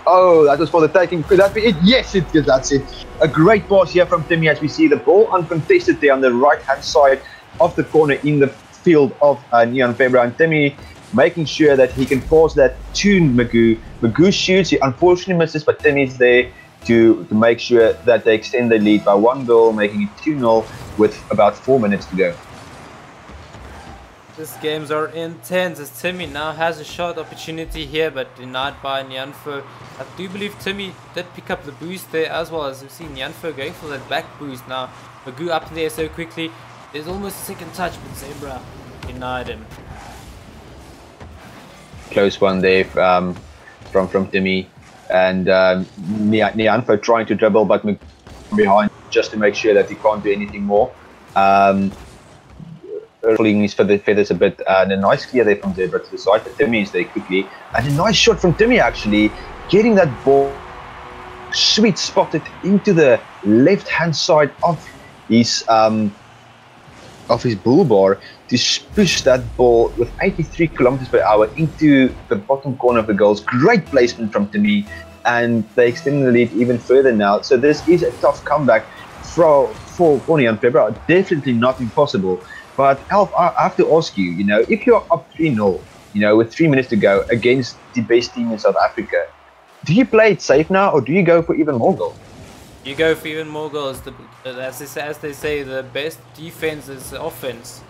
That was for the taking. Could that be it? Yes, that's it. A great pass here from Timmy, as we see the ball uncontested there on the right hand side of the corner in the field of Nyanfo, and Timmy making sure that he can pass that to Magoo. Magoo shoots, he unfortunately misses, but Timmy's there to make sure that they extend the lead by 1 goal, making it 2-0 with about 4 minutes to go. These games are intense as Timmy now has a shot opportunity here, but denied by Nyanfo. I do believe Timmy did pick up the boost there, as well as we've seen Nyanfo going for that back boost. Now Magoo up there so quickly. There's almost a second touch, but Zebra denied him. Close one there from Timmy, and Nyanfo trying to dribble, but Magoo behind just to make sure that he can't do anything more. Pulling his feathers a bit, and a nice clear there from Zebra to the side, but Timmy is there quickly, and a nice shot from Timmy actually, getting that ball sweet spotted into the left hand side of his bull bar to push that ball with 83 kilometers per hour into the bottom corner of the goals. Great placement from Timmy, and they extend the lead even further now. So this is a tough comeback for Nyanfo. Definitely not impossible. But Alf, I have to ask you, if you're up 3-0, with 3 minutes to go against the best team in South Africa, do you play it safe now, or do you go for even more goals? You go for even more goals. As they say, the best defense is offense.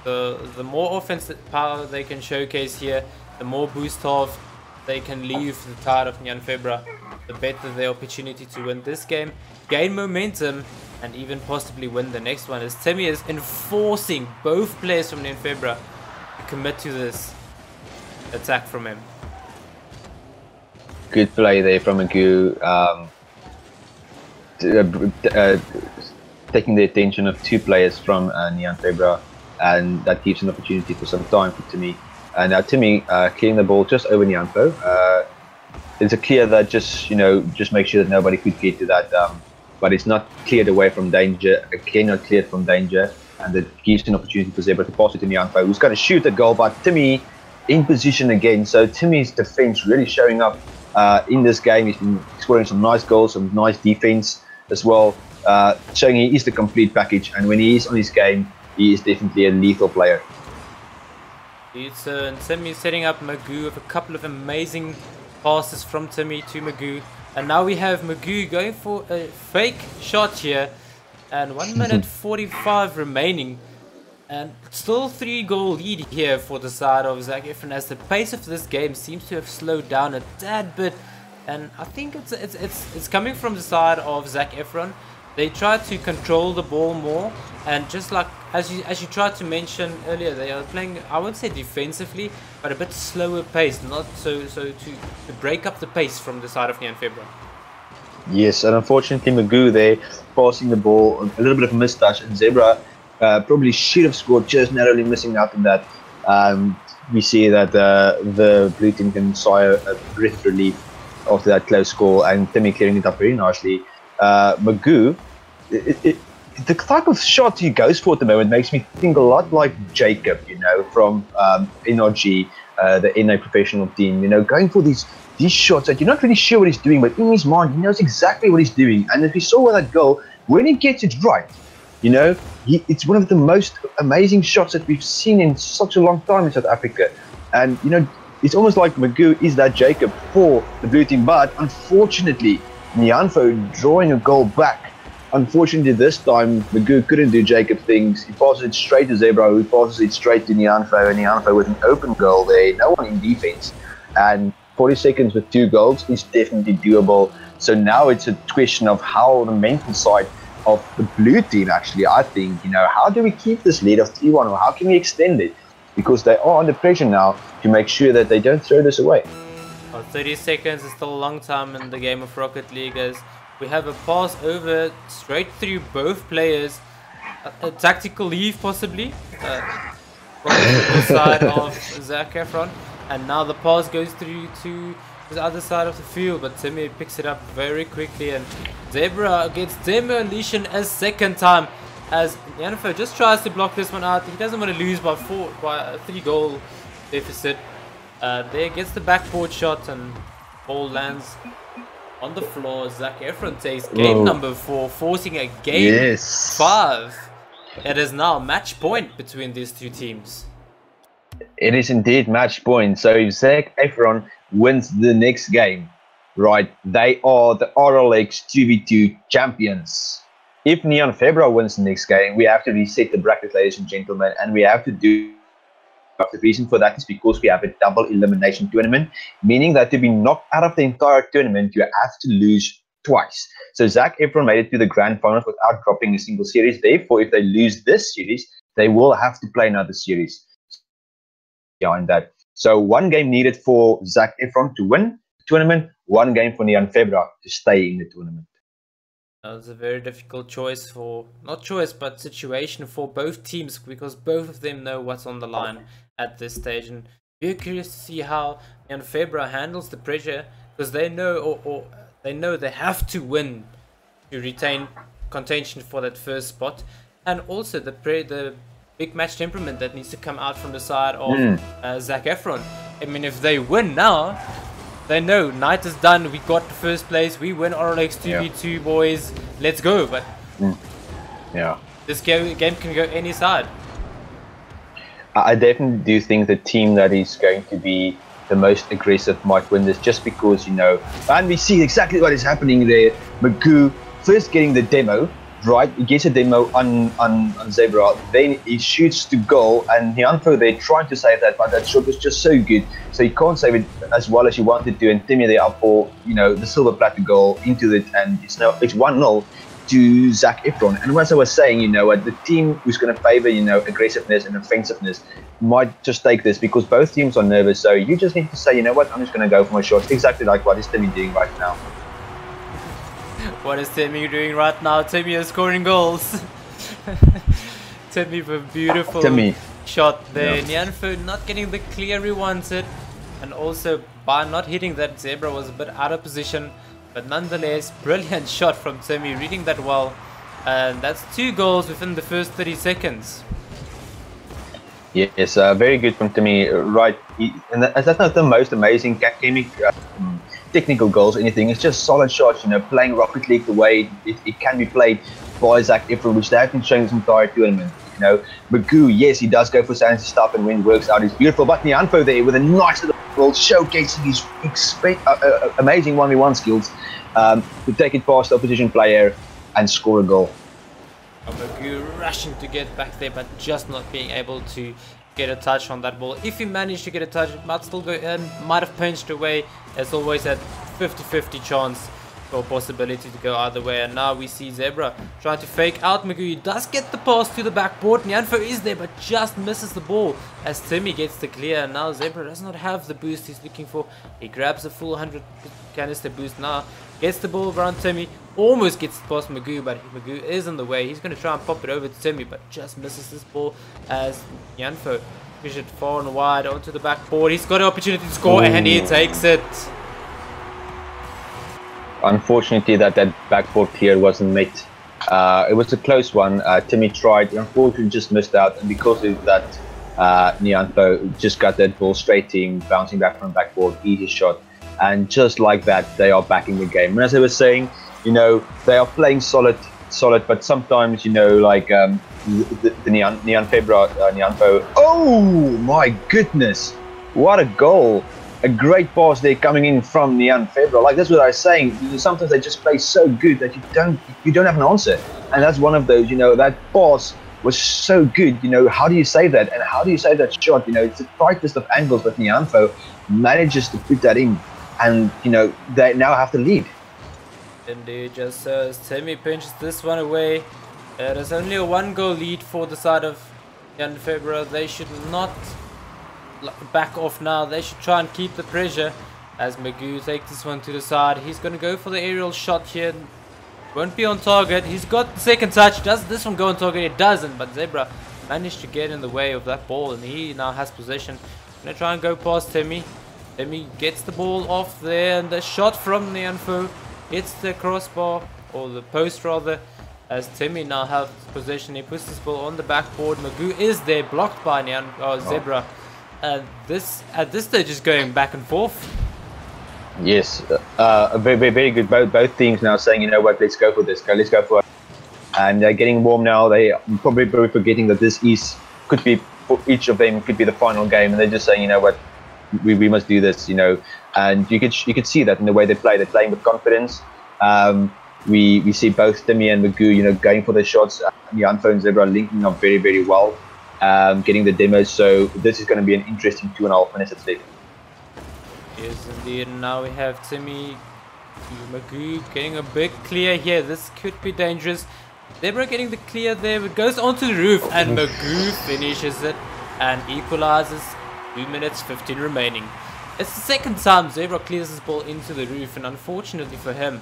The more offensive power they can showcase here, the more boost off they can leave the tide of Nyanfo, the better their opportunity to win this game, gain momentum, and even possibly win the next one, as Timmy is enforcing both players from Nyanfo to commit to this attack from him. Good play there from Magoo, taking the attention of 2 players from Nyanfo, and that gives an opportunity for some time for Timmy. And now Timmy clearing the ball just over Nyanfo. It's a clear that just make sure that nobody could get to that. But it's not cleared away from danger, again not cleared from danger, and it gives an opportunity for Zebra to pass it to Nyanfo, who's going to shoot a goal, but Timmy in position again. So Timmy's defense really showing up in this game. He's been scoring some nice goals, some nice defense as well, showing he is the complete package, and when he is on his game, he is definitely a lethal player. And Timmy setting up Magoo with a couple of amazing passes from Timmy to Magoo. And now we have Magoo going for a fake shot here, and 1 minute 45 remaining, and still 3-goal lead here for the side of Zac Efron, as the pace of this game seems to have slowed down a tad bit, and I think it's coming from the side of Zac Efron. They try to control the ball more, and just like as you tried to mention earlier, they are playing, I wouldn't say defensively, but a bit slower pace, not so to break up the pace from the side of Nyanfo. Yes, and unfortunately Magoo there passing the ball, a little bit of a mistouch, and Zebra probably should have scored, just narrowly missing out on that. We see that the blue team can sire a breath of relief after that close score, and Timmy clearing it up very nicely. Magoo, the type of shot he goes for at the moment makes me think a lot like Jacob, from NRG, the NA professional team, going for these shots that you're not really sure what he's doing, but in his mind, he knows exactly what he's doing. And if you saw that goal, when he gets it right, it's one of the most amazing shots that we've seen in such a long time in South Africa. And, it's almost like Magoo is that Jacob for the blue team, but unfortunately, Nyanfo drawing a goal back. Unfortunately, this time, Magoo couldn't do Jacob things. He passes it straight to Zebra, who passes it straight to Nyanfo, and Nyanfo with an open goal there, no one in defense. And 40 seconds with 2 goals is definitely doable. So now it's a question of how the mental side of the blue team actually, I think, how do we keep this lead of 3-1, or how can we extend it? Because they are under pressure now to make sure that they don't throw this away. 30 seconds is still a long time in the game of Rocket League, as we have a pass over straight through both players, a tactical leave possibly from the side of Zac Efron, and now the pass goes through to the other side of the field, but Timmy picks it up very quickly, and Zebra gets demolition a second time, as Nyanfo just tries to block this one out. He doesn't want to lose by a 3-goal deficit. There gets the backboard shot, and ball lands on the floor. Zac Efron takes game number 4, forcing a game 5. It is now match point between these two teams. It is indeed match point. So if Zac Efron wins the next game, right, they are the RLX 2v2 champions. If Neon February wins the next game, we have to reset the bracket, ladies and gentlemen, and we have to do. The reason for that is because we have a double elimination tournament, meaning that to be knocked out of the entire tournament, you have to lose twice. So Zac Efron made it to the grand finals without dropping a single series. Therefore, if they lose this series, they will have to play another series behind that. So one game needed for Zac Efron to win the tournament, one game for Neon Febra to stay in the tournament. That was a very difficult choice not choice, but situation for both teams, because both of them know what's on the line at this stage. And we're curious to see how Neon Febra handles the pressure, because they know they know they have to win to retain contention for that first spot, and also the big match temperament that needs to come out from the side of Zac Efron. I mean, if they win now, they know night is done. We got the first place. We win RLX 2v2, boys. Let's go. But yeah, this game can go any side. I definitely do think the team that is going to be the most aggressive might win this, just because, you know, and we see exactly what is happening there. Magoo first getting the demo, right? He gets a demo on Zebra, then he shoots to goal, and Hyunfo there trying to save that, but that shot was just so good, so he can't save it as well as he wanted to, and Timmy there up for, you know, the silver platter goal into it, and it's 1-0 to Zac Efron. And as I was saying, you know, the team who's going to favor, you know, aggressiveness and offensiveness might just take this, because both teams are nervous, so you just need to say, you know what, I'm just going to go for my shots, exactly like what is Timmy doing right now. What is Timmy doing right now? Timmy is scoring goals. Timmy with a beautiful shot there. Yeah. Nyanfo not getting the clear he wanted, and also by not hitting that, Zebra was a bit out of position, but nonetheless brilliant shot from Timmy, reading that well, and that's 2 goals within the first 30 seconds. Yes, very good from Timmy, right? And that's not the most amazing technical goals or anything. It's just solid shots, you know, playing Rocket League the way it can be played by Zac Efron, which they have been showing this entire tournament. You know, Magoo, yes, he does go for fancy stuff, and when it works out, it's beautiful. But Nyanfo there with a nice little ball, showcasing his amazing 1v1 skills to take it past the opposition player and score a goal. Magoo rushing to get back there, but just not being able to get a touch on that ball. If he managed to get a touch, it might still go in, might have punched away. There's always that 50-50 chance or possibility to go either way. And now we see Zebra trying to fake out Magoo. He does get the pass to the backboard. Nyanfo is there, but just misses the ball as Timmy gets the clear. And now Zebra does not have the boost he's looking for. He grabs a full 100 canister boost now. Gets the ball around Timmy. Almost gets past Magoo, but Magoo is in the way. He's going to try and pop it over to Timmy, but just misses this ball as Nyanfo pushes it far and wide onto the backboard. He's got an opportunity to score, and he takes it. Unfortunately, that backboard clear wasn't met. It was a close one. Timmy tried, unfortunately just missed out, and because of that, Nyanfo just got that ball straight to him, bouncing back from the backboard, easy shot. And just like that, they are back in the game. And as I was saying, you know, they are playing solid, but sometimes, you know, like the Neon Febra, Nyanfo. Oh my goodness, what a goal! A great pass there coming in from Neon Febra. Like, that's what I was saying. Sometimes they just play so good that you don't have an answer, and that's one of those. You know, that pass was so good. You know, how do you save that? And how do you save that shot? You know, it's the tightest of angles, but Nyanfo manages to put that in, and you know, they now have the lead. Indeed, just as Timmy pinches this one away. There's only a 1-goal lead for the side of Neon Febra. They should not back off now. They should try and keep the pressure as Magoo takes this one to the side. He's going to go for the aerial shot here. Won't be on target. He's got the second touch. Does this one go on target? It doesn't, but Zebra managed to get in the way of that ball, and he now has possession. Going to try and go past Timmy. Timmy gets the ball off there, and the shot from Nyanfo hits the crossbar, or the post rather, as Timmy now has possession. He puts this ball on the backboard. Magoo is there, blocked by Zebra. At this stage is going back and forth. Yes, very, very good. Both teams now saying, you know what, let's go for this. Let's go for it. And they're getting warm now. They are probably forgetting that this could be for each of them could be the final game, and they're just saying, you know what, we must do this, you know. And you could see that in the way they play. They're playing with confidence. We see both Timmy and Magoo, you know, going for their shots. Janfo and Zebra linking up very, very well, getting the demos. So this is going to be an interesting 2.5 minutes at stake. Yes, indeed. Now we have Timmy, Magoo getting a big clear here. This could be dangerous. Zebra getting the clear there. It goes onto the roof, and Magoo finishes it and equalizes. 2 minutes 15 remaining. It's the second time Zebra clears his ball into the roof, and unfortunately for him,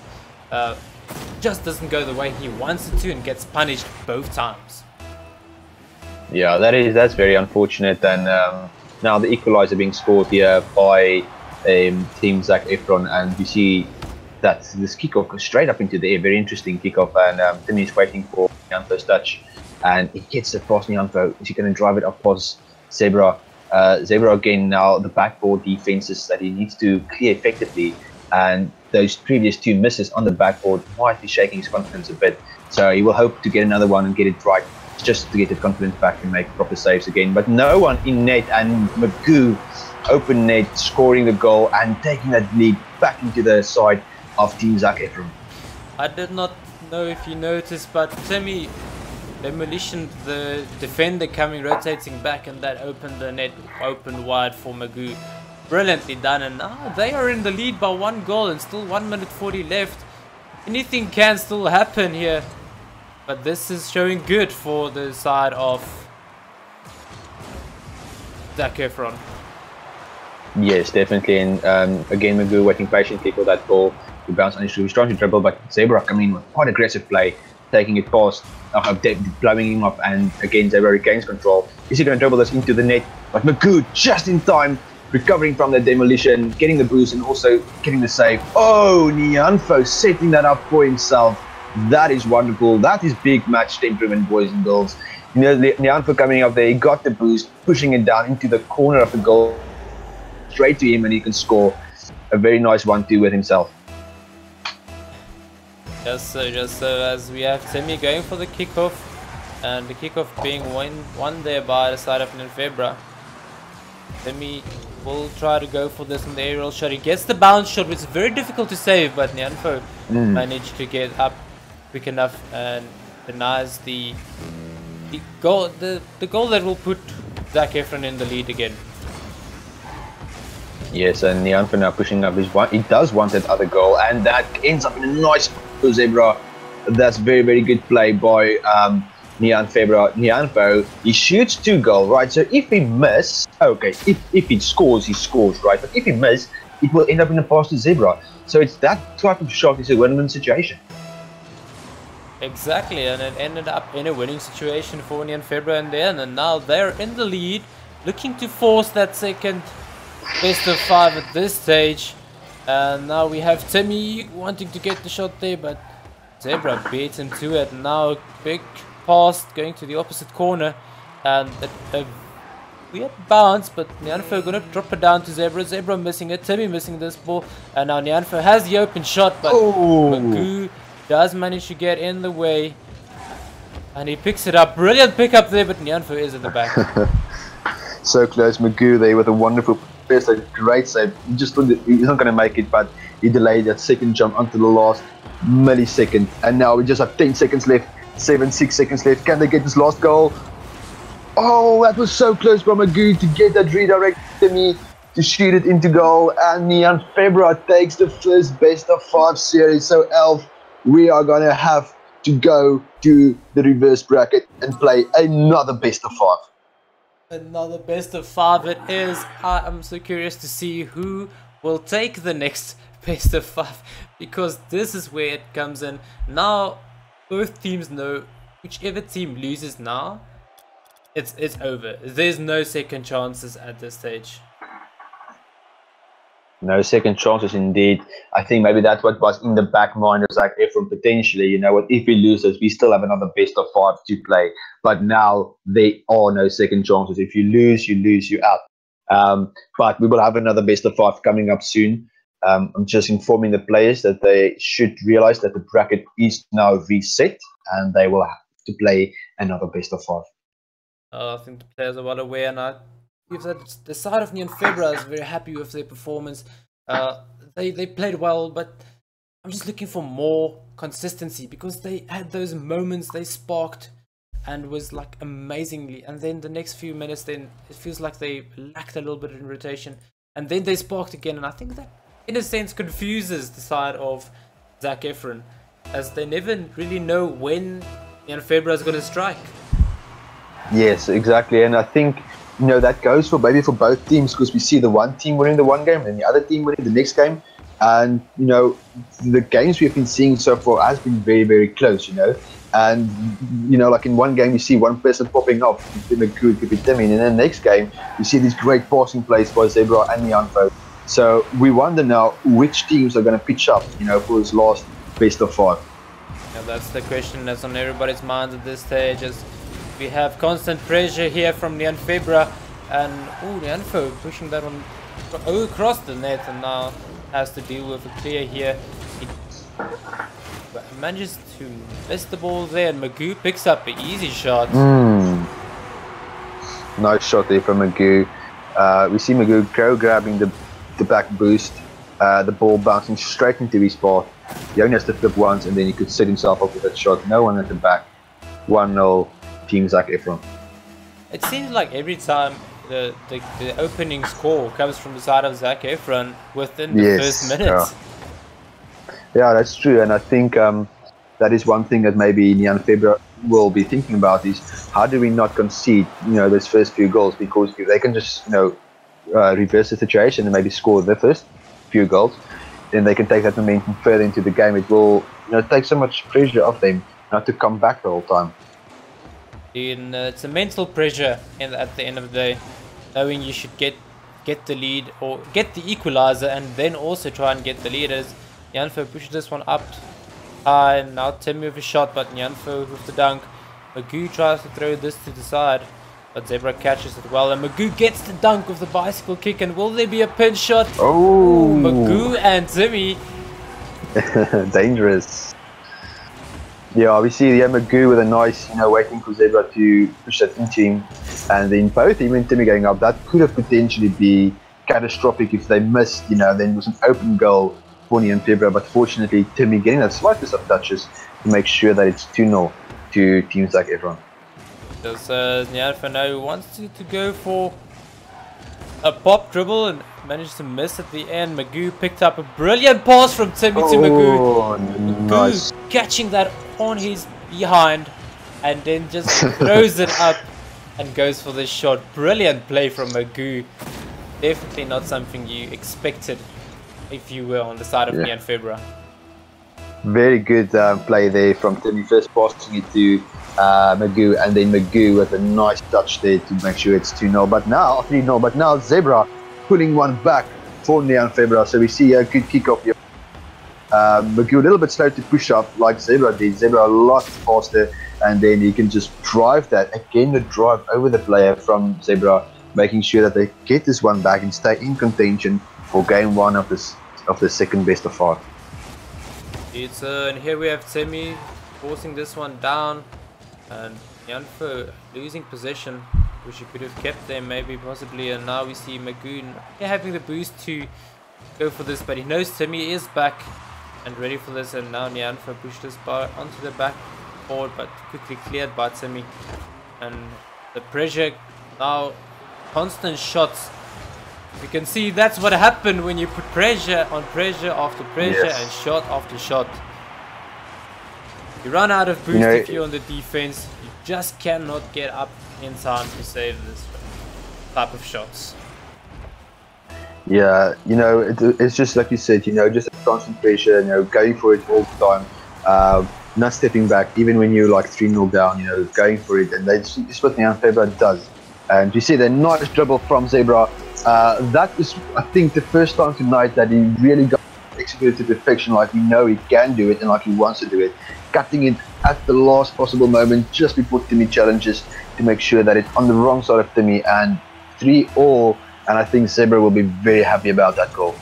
just doesn't go the way he wants it to and gets punished both times. Yeah, that's very unfortunate. And now the equalizer being scored here by Team Zac Efron, and you see that this kickoff goes straight up into the air. Very interesting kickoff, and Timmy's waiting for Janfo's touch, and he gets it past Janfo. Is he going to drive it up past Zebra? Zebra again, now the backboard defenses that he needs to clear effectively, and those previous 2 misses on the backboard might be shaking his confidence a bit. So he will hope to get another one and get it right, just to get the confidence back and make proper saves again. But no one in net, and Magoo open net, scoring the goal and taking that lead back into the side of Team Zac Efron. I did not know if you noticed, but Timmy demolitioned the defender coming rotating back, and that opened the net open wide for Magoo. Brilliantly done, and now they are in the lead by 1 goal and still 1 minute 40 left. Anything can still happen here, but this is showing good for the side of Zac Efron. Yes, definitely. And again, Magoo waiting patiently for that ball to bounce on his shoe. He's trying to dribble, but Zebra coming in with quite aggressive play, taking it past, blowing him up, and again Zebra regains control. Is he going to dribble this into the net? But Magoo just in time, recovering from the demolition, getting the boost, and also getting the save. Oh, Janfo setting that up for himself. That is wonderful. That is big match temperament, boys and girls. You know, Janfo coming up there, he got the boost, pushing it down into the corner of the goal, straight to him, and he can score a very nice 1-2 with himself. Just so as we have Timmy going for the kickoff, and the kickoff being won there by the side of Zebra. Timmy will try to go for this on the aerial shot. He gets the bounce shot, which is very difficult to save, but Janfo managed to get up quick enough and denies the goal that will put Zac Efron in the lead again. Yes, and Janfo now pushing up his one. He does want that other goal, and that ends up in a nice Zebra. That's very, very good play by Janfo. He shoots 2 goals, right? So if he miss, okay, if he scores, he scores, right? But if he miss, it will end up in a pass to Zebra. So it's that type of shot is a win-win situation. Exactly, and it ended up in a winning situation for Janfo in the end, and now they're in the lead, looking to force that second best of 5 at this stage. And now we have Timmy wanting to get the shot there, but Zebra beats him to it. Now big pass going to the opposite corner, and a weird bounce, but Janfo gonna drop it down to Zebra. Zebra missing it, Timmy missing this ball, and now Janfo has the open shot, but Magoo does manage to get in the way, and he picks it up. Brilliant pick up there, but Janfo is at the back. So close, Magoo there with a wonderful pass, a great save. He just thought he's not going to make it, but he delayed that second jump until the last millisecond. And now we just have 10 seconds left, 6 seconds left. Can they get this last goal? Oh, that was so close from Magoo to get that redirect to me to shoot it into goal. And Janfo takes the first best of 5 series. So Elf, we are going to have to go to the reverse bracket and play another best of 5. Another best of 5 it is. I'm so curious to see who will take the next best of 5, because this is where it comes in. Now both teams know whichever team loses now, it's over. There's no second chances at this stage. No second chances indeed. I think maybe that's what was in the back mind of Zac Efron potentially. You know what, if we lose this, we still have another best of 5 to play. But now there are no second chances. If you lose, you're out. But we will have another best of 5 coming up soon. I'm just informing the players that they should realize that the bracket is now reset, and they will have to play another best of 5. I think the players are well aware, and I believe that the side of Neon Febra is very happy with their performance. They played well, but I'm just looking for more consistency, because they had those moments they sparked and was like amazingly, and then the next few minutes then it feels like they lacked a little bit in rotation, and then they sparked again, and I think that in a sense confuses the side of Zac Efron, as they never really know when Neon Febra is going to strike. Yes, exactly, and I think that goes for maybe for both teams, because we see the one team winning the one game and the other team winning the next game, and the games we've been seeing so far has been very, very close, and like in one game you see one person popping off, could be Timmy, and in the next game you see these great passing plays by Zebra and Nyanfo. So we wonder now which teams are going to pitch up, for this last best of 5. Yeah, that's the question that's on everybody's minds at this stage, as we have constant pressure here from Neon Febra, and Nyanfo pushing that one across the net, and now has to deal with a clear here. He manages to miss the ball there, and Magoo picks up an easy shot. Nice shot there from Magoo. We see Magoo grabbing the back boost, the ball bouncing straight into his path. He only has to flip once, and then he could set himself up with that shot. No one at the back. 1-0 Team Zac Efron. It seems like every time the opening score comes from the side of Zac Efron within the first minute. Yeah, that's true, and I think that is one thing that maybe Neon Febra will be thinking about, is how do we not concede those first few goals, because if they can just reverse the situation and maybe score the first few goals, then they can take that momentum further into the game. It will take so much pressure off them not to come back the whole time. And it's a mental pressure at the end of the day, knowing you should get the lead or get the equalizer, and then also try and get the lead, as Nyanfo pushes this one up high, and now Timmy with a shot, but Nyanfo with the dunk. Magoo tries to throw this to the side, but Zebra catches it well, and Magoo gets the dunk with the bicycle kick, and will there be a pinch shot? Oh, Magoo and Timmy. Dangerous. Yeah, we see Magoo with a nice, waiting for Zebra to push that into him, and then both him and Timmy going up. That could have potentially be catastrophic if they missed, then it was an open goal for Neon Febra, but fortunately Timmy getting that slightest of touches to make sure that it's 2-0 to Team Zac Efron. Does Nyanfo now wants to go for a pop dribble and managed to miss at the end. Magoo picked up a brilliant pass from Timmy to Magoo. Nice. Magoo catching that on his behind, and then just throws it up and goes for the shot. Brilliant play from Magoo. Definitely not something you expected if you were on the side of Neon Febra. Very good play there from Timmy, first passing it to Magoo, and then Magoo with a nice touch there to make sure it's 2-0. But now 3-0. But now Zebra pulling one back for Neon Febra. So we see a good kickoff here. Magoo a little bit slow to push up like Zebra did. Zebra a lot faster, and then he can just drive that. Again, the drive over the player from Zebra, making sure that they get this one back and stay in contention for game 1 of the second best of 5. And here we have Timmy forcing this one down, and Nyanfo losing possession, which he could have kept there maybe possibly, and now we see Magoo having the boost to go for this, but he knows Timmy is back and ready for this, and now Nyanfo pushed this bar onto the back board, but quickly cleared by Timmy, and the pressure now, constant shots. You can see that's what happened when you put pressure on pressure after pressure and shot after shot. You run out of boost if you're on the defense. You just cannot get up in time to save this type of shots. Yeah, it's just like you said, just a constant pressure, going for it all the time, not stepping back, even when you're like 3-0 down, going for it, and that's what Neon Febra does. And you see the nice dribble from Zebra. That is, I think, the first time tonight that he really got executed to perfection, like we know he can do it and like he wants to do it. Cutting it at the last possible moment, just before Timmy challenges, to make sure that it's on the wrong side of Timmy, and 3-all, and I think Zebra will be very happy about that goal.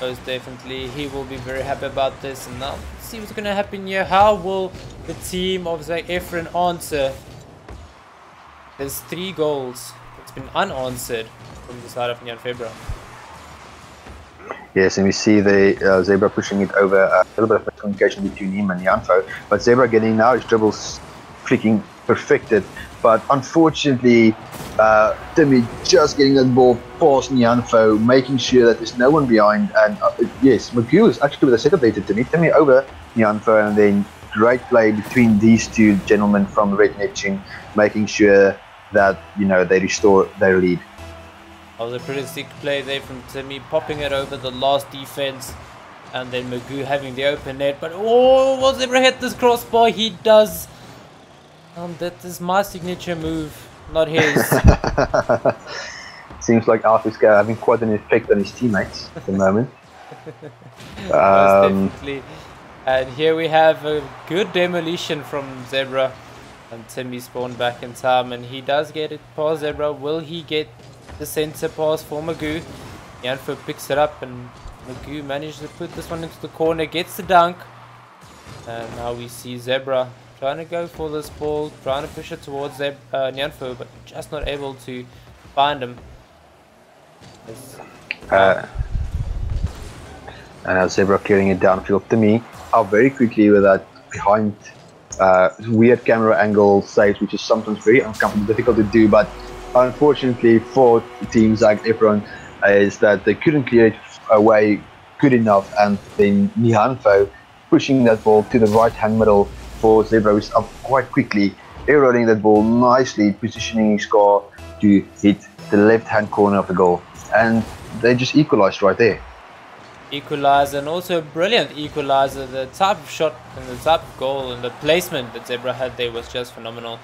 Most definitely, he will be very happy about this, and now let's see what's going to happen here. How will the team of Zac Efron answer? There's 3 goals that's been unanswered from the side of Nyan Febra. Yes, and we see the Zebra pushing it over, a little bit of communication between him and Janfo, but Zebra getting now his dribbles freaking perfected, but unfortunately Timmy just getting that ball past Janfo, making sure that there's no one behind, and yes, Magoo is actually with a setup there to Timmy over Janfo, and then great play between these two gentlemen from Red Neptune, making sure that, you know, they restore their lead. That was a pretty sick play there from Timmy, popping it over the last defense, and then Magoo having the open net. But oh, will Zebra hit this crossbar? He does. That is my signature move, not his. Seems like Alpha's having quite an effect on his teammates at the moment. Most definitely. And here we have a good demolition from Zebra, and Timmy spawned back in time, and he does get it past Zebra. Will he get the center pass for Magoo? Janfo picks it up, and Magoo manages to put this one into the corner, gets the dunk, and now we see Zebra trying to go for this ball, trying to push it towards Janfo, but just not able to find him. And Zebra clearing it downfield. To me, how very quickly with that behind weird camera angle saves, which is sometimes very uncomfortable, difficult to do, but unfortunately for teams like Efron is that they couldn't clear it away good enough, and then Nihanfo pushing that ball to the right hand middle for Zebra, who's up quite quickly, aeroding that ball nicely, positioning his car to hit the left hand corner of the goal, and they just equalized right there. Equalizer, and also a brilliant equalizer. The type of shot and the type of goal and the placement that Zebra had there was just phenomenal.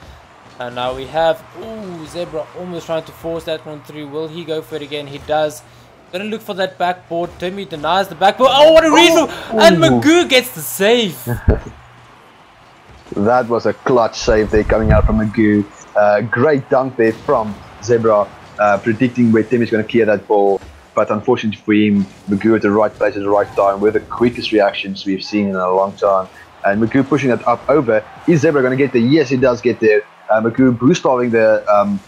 And now we have, ooh, Zebra almost trying to force that one through. Will he go for it again? He does. Gonna look for that backboard. Timmy denies the backboard. Oh, what a read! And Magoo gets the save. That was a clutch save there coming out from Magoo. Great dunk there from Zebra, predicting where Timmy's going to clear that ball. But unfortunately for him, Magoo at the right place at the right time with the quickest reactions we've seen in a long time. And Magoo pushing it up over. Is Zebra going to get there? Yes, he does get there. Magoo boosting the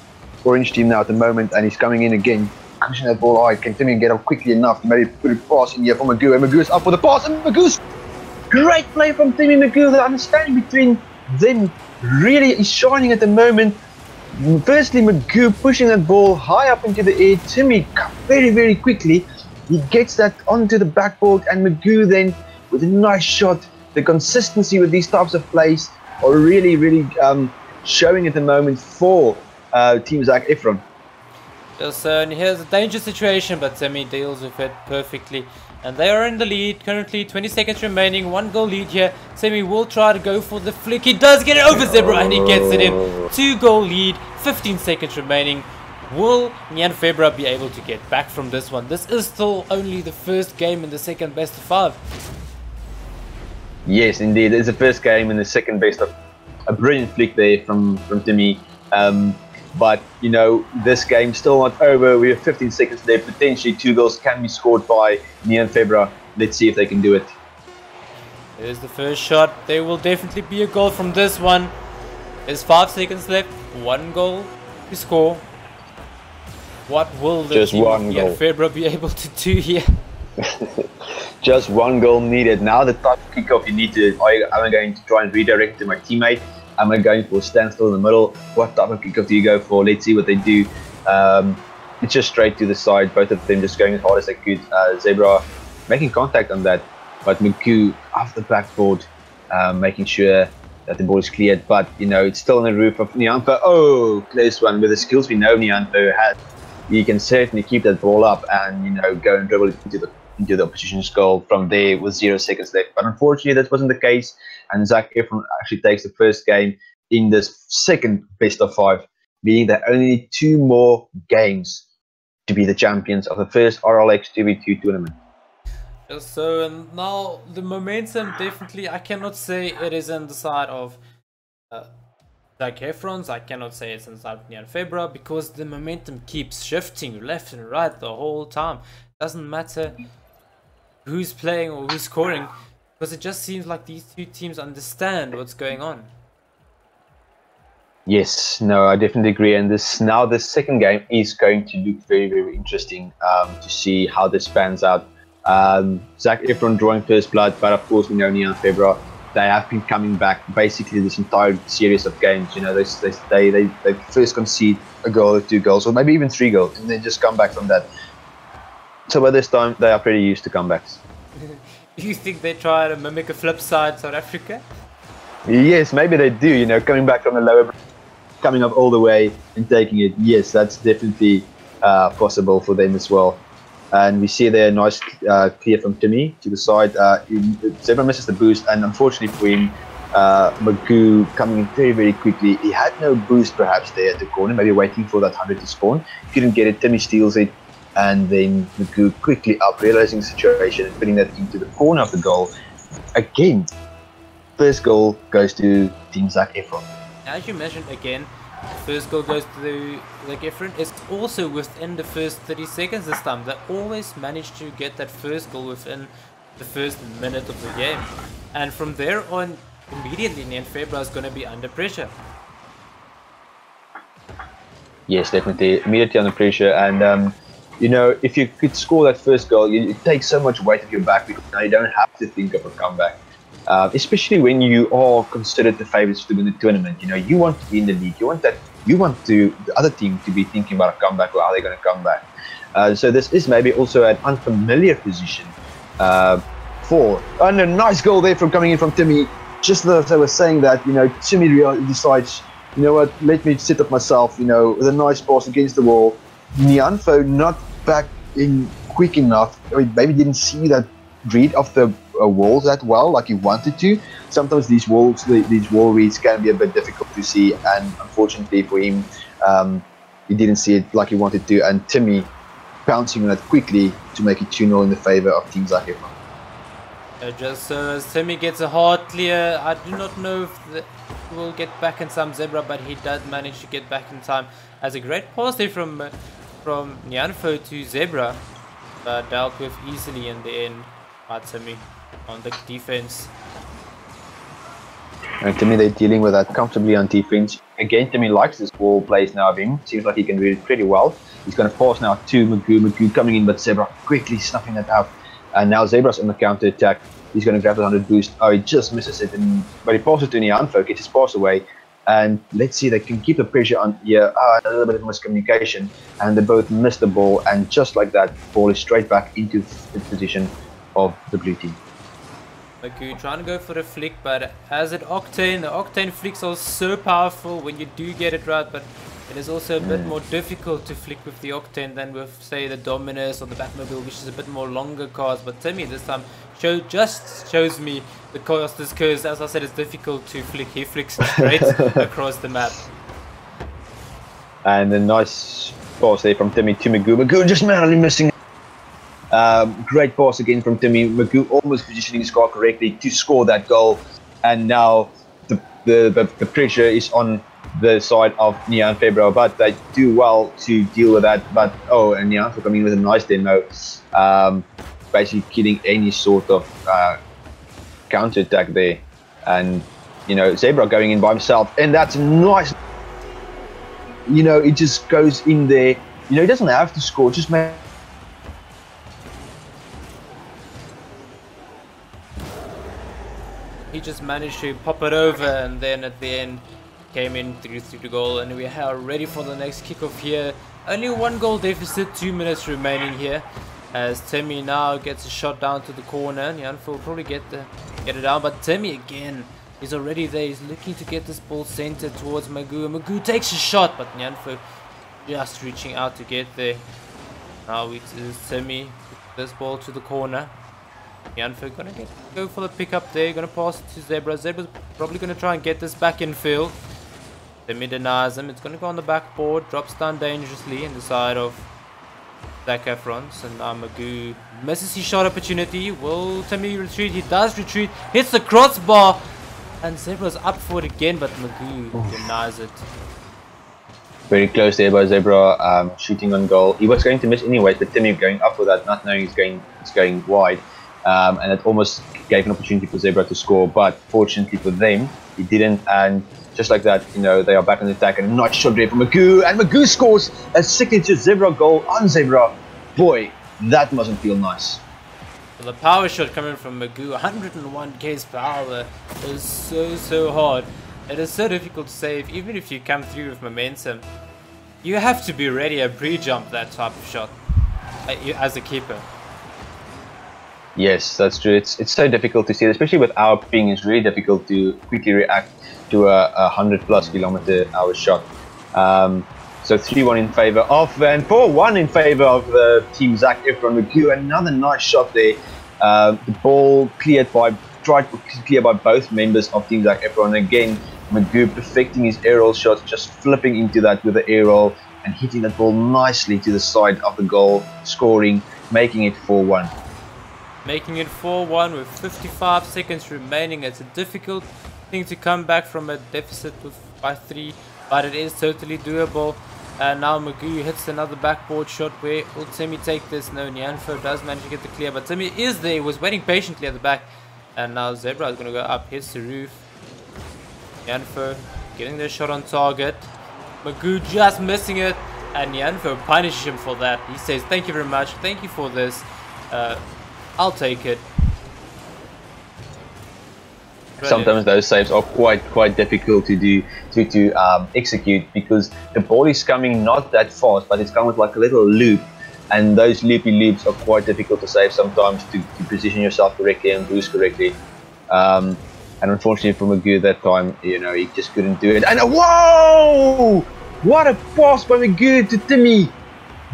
orange team now at the moment, and he's coming in again, pushing that ball high. Can Timmy get up quickly enough to maybe put a pass in here for Magoo? And Magoo is up for the pass, and Magoo's great play from Timmy Magoo. The understanding between them really is shining at the moment. Firstly, Magoo pushing that ball high up into the air. Timmy very, very quickly, he gets that onto the backboard, and Magoo then with a nice shot. The consistency with these types of plays are really, really showing at the moment for teams like Efron. So here's a dangerous situation, but Timmy deals with it perfectly. And they are in the lead, currently 20 seconds remaining, 1 goal lead here. Semi will try to go for the flick. He does get it over Zebra, and he gets it in. 2 goal lead, 15 seconds remaining. Will Nyan Febra be able to get back from this one? This is still only the first game in the second best of 5. Yes, indeed. It's the first game in the second best of. A brilliant flick there from Timmy. But, you know, this game's still not over. We have 15 seconds there. Potentially 2 goals can be scored by Nyan Febra. Let's see if they can do it. There's the first shot. There will definitely be a goal from this one. There's 5 seconds left. 1 goal to score. What will the team of Nyan Febra be able to do here? Just 1 goal needed. Now the type of kickoff you need to, am I going to try and redirect to my teammate? Am I going for a standstill in the middle? What type of kickoff do you go for? Let's see what they do. It's just straight to the side. Both of them just going as hard as they could. Zebra making contact on that, but Magoo off the backboard, making sure that the ball is cleared. But, you know, it's still on the roof of Nyanfo. Oh, close one. With the skills we know Nyanfo has, he can certainly keep that ball up and, you know, go and dribble it into the opposition's goal from there with 0 seconds left. But unfortunately, that wasn't the case. And Zach Efron actually takes the first game in this second best of 5, meaning that only 2 more games to be the champions of the first RLX 2v2 tournament. So now the momentum definitely, I cannot say it is on the side of Zach Efron's. I cannot say it's on the side of Nyan Febra, because the momentum keeps shifting left and right the whole time. Doesn't matter who's playing or who's scoring, because it just seems like these 2 teams understand what's going on. Yes, no, I definitely agree. And this second game is going to look very, very interesting to see how this pans out. Zac Efron drawing first blood, but of course we know Neon Febra. They have been coming back basically this entire series of games. You know, they first concede a goal or 2 goals, or maybe even 3 goals, and then just come back from that. So by this time they are pretty used to comebacks. Do you think they try to mimic a flip side South Africa? Yes, maybe they do. You know, coming back from the lower, coming up all the way and taking it. Yes, that's definitely possible for them as well. And we see there a nice clear from Timmy to the side. Zebra misses the boost, and unfortunately for him, Magoo coming in very, very quickly. He had no boost perhaps there at the corner, maybe waiting for that 100 to spawn. Couldn't get it. Timmy steals it, and then Magoo quickly up, realizing the situation and putting that into the corner of the goal. Again, first goal goes to Team Zac Efron. As you mentioned again, first goal goes to Zac Efron. It's also within the first 30 seconds this time. They always managed to get that first goal within the first minute of the game. And from there on, immediately Neon Febra is going to be under pressure. Yes, definitely. Immediately under pressure. And, you know, if you could score that first goal, it takes so much weight off your back because now you don't have to think of a comeback. Especially when you are considered the favourites to win the tournament. You know, you want to be in the league. You want the other team to be thinking about a comeback or how they're going to come back. So this is maybe also an unfamiliar position and a nice goal there from coming in from Timmy. Just as I was saying that, you know, Timmy decides, you know what, let me sit up myself, you know, with a nice pass against the wall. Nyanfo not back in quick enough. I mean, maybe didn't see that read of the walls that well like he wanted to. Sometimes these wall reads can be a bit difficult to see, and unfortunately for him, he didn't see it like he wanted to, and Timmy pouncing on it quickly to make it 2-0 in the favour of Team Zac Efron. Just as Timmy gets a hard clear, I do not know if he will get back in time, Zebra, but he does manage to get back in time. As a great pass there from Nyanfo to Zebra, dealt with easily in the end by Timmy on the defense. And Timmy, they're dealing with that comfortably on defense. Again, Timmy likes this ball plays now of him. Seems like he can read it pretty well. He's going to pass now to Magoo. Magoo coming in, but Zebra quickly snuffing that out. And now Zebra's on the counter attack. He's going to grab the 100 boost. Oh, he just misses it. But he passes to Nyanfo, gets his pass away. And let's see, they can keep the pressure on here. A little bit of miscommunication. And they both miss the ball. And just like that, ball is straight back into the position of the blue team. Magoo trying to go for the flick, but as at Octane, the Octane flicks are so powerful when you do get it right, but it is also a bit more difficult to flick with the Octane than with, say, the Dominus or the Batmobile, which is a bit more longer cards. But Timmy this time just shows me the casters, because as I said, it's difficult to flick. He flicks straight across the map. And a nice pass there from Timmy to Magoo. Magoo just narrowly missing. Great pass again from Timmy. Magoo almost positioning his car correctly to score that goal. And now the pressure is on the side of Neon Febra, but they do well to deal with that. But and Neon coming in with a nice demo, basically killing any sort of counter attack there. And you know, Zebra going in by himself, and that's nice. You know, it just goes in there. You know, he doesn't have to score, just make. He just managed to pop it over, and then at the end came in through the goal, and we are ready for the next kickoff here. Only 1 goal deficit, 2 minutes remaining here, as Timmy now gets a shot down to the corner. Nyanfo will probably get it down, but Timmy again is already there. He's looking to get this ball centered towards Magoo. Magoo takes a shot, but Nyanfo just reaching out to get there. Now it is Timmy with this ball to the corner. Nyanfo gonna go for the pickup there, gonna pass it to Zebra. Zebra's probably gonna try and get this back in field. Timmy denies him. It's gonna go on the backboard, drops down dangerously in the side of Zac Efron. So now Magoo misses his shot opportunity. Will Timmy retreat? He does retreat, hits the crossbar, and Zebra's up for it again, but Magoo denies it. Very close there by Zebra, shooting on goal. He was going to miss anyways, but Timmy going up for that, not knowing it's going wide. And it almost gave an opportunity for Zebra to score, but fortunately for them, he didn't. And just like that, you know, they are back on the attack, and a nice shot there from Magoo, and Magoo scores a signature Zebra goal on Zebra. Boy, that mustn't feel nice. The power shot coming from Magoo, 101 k's per hour, is so hard. It is so difficult to save, even if you come through with momentum. You have to be ready to pre-jump that type of shot as a keeper. Yes, that's true. It's so difficult to see, especially with our ping. It's really difficult to quickly react to a 100+ km/h shot. So 3-1 in favor of, and 4-1 in favor of the team Zac Efron. Magoo, another nice shot there. The ball tried to clear by both members of team Zac Efron. Again, Magoo perfecting his aerial shots, just flipping into that with the aerial and hitting that ball nicely to the side of the goal, scoring, making it 4-1. Making it 4-1 with 55 seconds remaining. It's a difficult thing to come back from a deficit by 3, but it is totally doable. And now Magoo hits another backboard shot. Where will Timmy take this? No, Nyanfo does manage to get the clear, but Timmy is there, was waiting patiently at the back. And now Zebra is going to go up, hits the roof. Nyanfo getting the shot on target. Magoo just missing it, and Nyanfo punishes him for that. He says, "Thank you very much, thank you for this. I'll take it." Sometimes those saves are quite difficult to do, to execute, because the ball is coming not that fast, but it's coming with like a little loop, and those loopy loops are quite difficult to save sometimes, to position yourself correctly and boost correctly. And unfortunately for Magoo that time, you know, he just couldn't do it. And whoa! What a pass by Magoo to Timmy!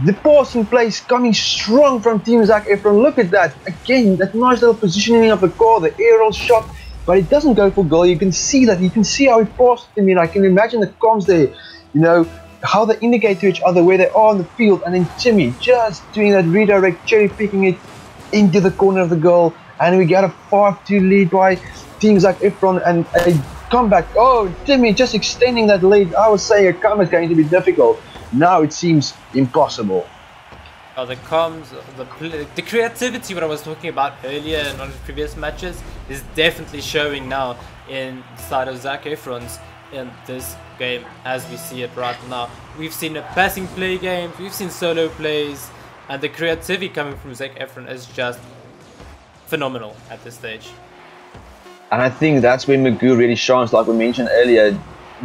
The passing place coming strong from team Zac Efron. Look at that again, that nice little positioning of the car, the aerial shot. But it doesn't go for goal. You can see that. You can see how it passed to me. And I can imagine the comms there, you know, how they indicate to each other where they are on the field. And then Timmy just doing that redirect, cherry picking it into the corner of the goal. And we got a 5-2 lead by team Zac Efron. And a comeback. Oh, Timmy just extending that lead. I was saying a comeback is going to be difficult. Now it seems impossible. Oh, the comms, the creativity, what I was talking about earlier in one of the previous matches, is definitely showing now in the side of Zac Efron's in this game as we see it right now. We've seen a passing play game, we've seen solo plays, and the creativity coming from Zac Efron is just phenomenal at this stage. And I think that's when Magoo really shines, like we mentioned earlier,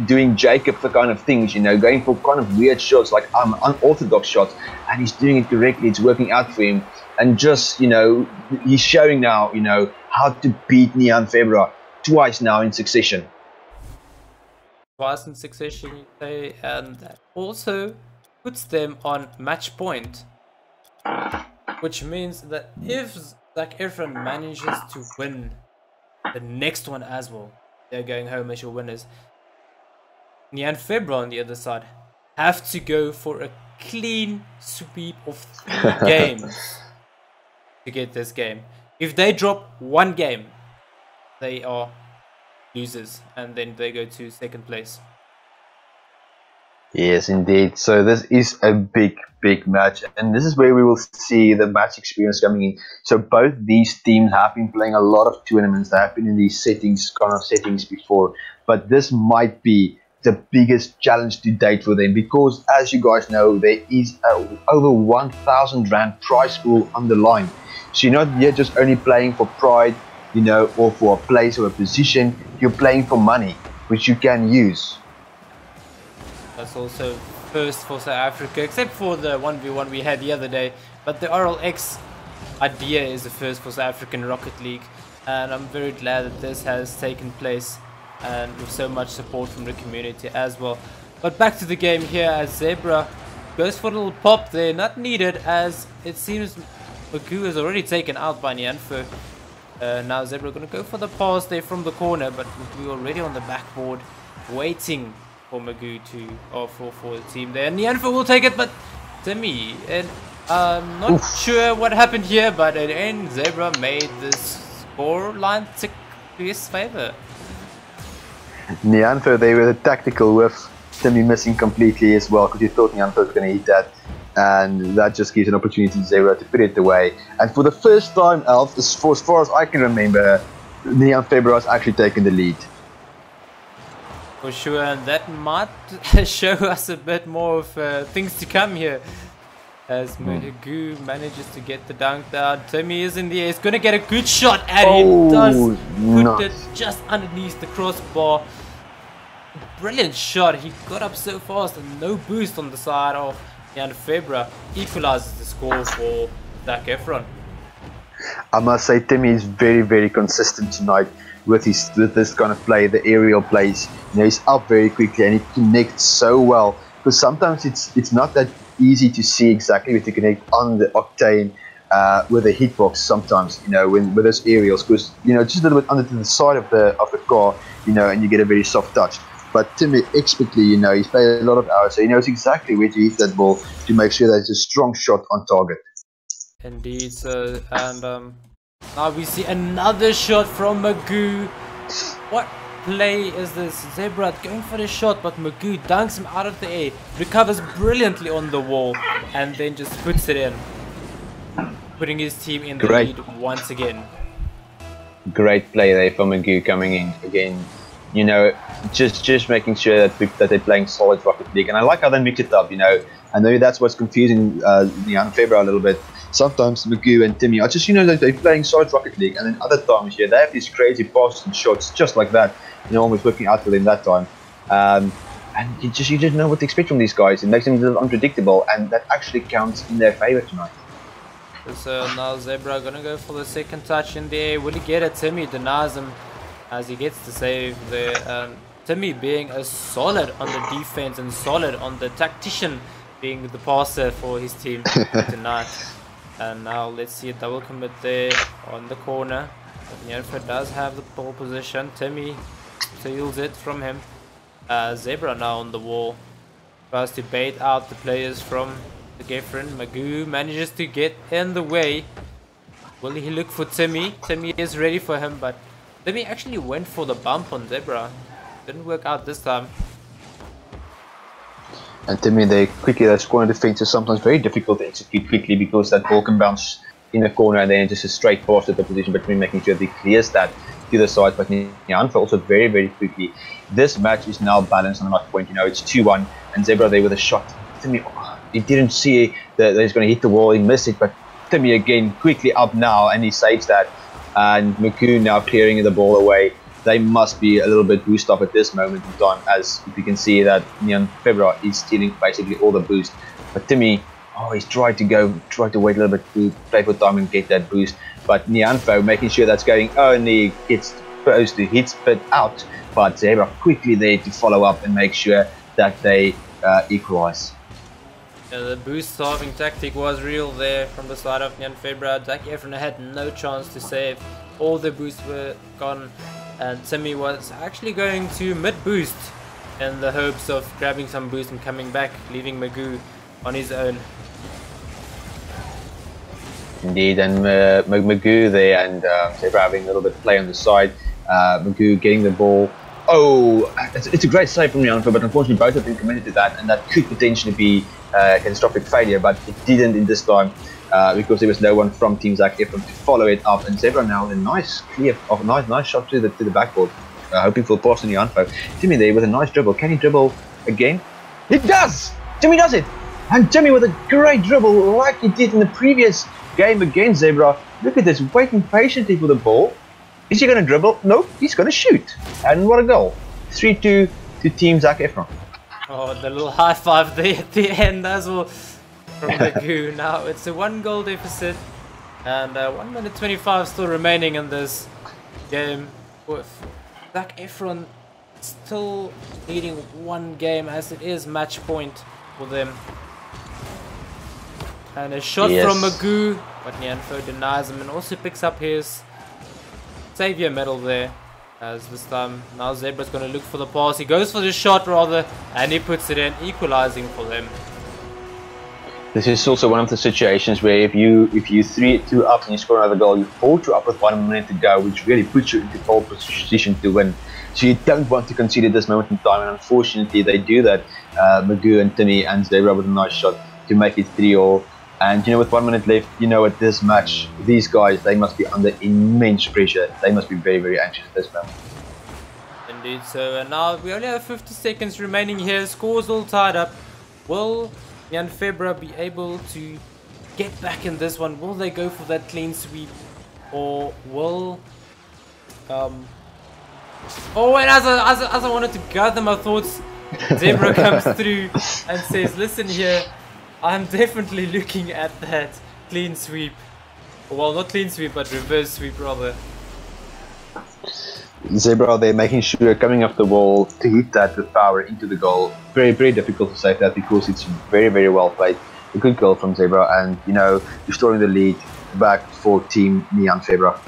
doing Jacob the kind of things, you know, going for kind of weird shots, like unorthodox shots, and he's doing it correctly. It's working out for him, and just, you know, he's showing now, you know, how to beat Nyanfo twice now in succession. Twice in succession, you say, and that also puts them on match point, which means that if Zac Efron manages to win the next one as well, they're going home as your winners. Nyanfo on the other side have to go for a clean sweep of 3 games to get this game. If they drop one game, they are losers, and then they go to second place. Yes, indeed. So this is a big match, and this is where we will see the match experience coming in. So both these teams have been playing a lot of tournaments. They have been in these kind of settings before, but this might be the biggest challenge to date for them, because as you guys know, there is over 1,000 Rand prize pool on the line. So you're not yet just only playing for pride, you know, or for a place or a position. You're playing for money, which you can use. That's also first for South Africa, except for the 1v1 we had the other day. But the RLX idea is the first for South African Rocket League, and I'm very glad that this has taken place, and with so much support from the community as well. But back to the game here, as Zebra goes for a little pop there, not needed, as it seems Magoo is already taken out by Nyanfo. Now Zebra going to go for the pass there from the corner, but Magoo already on the backboard, waiting for Magoo to, or for the team there. And Nyanfo will take it, but Timmy, and I'm not sure what happened here, but in the end, Zebra made this score line tick to his favor. Nyanfo there with a tactical whiff, Timmy missing completely as well, because you thought Nyanfo was going to hit that. and that just gives an opportunity to Zebra to put it away. And for the first time, Alf, as far as I can remember, Neon February has actually taken the lead. For sure, and that might show us a bit more of things to come here. As Magoo manages to get the dunk down, Timmy is in the air. He's going to get a good shot, and he does put it just underneath the crossbar. Brilliant shot. He got up so fast, and no boost on the side of Jan Febra. Equalizes the score for Zac Efron. I must say, Timmy is very, very consistent tonight with this kind of play, the aerial plays. You know, he's up very quickly and he connects so well. Because sometimes it's not that easy to see exactly where to connect on the octane with a hitbox. Sometimes, you know, with those aerials, because you know, just a little bit under to the side of the car, you know, and you get a very soft touch. But Timmy expertly, you know, he's played a lot of hours, so he knows exactly where to hit that ball to make sure that it's a strong shot on target. Indeed, so, and now we see another shot from Magoo. What play is this? Zebra going for the shot, but Magoo dunks him out of the air, recovers brilliantly on the wall, and then just puts it in, putting his team in the lead once again. Great play there for Magoo coming in again. You know, just making sure that they're playing solid Rocket League, and I like how they mix it up. You know, and maybe that's what's confusing Jan Febra a little bit. Sometimes Magoo and Timmy are just, you know, they're playing solid Rocket League, and then other times, yeah, they have these crazy passes and shots just like that. You know, almost working out for them that time. And you just know what to expect from these guys. It makes them a little unpredictable, and that actually counts in their favor tonight. So now Zebra gonna go for the second touch in the air. Will he get it? Timmy denies him as he gets the save there. Timmy being a solid on the defense and solid on the tactician, being the passer for his team tonight. And now let's see a double commit there on the corner. Nyanfa does have the ball position. Timmy steals it from him. Zebra now on the wall. Tries to bait out the players from the Gefren. Magoo manages to get in the way. Will he look for Timmy? Timmy is ready for him, but Timmy actually went for the bump on Zebra. Didn't work out this time. And Timmy, their corner defense is sometimes very difficult to execute quickly because that ball can bounce in the corner and then just a straight pass to the position, but making sure they clears that to the side. But Nyanfa also very, very quickly. This match is now balanced on the knock point. You know, it's 2-1, and Zebra there with a shot. Timmy, he didn't see that he's going to hit the wall. He missed it, but Timmy again quickly up now, and he saves that. And Magoo now clearing the ball away. They must be a little bit boost up at this moment in time, as you can see that Neon Febra is stealing basically all the boost. But Timmy, he's tried to wait a little bit to play for time and get that boost. But Nyanfo making sure that's going only gets supposed to hit spit out. But Zebra quickly there to follow up and make sure that they equalize. The boost starving tactic was real there from the side of Jan Febra. Zac Efron had no chance to save. All the boosts were gone. And Timmy was actually going to mid-boost in the hopes of grabbing some boost and coming back, leaving Magoo on his own. Indeed, and Magoo there and Zebra having a little bit of play on the side. Magoo getting the ball. It's a great save from Nyanfa, but unfortunately both of them committed to that, and that could potentially be catastrophic failure, but it didn't in this time. Because there was no one from Team Zac Efron to follow it up, and Zebra now with a nice nice shot to the backboard, hoping for a pass on the Nyanfa. Timmy there with a nice dribble. Can he dribble again? He does! Timmy does it! And Timmy with a great dribble like he did in the previous game against Zebra. Look at this, waiting patiently for the ball. Is he going to dribble? Nope, he's going to shoot. And what a goal. 3-2 to Team Zac Efron. Oh, the little high five there at the end as well. From Magoo. Now it's a 1-goal deficit, and 1 minute 25 still remaining in this game, with Zac Efron still needing one game as it is match point for them. And a shot from Magoo, but Nyanfo denies him and also picks up his savior medal there. As this time now Zebra's going to look for the pass. He goes for the shot rather, and he puts it in, equalizing for them. This is also one of the situations where if you 3-2 up and you score another goal, you 4-2 up with 1 minute to go, which really puts you into pole position to win. So you don't want to concede at this moment in time, and unfortunately they do that. Magoo and Timmy and Zebra with a nice shot to make it 3-all. And with 1 minute left, at this match, these guys, they must be under immense pressure. They must be very, very anxious at this moment. Indeed, so and now we only have 50 seconds remaining here. Scores all tied up. Will Jan Febra be able to get back in this one? Will they go for that clean sweep? Or will... Oh, and as I wanted to gather my thoughts, Zebra comes through and says, listen here, I'm definitely looking at that clean sweep. Well, not clean sweep, but reverse sweep rather. Zebra, they're making sure coming off the wall to hit that with power into the goal. Very, very difficult to save that because it's very, very well played. A good goal from Zebra, and restoring the lead back for Team Jan Febra.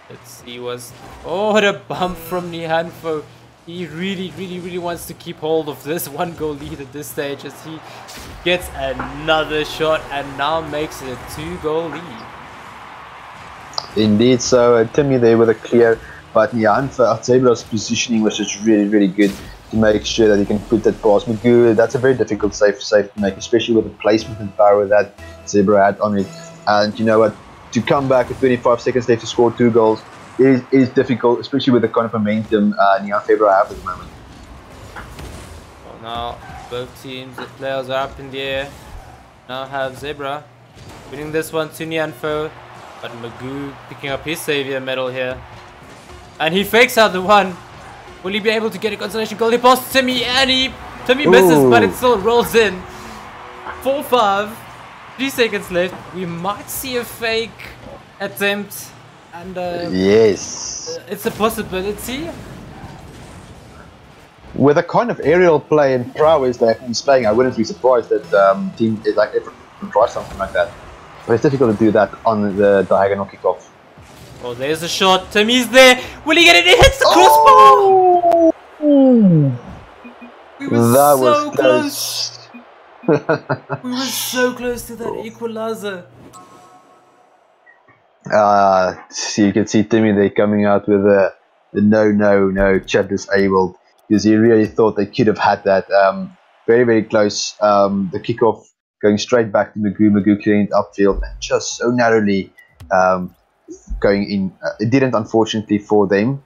Let's see, what a bump from Nihanfo. He really wants to keep hold of this 1-goal lead at this stage as he gets another shot and now makes it a 2-goal lead. Indeed, so Timmy there with a clear, but Zebra's positioning was just really good to make sure that he can put that past Magoo. That's a very difficult save to make, especially with the placement and power that Zebra had on it. And you know what? To come back with 25 seconds left to score 2 goals is difficult, especially with the kind of momentum Jan Febra have at the moment. Well, now both teams, the players are up in the air. Now have Zebra winning this one to Nianfo, but Magoo picking up his savior medal here. And he fakes out the one. Will he be able to get a consolation goal? He passes Timmy and Timmy misses, but it still rolls in. 4-5. 3 seconds left. We might see a fake attempt, and yes, it's a possibility. With the kind of aerial play and prowess they've been displaying, I wouldn't be surprised that team is like everyone try something like that. But it's difficult to do that on the diagonal kickoff. Oh, there's a shot. Timmy's there. Will he get it? It hits the crossbar. We were so close. We were so close to that equalizer. So you can see Timmy there coming out with the no chat disabled, because he really thought they could have had that. Very close. The kickoff going straight back to Magoo clearing it upfield and just so narrowly going in. It didn't, unfortunately for them.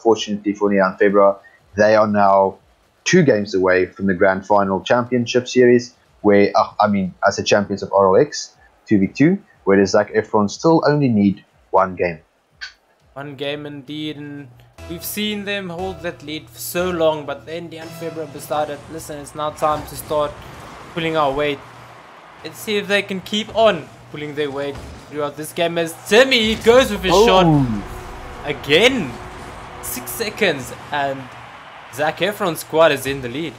Fortunately for Jan Febra, they are now 2 games away from the Grand Final Championship Series, where, as the champions of RLX, 2v2, whereas Zac Efron still only need 1 game. 1 game indeed, and we've seen them hold that lead for so long, but then Jan Febra decided, listen, it's now time to start pulling our weight. Let's see if they can keep on pulling their weight throughout this game, as Timmy goes with his shot again. 6 seconds, and Zac Efron's squad is in the lead.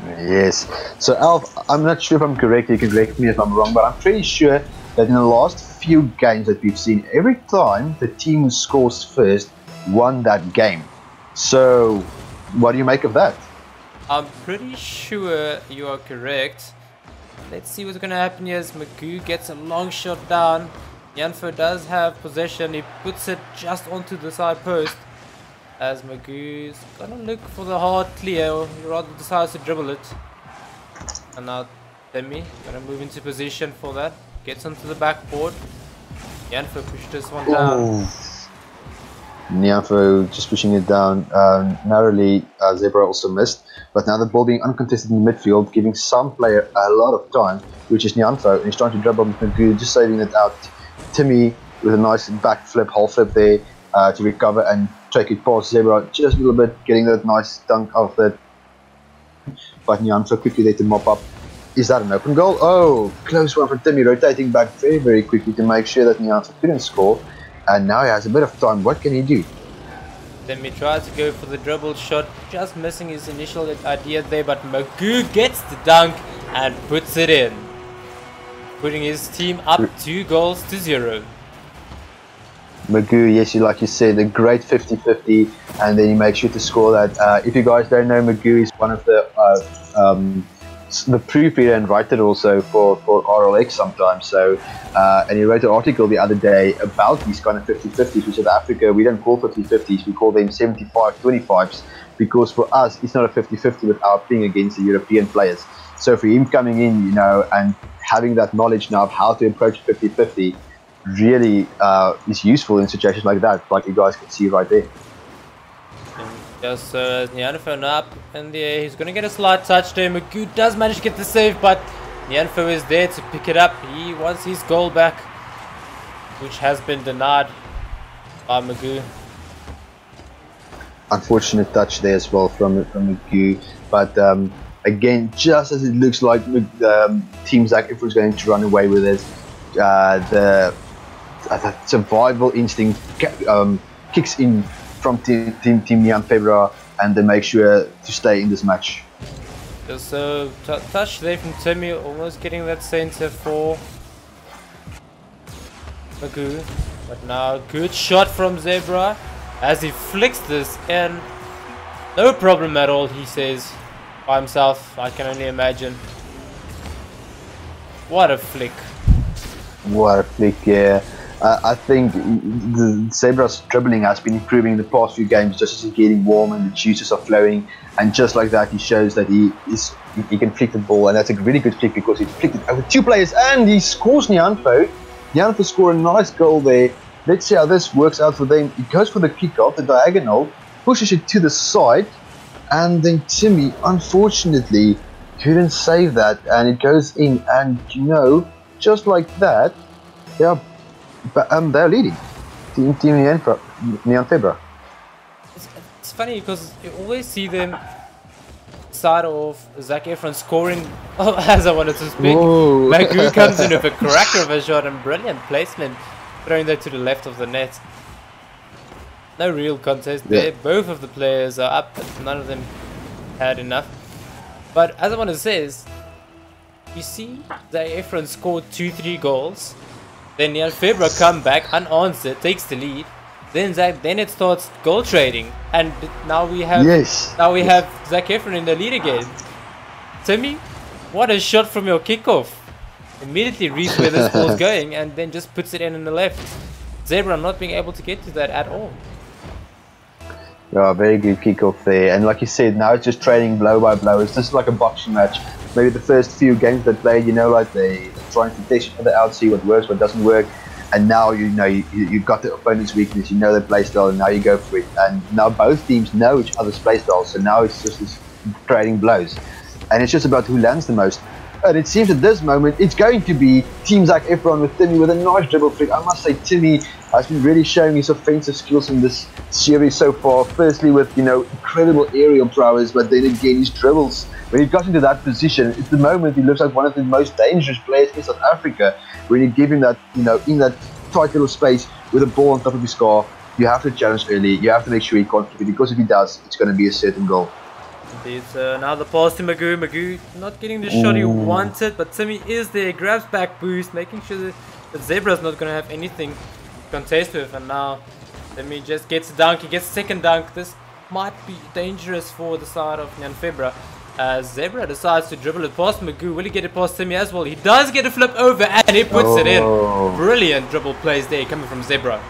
Yes. So Alf, I'm not sure if I'm correct, you can correct me if I'm wrong, but I'm pretty sure that in the last few games that we've seen, every time the team who scores first won that game. So what do you make of that? I'm pretty sure you are correct. Let's see what's going to happen here as Magoo gets a long shot down. Janfo does have possession. He puts it just onto the side post, as Magoo's going to look for the hard clear, or he rather decides to dribble it. And now Demi going to move into position for that. Gets onto the backboard. Janfo pushed this one down. Nianfo just pushing it down narrowly. Zebra also missed, but now the ball being uncontested in the midfield, giving some player a lot of time, which is Nianfo, and he's trying to dribble with Magoo, just saving it out. Timmy with a nice back flip, half flip there to recover and take it past Zebra just a little bit, getting that nice dunk off that. But Nianfo quickly there to mop up. Is that an open goal? Oh, close one from Timmy, rotating back very quickly to make sure that Nianfo couldn't score. And now he has a bit of time. What can he do? Demi tries to go for the dribble shot, just missing his initial idea there, but Magoo gets the dunk and puts it in, putting his team up 2-0. Magoo, yes, like you said, a great 50-50, and then he makes sure to score that. If you guys don't know, Magoo is one of the proofreader and writer also for RLX sometimes. So, and he wrote an article the other day about these kind of 50-50s, which in Africa we don't call 50-50s, we call them 75-25s, because for us it's not a 50-50 without playing against the European players. So for him coming in, you know, and having that knowledge now of how to approach 50-50 really is useful in situations like that, like you guys can see right there. Just Nyanfo up in the air. He's going to get a slight touch there. Magoo does manage to get the save, but Nyanfo is there to pick it up. He wants his goal back, which has been denied by Magoo. Unfortunate touch there as well from Magoo, but again, just as it looks like Team Zach Ifra is going to run away with it, the survival instinct kicks in from Team Nyanfo, and they make sure to stay in this match. So touch there from Timmy, almost getting that center for Magoo, but now good shot from Zebra as he flicks this in. No problem at all, he says by himself. I can only imagine. What a flick. What a flick, yeah. I think the Zebra's dribbling has been improving in the past few games, just as he's getting warm and the juices are flowing, and just like that he shows that he can flick the ball, and that's a really good flick because he flicked it over two players and he scores Nyanfo. Nyanfo scored a nice goal there. Let's see how this works out for them. He goes for the kick-off, the diagonal, pushes it to the side, and then Timmy unfortunately couldn't save that, and it goes in, and you know, just like that, they're leading. Team Nyanfo. It's funny because you always see them side of Zac Efron scoring. Oh, as I wanted to speak, Magoo comes in with a cracker of a shot and brilliant placement, throwing that to the left of the net. No real contest there. Both of the players are up, but none of them had enough. But as I want to say is, you see Zac Efron scored 2-3 goals. Then Nyanfo come back unanswered, takes the lead. Then it starts goal trading, and now we have Zac Efron in the lead again. Timmy, what a shot from your kickoff! Immediately reads where this ball's going, and then just puts it in the left. Zebra not being able to get to that at all. Yeah, very good kickoff there, and like you said, now it's just trading blow by blow. It's just like a boxing match. Maybe the first few games they played, you know, like they're trying to test each other out, see what works, what doesn't work. And now you know you've got the opponent's weakness, you know their play style, and now you go for it. And now both teams know each other's play style, so now it's just this trading blows, and it's just about who lands the most. And it seems at this moment it's going to be Team Zac Efron with Timmy with a nice dribble flick. I must say Timmy has been really showing his offensive skills in this series so far. Firstly with, you know, incredible aerial prowess, but then again his dribbles. When he got into that position, at the moment he looks like one of the most dangerous players in South Africa. When you give him that, you know, in that tight little space with a ball on top of his car, you have to challenge early. You have to make sure he can't keep it, because if he does, it's going to be a certain goal. Indeed, now the pass to Magoo. Magoo not getting the shot he wanted, but Timmy is there, grabs back boost, making sure that Zebra's not going to have anything to contest with. And now Timmy just gets a dunk, he gets a second dunk. This might be dangerous for the side of Nyanfo. As Zebra decides to dribble it past Magoo. Will he get it past Timmy as well? He does get a flip over and he puts it in. Brilliant dribble plays there coming from Zebra.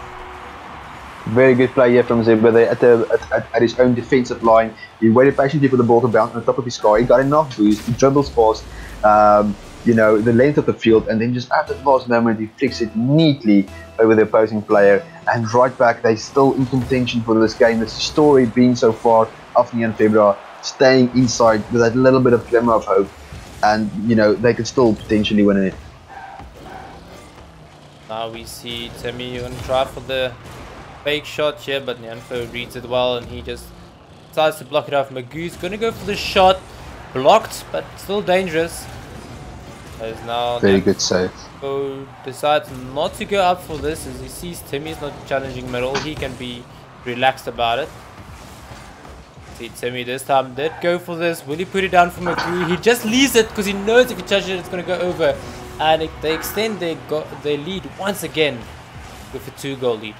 Very good play here from Zebra there at his own defensive line. He waited patiently for the ball to bounce on the top of his car. He got enough boost. He dribbles past, you know, the length of the field, and then just at the last moment he flicks it neatly over the opposing player. And right back, they're still in contention for this game. It's the story being so far of Nyanfo, staying inside with that little bit of glimmer of hope, and you know they could still potentially win it. Now we see Timmy going to try for the fake shot here, but Nyanfo reads it well and he just decides to block it off. Magoo's going to go for the shot, blocked but still dangerous. As now very good save. Nyanfo decides not to go up for this as he sees Timmy's not challenging middle. He can be relaxed about it. Timmy this time did go for this. Will he put it down for Magoo? He just leaves it because he knows if he touches it, it's going to go over. And they extend their lead once again with a 2-goal lead.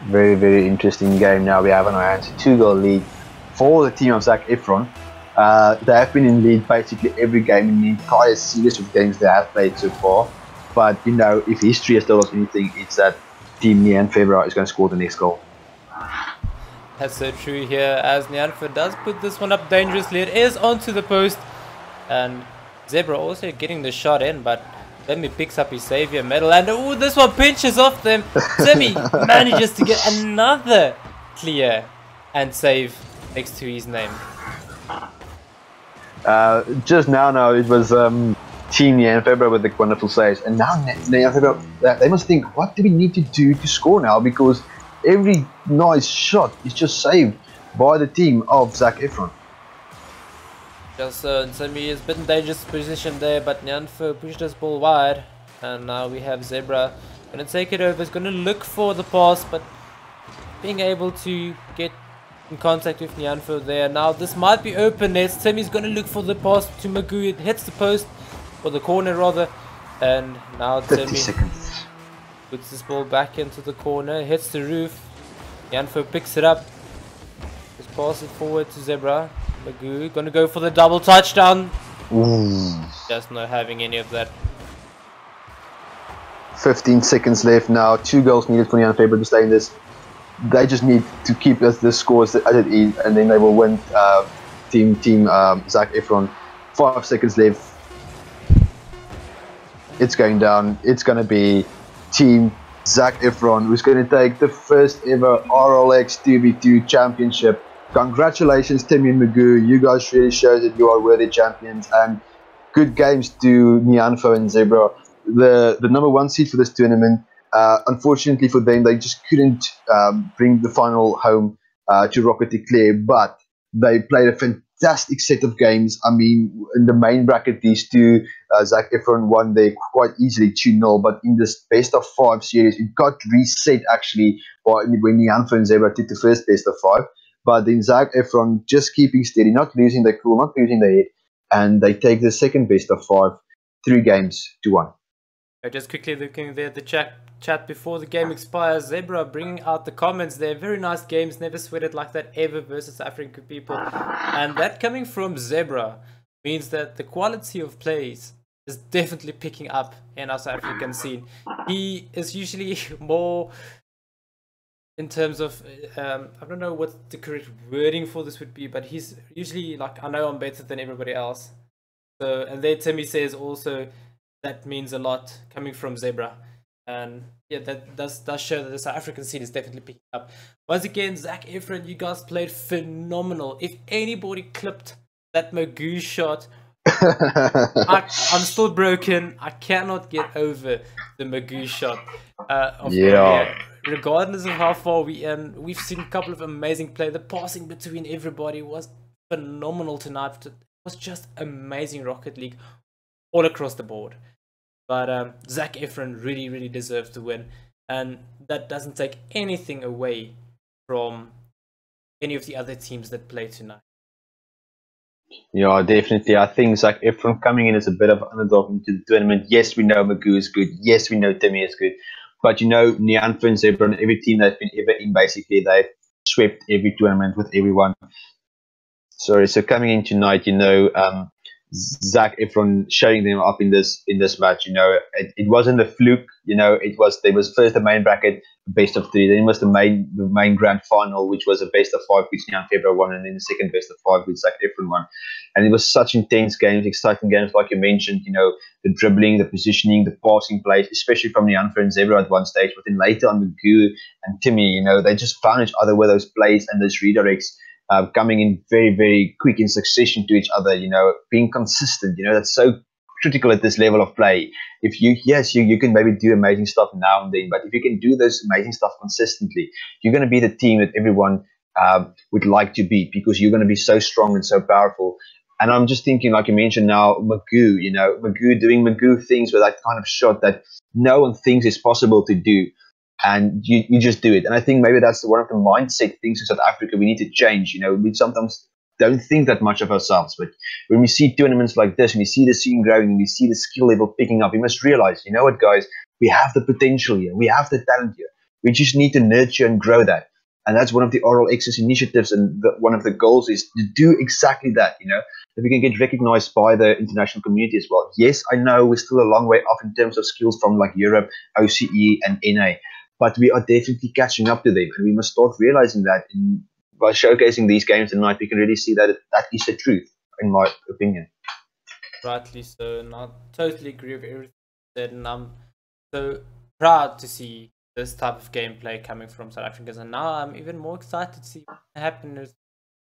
Very, very interesting game now we have on our hands. 2-goal lead for the team of Zac Efron. They have been in lead basically every game in the entire series of games they have played so far. But you know, if history has told us anything, it's that Team Nyanfo is going to score the next goal. That's so true here, as Nyanfo does put this one up dangerously. It is onto the post, and Zebra also getting the shot in, but Timmy picks up his savior medal, and oh, this one pinches off them. Timmy manages to get another clear and save next to his name. Just now it was Team Nyanfo with the wonderful saves, and now Nyanfo, they must think, what do we need to do to score now? Because every nice shot is just saved by the team of Zac Efron. Just Timmy is a bit in dangerous position there, but Nyanfo pushed this ball wide, and now we have Zebra gonna take it over. He's gonna look for the pass, but being able to get in contact with Nyanfo there. Now this might be open nets. Timmy's gonna look for the pass to Magoo. It hits the post, or the corner rather, and now 50 Timmy seconds. puts this ball back into the corner, hits the roof. Nyanfo picks it up, just pass it forward to Zebra. Magoo gonna go for the double touchdown. Ooh. Just not having any of that. 15 seconds left now. 2 goals needed for Nyanfo to stay in this. They just need to keep the scores as it is, and then they will win. Team Zac Efron. 5 seconds left. It's going down. It's going to be Team Zac Efron, who's going to take the first ever RLX 2v2 championship. Congratulations, Timmy and Magoo. You guys really showed that you are worthy champions, and good games to Nyanfo and Zebra. The number 1 seed for this tournament. Unfortunately for them, they just couldn't bring the final home to Rocket League, but they played a fantastic set of games. I mean, in the main bracket, these two, Zac Efron won there quite easily 2-0, but in this best of 5 series, it got reset actually when Nyanfo and Zebra took the first best of 5. But then Zac Efron just keeping steady, not losing their cool, not losing their head, and they take the second best of 5, 3 games to 1. Just quickly looking there at the chat before the game expires. Zebra bringing out the comments there. Very nice games, never sweated like that ever versus African people. And that coming from Zebra means that the quality of plays is definitely picking up in our South African scene. He is usually more in terms of, I don't know what the correct wording for this would be, but he's usually like, I know I'm better than everybody else. So, and there Timmy says also, that means a lot coming from Zebra. And yeah, that does show that the South African scene is definitely picking up. Once again, Zac Efron, you guys played phenomenal. If anybody clipped that Magoo shot, I'm still broken. I cannot get over the Magoo shot. Regardless of how far we've seen a couple of amazing play. The passing between everybody was phenomenal tonight. It was just amazing Rocket League all across the board. But Zac Efron really deserves to win, and that doesn't take anything away from any of the other teams that play tonight. Yeah, definitely. I think Zac Efron coming in as a bit of an underdog into the tournament. Yes, we know Magoo is good. Yes, we know Timmy is good. But you know, Nyanfo and Zebra and every team that's been ever in, basically, they've swept every tournament with everyone. So coming in tonight, you know, Zac Efron showing them up in this match. You know, it wasn't a fluke. You know, there was first the main bracket, best of 3. Then it was the main grand final, which was a best of 5, which Nyanfo won, and then the second best of 5, which Zac Efron won. And it was such intense games, exciting games, like you mentioned. You know, the dribbling, the positioning, the passing plays, especially from Nyanfo and Zebra at one stage. But then later on, Magoo and Timmy, you know, they just found each other with those plays and those redirects. Coming in very quick in succession to each other, you know, being consistent, you know, that's so critical at this level of play. If you can maybe do amazing stuff now and then, but if you can do this amazing stuff consistently, you're going to be the team that everyone would like to beat, because you're going to be so strong and so powerful. And I'm just thinking, like you mentioned now, Magoo, you know, Magoo doing Magoo things with that kind of shot that no one thinks is possible to do. And you just do it. And I think maybe that's one of the mindset things in South Africa we need to change. You know, we sometimes don't think that much of ourselves. But when we see tournaments like this, and we see the scene growing, and we see the skill level picking up, we must realize, you know what, guys, we have the potential here. We have the talent here. We just need to nurture and grow that. And that's one of the RLX's initiatives, and one of the goals is to do exactly that, you know, that we can get recognized by the international community as well. Yes, I know we're still a long way off in terms of skills from like Europe, OCE, and NA. But we are definitely catching up to them, and we must start realizing that. by showcasing these games tonight, we can really see that that is the truth, in my opinion. Rightly so, and I totally agree with everything you said, and I'm so proud to see this type of gameplay coming from South Africans, and now I'm even more excited to see what happen in this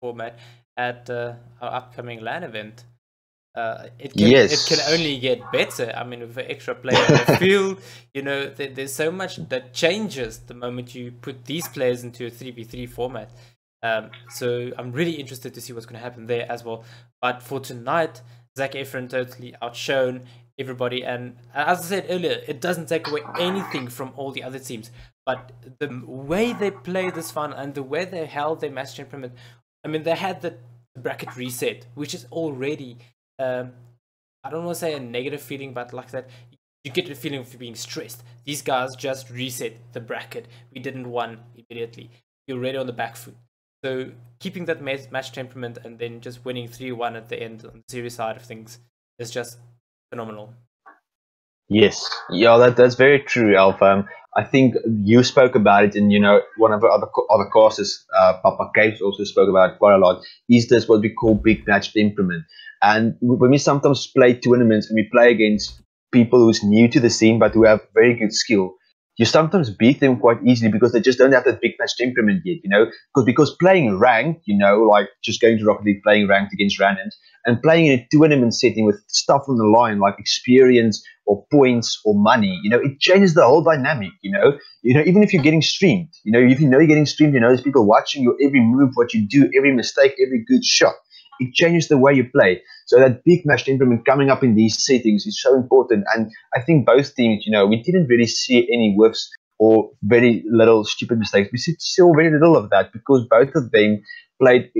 format at our upcoming LAN event. It can only get better. I mean, with an extra player in the field, you know, there's so much that changes the moment you put these players into a 3v3 format. So I'm really interested to see what's going to happen there as well. But for tonight, Zac Efron totally outshone everybody. And as I said earlier, it doesn't take away anything from all the other teams. But the way they play this fun and the way they held their match temperament, I mean, they had the bracket reset, which is already... I don't want to say a negative feeling, but like that, you get the feeling of being stressed. These guys just reset the bracket. We didn't win immediately. You're already on the back foot. So keeping that match temperament and then just winning 3-1 at the end on the series side of things is just phenomenal. Yes, yeah, that's very true, Alpha. I think you spoke about it, and you know, one of the other courses, Papa Caves also spoke about it quite a lot. Is this what we call big match temperament? And when we sometimes play tournaments and we play against people who's new to the scene but who have very good skill, you sometimes beat them quite easily because they just don't have that big match temperament yet, you know. Because playing ranked, you know, like just going to Rocket League, playing ranked against randoms, and playing in a tournament setting with stuff on the line like experience or points or money, you know, it changes the whole dynamic, you know. Even if you're getting streamed, you know, if you know you're getting streamed, you know, there's people watching your every move, what you do, every mistake, every good shot. It changes the way you play. So that big match temperament coming up in these settings is so important. And I think both teams, you know, we didn't really see any whiffs or very little stupid mistakes. We saw very little of that because both of them played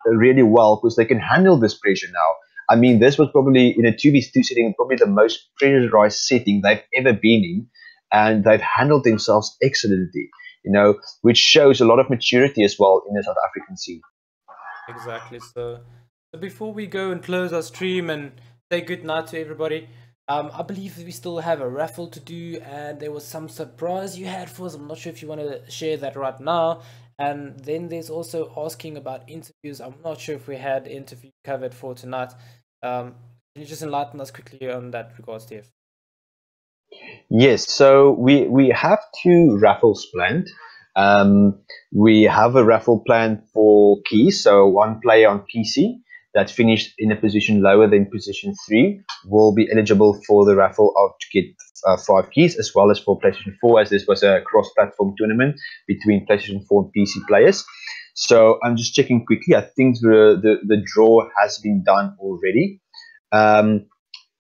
really well because they can handle this pressure now. I mean, this was probably in a 2v2 setting, probably the most pressurized setting they've ever been in. And they've handled themselves excellently, you know, which shows a lot of maturity as well in the South African scene. Exactly. So before we go and close our stream and say good night to everybody, I believe we still have a raffle to do, and there was some surprise you had for us. I'm not sure if you want to share that right now. And then there's also asking about interviews. I'm not sure if we had interview covered for tonight. Can you just enlighten us quickly on that regards, Steve? Yes, so we have 2 raffles planned. We have a raffle planned for keys, so 1 player on PC that finished in a position lower than position 3 will be eligible for the raffle to get 5 keys, as well as for PlayStation 4, as this was a cross-platform tournament between PlayStation 4 and PC players. So I'm just checking quickly. I think the draw has been done already.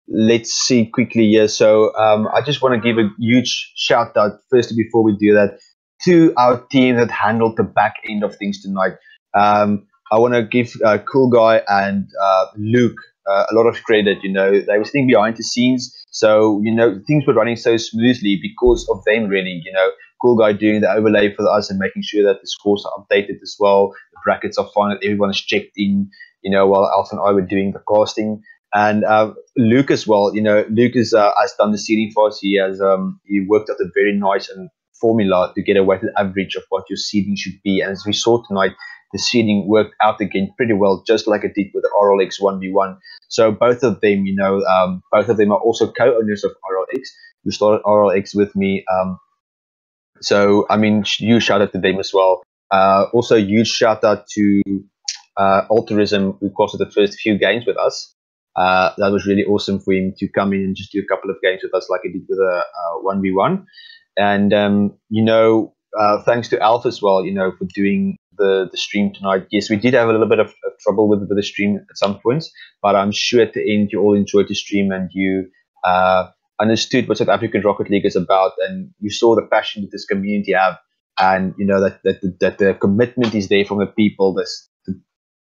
Let's see quickly here. So I just want to give a huge shout out firstly before we do that to our team that handled the back end of things tonight. I want to give Cool Guy and Luke a lot of credit. You know, they were sitting behind the scenes, so you know things were running so smoothly because of them. Really, you know, Cool Guy doing the overlay for us and making sure that the scores are updated as well. The brackets are fine, that everyone is checked in. You know, while Alpha and I were doing the casting. And Luke as well, you know, Luke has done the seeding for us. He worked out a very nice formula to get a weighted average of what your seeding should be. And as we saw tonight, the seeding worked out again pretty well, just like it did with the RLX 1v1. So both of them, you know, both of them are also co-owners of RLX, who started RLX with me. So, I mean, huge shout out to them as well. Also, huge shout out to Altruism, who costed the first few games with us. That was really awesome for him to come in and just do a couple of games with us like he did with a 1v1. And, you know, thanks to Alf as well, you know, for doing the stream tonight. Yes, we did have a little bit of trouble with the stream at some points, but I'm sure at the end you all enjoyed the stream and you understood what South African Rocket League is about, and you saw the passion that this community have, and you know that the commitment is there from the people.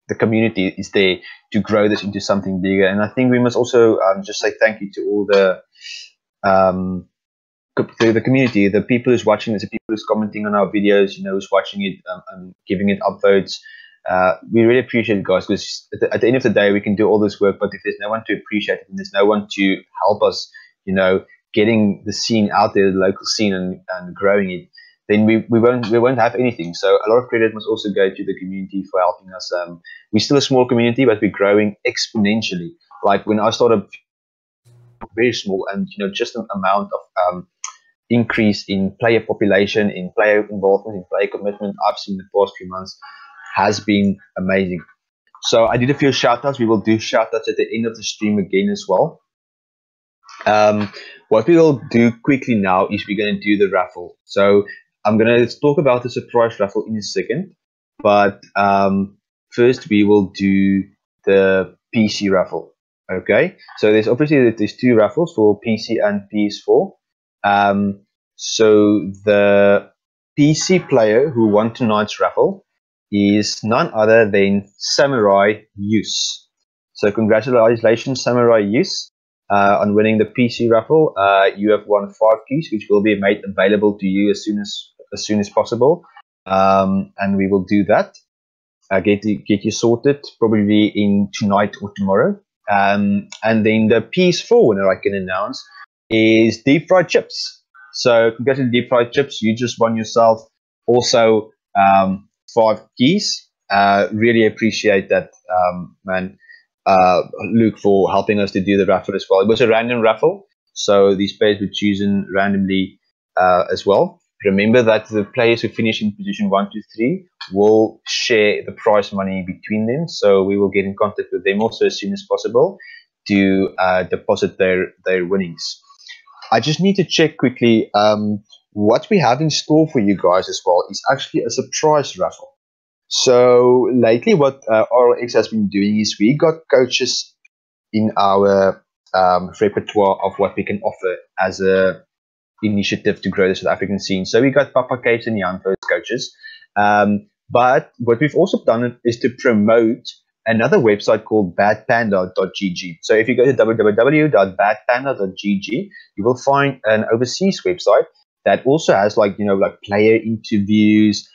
The community is there to grow this into something bigger. And I think we must also just say thank you to all the community, the people who's watching this, the people who's commenting on our videos, you know, who's watching it and giving it upvotes. We really appreciate it, guys, because at the end of the day, we can do all this work, but if there's no one to appreciate it and there's no one to help us, you know, getting the scene out there, the local scene, and growing it, then we won't have anything. So a lot of credit must also go to the community for helping us. We're still a small community, but we're growing exponentially. Like when I started, very small, and just an amount of increase in player population, in player involvement, in player commitment I've seen in the past few months has been amazing. So I did a few shout outs. We will do shout outs at the end of the stream again as well. What we will do quickly now is we're going to do the raffle. So I'm going to talk about the surprise raffle in a second, but first we will do the PC raffle. Okay, so there's obviously two raffles for PC and PS4. So the PC player who won tonight's raffle is none other than Samurai Use. So congratulations, Samurai Use, on winning the PC raffle. You have won 5 keys, which will be made available to you as soon as possible, and we will do that. Get you sorted probably in tonight or tomorrow. And then the PS4 winner I can announce is Deep Fried Chips. So congratulations, Deep Fried Chips. You just won yourself also 5 keys. Really appreciate that, man. Luke, for helping us to do the raffle as well. It was a random raffle, so these players were chosen randomly as well. Remember that the players who finish in position 1, 2, 3 will share the prize money between them. So we will get in contact with them also as soon as possible to deposit their winnings. I just need to check quickly. What we have in store for you guys as well is actually a surprise raffle. So lately, what RLX has been doing is we got coaches in our repertoire of what we can offer as a initiative to grow the South African scene. So we got Papa Caves and Jan as coaches. But what we've also done is to promote another website called badpanda.gg. So if you go to www.badpanda.gg, you will find an overseas website that also has like player interviews.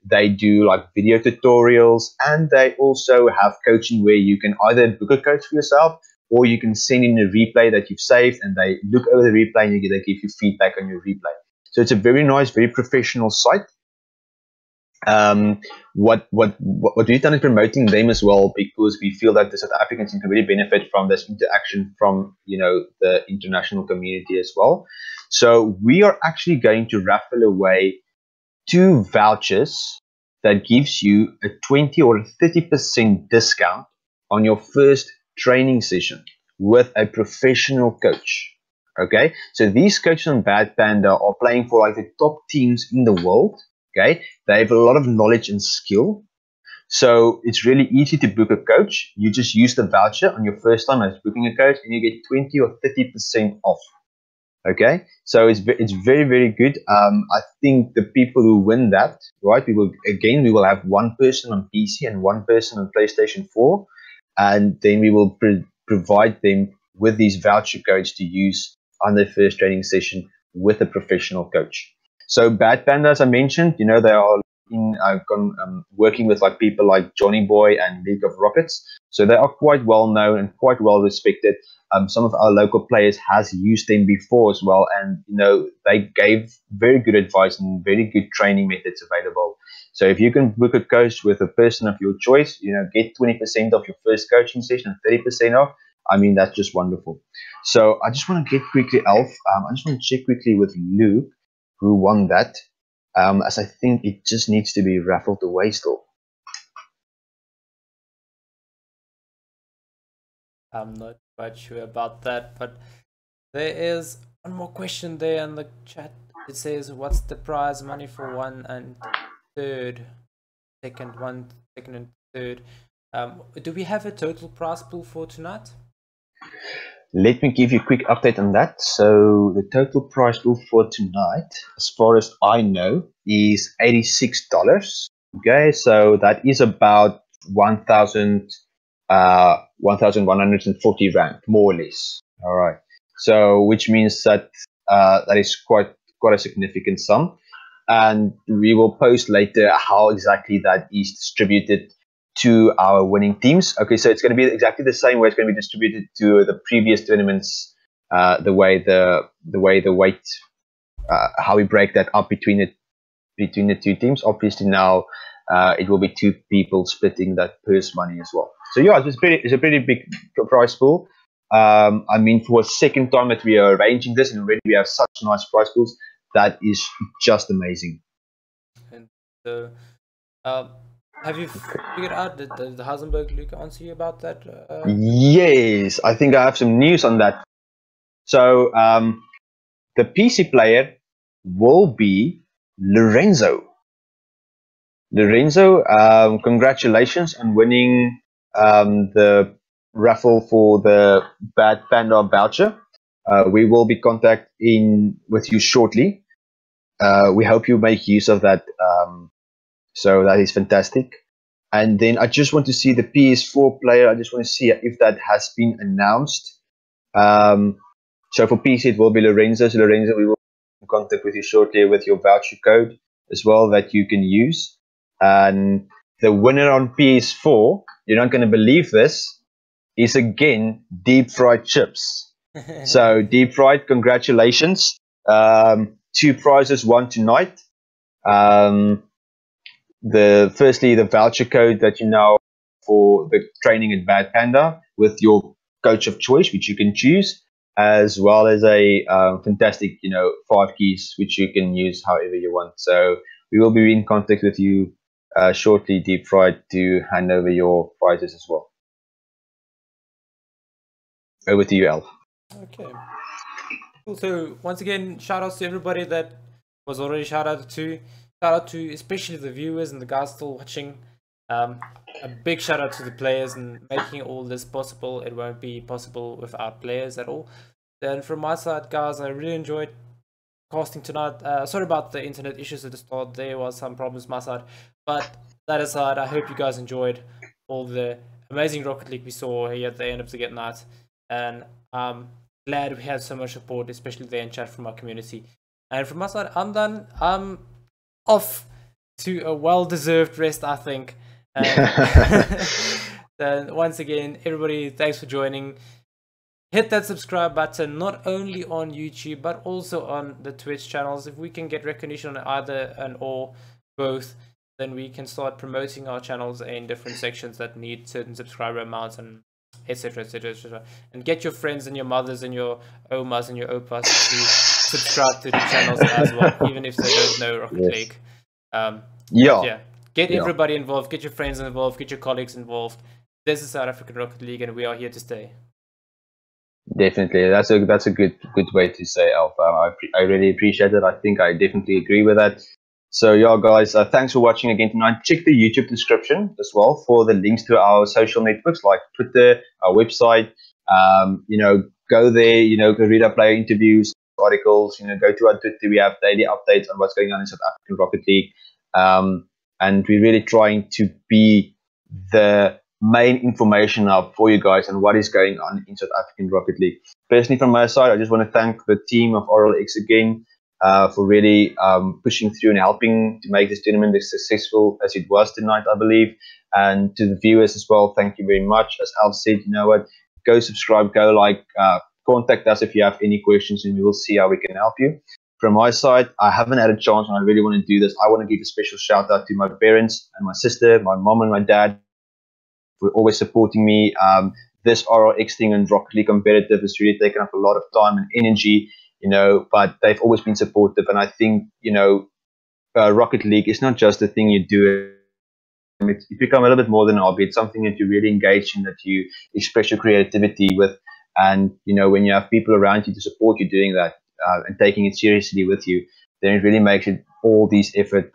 They do like video tutorials, and they also have coaching where you can either book a coach for yourself, or you can send in a replay that you've saved, and they look over the replay and they give you feedback on your replay. So it's a very nice, very professional site. What we've done is promoting them as well, because we feel that the South Africans can really benefit from this interaction from the international community as well. So we are actually going to raffle away 2 vouchers that gives you a 20 or 30% discount on your first training session with a professional coach. Okay, so these coaches on Bad Panda are playing for like the top teams in the world. Okay, they have a lot of knowledge and skill, so it's really easy to book a coach. You just use the voucher on your first time as booking a coach, and you get 20 or 30% off. Okay, so it's very, very good. I think the people who win that, right, we will have 1 person on PC and 1 person on PlayStation 4, and then we will provide them with these voucher codes to use on their first training session with a professional coach. So Bad Panda, as I mentioned, they are working with like people like Johnny Boy and League of Rockets, so they are quite well known and quite well respected. Some of our local players has used them before as well, and they gave very good advice and very good training methods available. So if you can book a coach with a person of your choice, get 20% off your first coaching session and 30% off. I mean, that's just wonderful. So I just want to get quickly, Alf. I just want to check quickly with Luke, who won that, as I think it just needs to be raffled away still. I'm not quite sure about that, but there is one more question there in the chat. It says, what's the prize money for 1 and 3rd? Second and third. Do we have a total prize pool for tonight? Let me give you a quick update on that. So the total prize pool for tonight, as far as I know, is $86. Okay, so that is about 1,140 rand, more or less. All right. So which means that that is quite a significant sum, and we will post later how exactly that is distributed to our winning teams. Okay, so it's going to be exactly the same way it's going to be distributed to the previous tournaments. The way the weight, how we break that up between between the two teams. Obviously now it will be two people splitting that purse money as well. So yeah, it's a pretty big prize pool. I mean, for a second time that we are arranging this, and already we have such nice prize pools. That is just amazing. And have you figured out that the Heisenberg Luke answer you about that? Yes, I think I have some news on that. So the PC player will be Lorenzo. Lorenzo, congratulations on winning the raffle for the Bad Panda voucher. We will be contacting with you shortly. We hope you make use of that. So that is fantastic. And then I just want to see the PS4 player. I just want to see if that has been announced. So for PC, it will be Lorenzo. So Lorenzo, we will be in contact with you shortly with your voucher code as well that you can use. And the winner on PS4, you're not going to believe this, is again deep fried chips. So deep fried, congratulations. 2 prizes, one tonight. Firstly, the voucher code that you know for the training at Bad Panda with your coach of choice, which you can choose, as well as a fantastic, 5 keys, which you can use however you want. So we will be in contact with you shortly, Deep Fried, to hand over your prizes as well. Over to you, Alf. Okay. Cool. So once again, shout outs to everybody that was already shout out to. Shout out to especially the viewers and the guys still watching. A big shout out to the players and making all this possible. It won't be possible without players at all. Then from my side, guys, I really enjoyed casting tonight. Sorry about the internet issues at the start. There was some problems my side, but that aside, I hope you guys enjoyed all the amazing Rocket League we saw here at the end of the night, and I'm glad we had so much support, especially there in chat from our community. And from my side, I'm done. I'm off to a well-deserved rest, I think. Then once again, everybody, thanks for joining. Hit that subscribe button, not only on YouTube, but also on the Twitch channels. If we can get recognition on either and or both, then we can start promoting our channels in different sections that need certain subscriber amounts and etc, etc, etc. And get your friends and your mothers and your omas and your opas to subscribe to the channels as well, even if they don't know Rocket League. Get everybody involved, get your friends involved, get your colleagues involved. This is South African Rocket League, and we are here to stay. Definitely, that's a good way to say, Alpha. I really appreciate it. I think I definitely agree with that. So yeah, guys, thanks for watching again tonight. Check the YouTube description as well for the links to our social networks like Twitter, our website. Go there. Go read our player interviews, articles. Go to our Twitter. We have daily updates on what's going on in South African Rocket League, and we're really trying to be the main information hub for you guys and what is going on in South African Rocket League. Personally, from my side, I just want to thank the team of RLX again for really pushing through and helping to make this tournament as successful as it was tonight, I believe. And to the viewers as well, thank you very much. As Alf said, you know what, go subscribe, go like, contact us if you have any questions, and we will see how we can help you. From my side, I haven't had a chance and I really want to do this. I want to give a special shout out to my parents and my sister, my mom and my dad, for always supporting me. This RLX thing and Rocket League competitive has really taken up a lot of time and energy, but they've always been supportive. And I think, Rocket League is not just a thing you do. It's become a little bit more than a hobby. It's something that you really engage in, that you express your creativity with. And, when you have people around you to support you doing that and taking it seriously with you, then it really makes it all these effort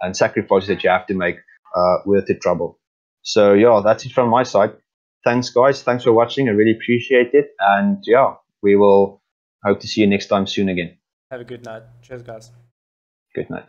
and sacrifices that you have to make worth the trouble. So yeah, that's it from my side. Thanks, guys. Thanks for watching. I really appreciate it. And yeah, we will hope to see you next time soon again. Have a good night. Cheers, guys. Good night.